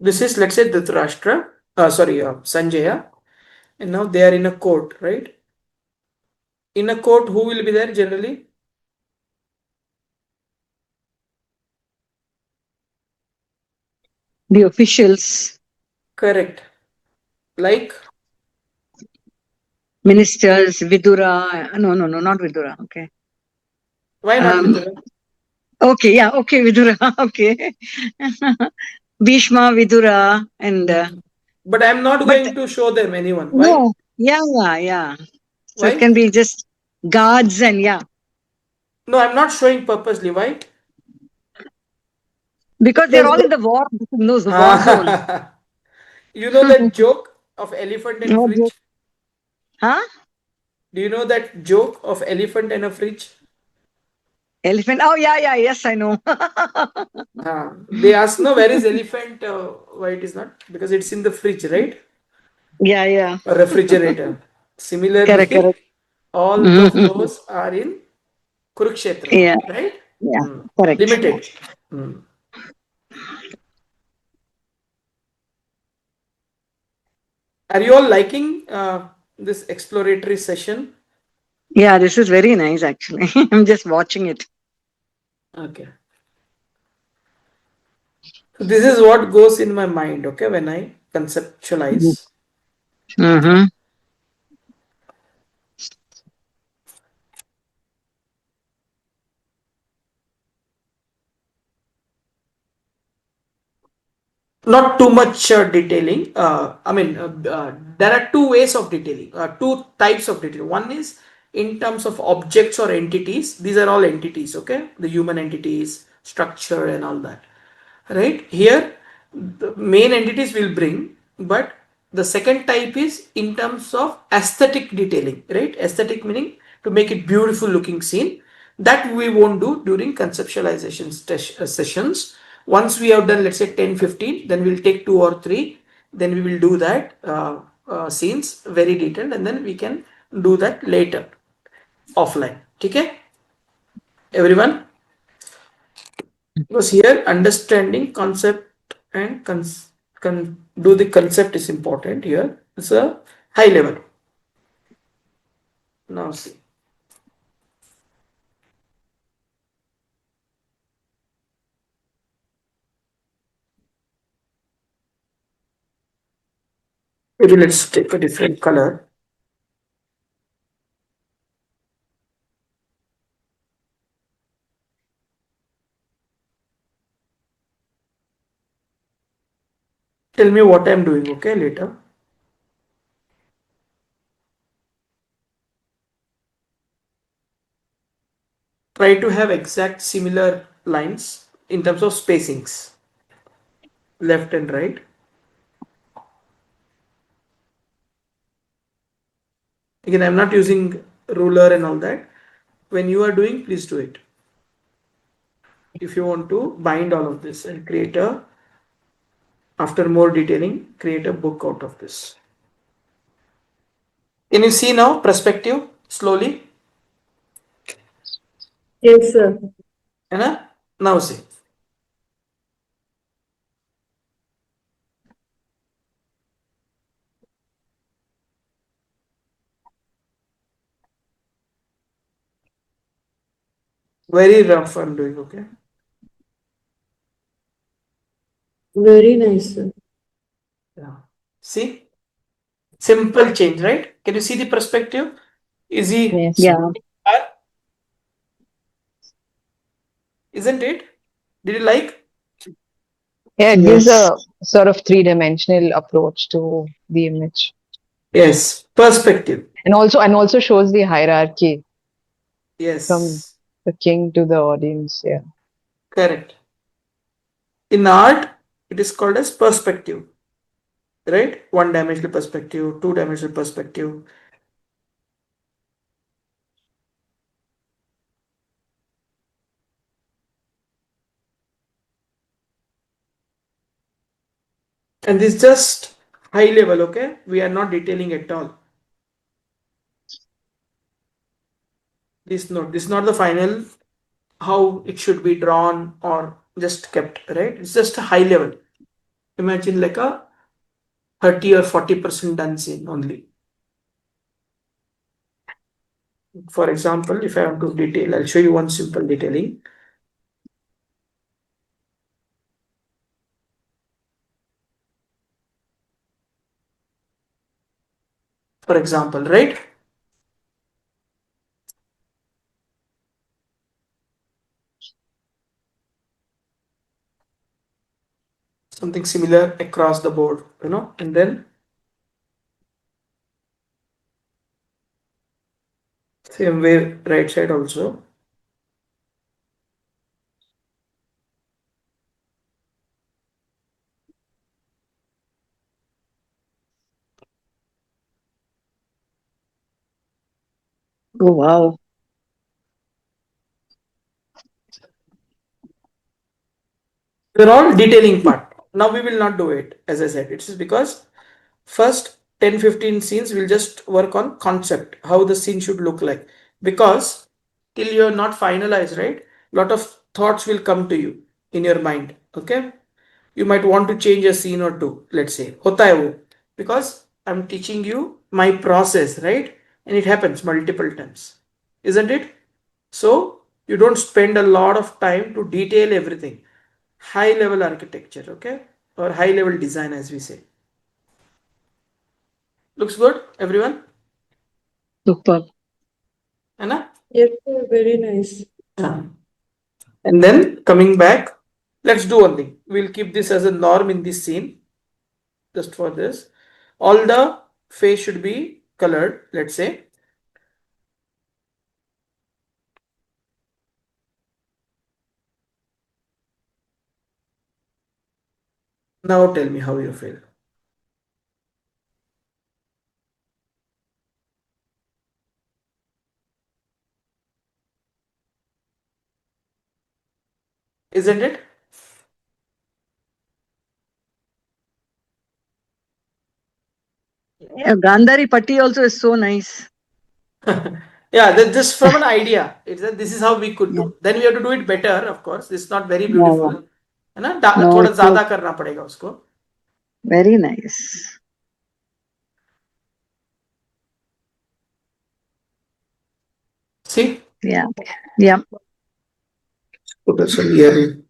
S1: This is, let's say, Dhritarashtra, Sanjaya, and now they are in a court, right? In a court, who will be there generally?
S9: The officials,
S1: Correct. Like,
S9: ministers, Vidura. No, no, no, not Vidura. Okay.
S1: why not Vidura?
S9: Okay, yeah, okay, Vidura. Okay. Bhishma, Vidura, and
S1: But I'm not
S9: but
S1: going to show them anyone. Why?
S9: no, yeah, yeah, yeah. So it
S1: Why?
S9: can be just guards and yeah,
S1: No, I'm not showing purposely. Why?
S9: because they're all in the war, in those war zones.
S1: You know that joke of elephant and
S9: What
S1: fridge?
S9: Huh?
S1: Do you know that joke of elephant and a fridge?
S9: Elephant. Oh, yeah, yeah, yes, I know.
S1: They ask, no, where is elephant? Why it is not? Because it's in the fridge, right?
S9: Yeah, yeah.
S1: A refrigerator.
S9: Correct,
S1: Similarly,
S9: correct.
S1: all of those are in Kurukshetra,
S9: Yeah,
S1: right?
S9: yeah, correct.
S1: Limited. Are you all liking this exploratory session?
S9: Yeah, this is very nice actually. I'm just watching it.
S1: Okay. This is what goes in my mind, okay, when I conceptualize.
S9: Mm-hmm.
S1: Not too much detailing. There are two ways of detailing, two types of detailing. One is in terms of objects or entities. These are all entities, okay? The human entities, structure, and all that. Right here, the main entities will bring, but the second type is in terms of aesthetic detailing, right? Aesthetic meaning to make it beautiful looking scene. That we won't do during conceptualization sessions. Once we have done, let's say 10-15, then we'll take 2 or 3, then we will do that scenes very detailed, and then we can do that later offline. Okay, everyone? Because here understanding concept and do the concept is important here. It's a high level. Now see. Maybe let's take a different color. Tell me what I'm doing, okay, later. Try to have exact similar lines in terms of spacings, left and right. Again, I'm not using ruler and all that. When you are doing, please do it. If you want to bind all of this and create a, after more detailing, create a book out of this. Can you see now perspective slowly?
S8: Yes, sir.
S1: Anna? Now see. Very rough I'm doing, okay?
S8: Very nice, sir.
S1: Yeah. See? Simple change, right? Can you see the perspective? Is he?
S3: Yes.
S2: Yeah.
S1: Isn't it? Did you like?
S3: Yeah, it gives a sort of three-dimensional approach to the image.
S1: Yes. Perspective.
S3: And also shows the hierarchy
S1: Yes.
S3: from the king to the audience. Yeah.
S1: Correct. In art, it is called as perspective, right? One-dimensional perspective, two-dimensional perspective. And this is just high level, okay? We are not detailing at all. This note, this is not the final how it should be drawn or just kept, right? It's just a high level. Imagine like a 30 or 40% done scene only. For example, if I want to detail, I'll show you one simple detailing. For example, right? Something similar across the board, and then same way right side also.
S9: Oh, wow.
S1: They're all detailing part. Now we will not do it, as I said. It's because first 10-15 scenes we'll just work on concept, how the scene should look like. Because till you're not finalized, right? Lot of thoughts will come to you in your mind. Okay. You might want to change a scene or two, let's say. Hota hai wo. Because I'm teaching you my process, right? And it happens multiple times. Isn't it? So you don't spend a lot of time to detail everything. High level architecture, okay? Or high level design, as we say. Looks good, everyone?
S9: Superb.
S1: Anna?
S8: Yes, sir. Very nice.
S1: Yeah. And then coming back, let's do one thing. We'll keep this as a norm in this scene. Just for this. All the face should be colored, let's say. Now tell me how you feel. Isn't it?
S9: Yeah, Gandhari Patti also is so nice.
S1: Yeah, just from an idea. It's that this is how we could
S9: Yeah.
S1: do. Then we have to do it better, of course. It's not very
S9: Yeah,
S1: beautiful.
S9: yeah.
S1: है ना?
S9: No,
S1: थोड़ा
S9: it's
S1: ज़्यादा करना पड़ेगा उसको.
S9: very nice.
S1: See?
S9: Yeah. Yeah.
S1: Put us some earring.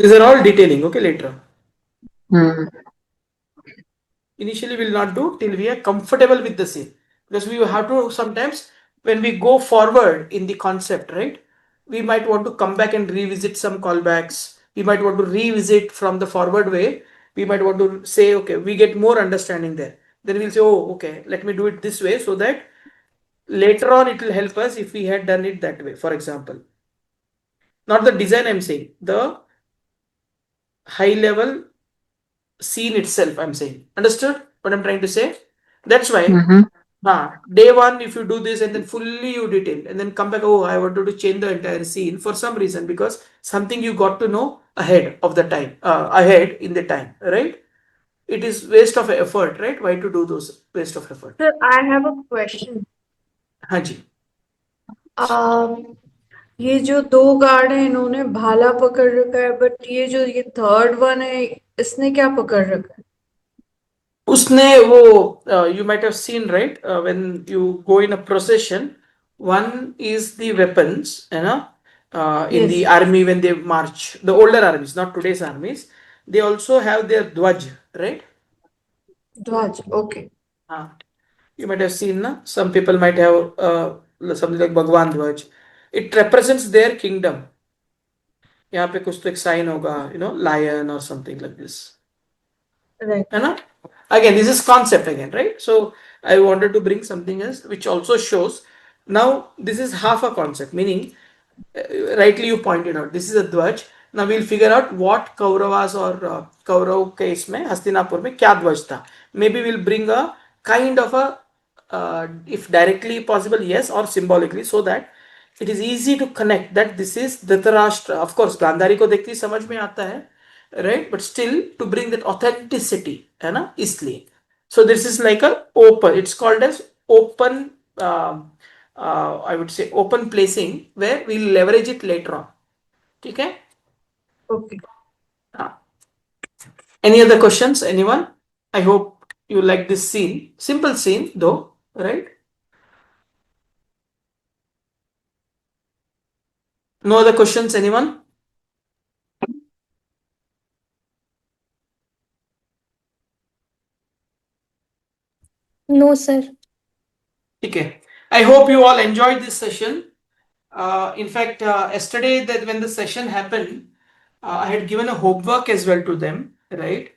S1: These are all detailing, okay, later.
S3: Hmm.
S1: Initially, we will not do till we are comfortable with the scene, because we have to sometimes, when we go forward in the concept, right, we might want to come back and revisit some callbacks. We might want to revisit from the forward way. We might want to say, okay, we get more understanding there. Then we'll say, oh, okay, let me do it this way, so that later on it will help us if we had done it that way. For example, not the design I'm saying, the high level scene itself I'm saying. Understood what I'm trying to say? That's why
S3: Mm-hmm.
S1: day one, if you do this and then fully you detail and then come back, oh, I wanted to change the entire scene for some reason, because something you got to know ahead of the time, ahead in the time, right? It is waste of effort, right? Why to do those waste of effort?
S8: Sir, I have a question.
S1: हाँ जी.
S8: ये जो दो guard हैं इन्होंने भाला पकड़ रखा है, बट ये थर्ड वन है इसने क्या पकड़ रखा है?
S1: उसने वो you might have seen, right, when you go in a procession, one is the weapons, you know, in the
S8: Yes.
S1: army when they march, the older armies, not today's armies, they also have their dwaj, right?
S8: Dwaj, okay.
S1: You might have seen, na? Some people might have something like Bhagwan Dwaj. It represents their kingdom. यहाँ पे कुछ तो एक sign होगा, you know, lion or something like this.
S8: Right.
S1: है ना? Again, this is concept again, right? So I wanted to bring something else which also shows. Now this is half a concept, meaning rightly you pointed out, this is a Dwaj. Now we'll figure out what Kauravas or Kaurav case में हस्तिनापुर में क्या ध्वज था. Maybe we'll bring a kind of a if directly possible, yes, or symbolically, so that it is easy to connect that this is Dhritarashtra. Of course, Gandhari को देखते ही समझ में आता है, right? But still to bring that authenticity, है ना, इसलिए. So this is like a open. It's called as open. I would say open placing, where we'll leverage it later on. Okay.
S8: Okay.
S1: Any other questions? Anyone? I hope you like this scene. Simple scene though, right? No other questions? Anyone?
S6: No, sir.
S1: Okay. I hope you all enjoyed this session. In fact, yesterday that when the session happened, I had given a homework as well to them, right?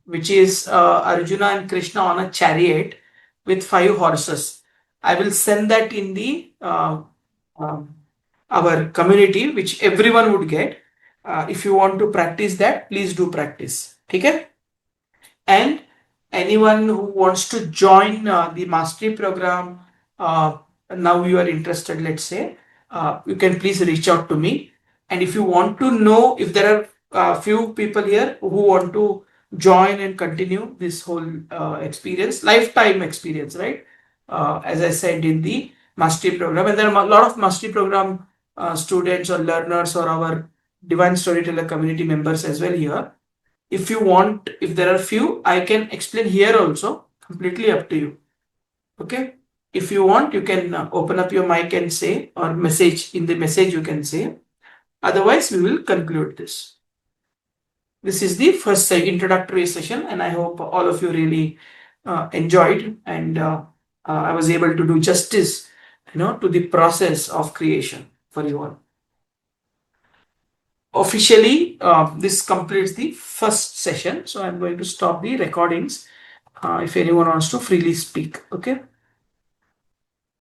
S1: Which is Arjuna and Krishna on a chariot with 5 horses. I will send that in the our community, which everyone would get. If you want to practice that, please do practice. Okay? And anyone who wants to join the mastery program, now you are interested, let's say, you can please reach out to me. And if you want to know if there are a few people here who want to join and continue this whole experience, lifetime experience, right? As I said in the mastery program, and there are a lot of mastery program students or learners or our Divine Storyteller community members as well here. If you want, if there are few, I can explain here also, completely up to you. Okay. If you want, you can open up your mic and say, or message, in the message you can say. Otherwise, we will conclude this. This is the first introductory session, and I hope all of you really enjoyed, and I was able to do justice, to the process of creation for you all. Officially, this completes the first session, so I'm going to stop the recordings. If anyone wants to freely speak, okay.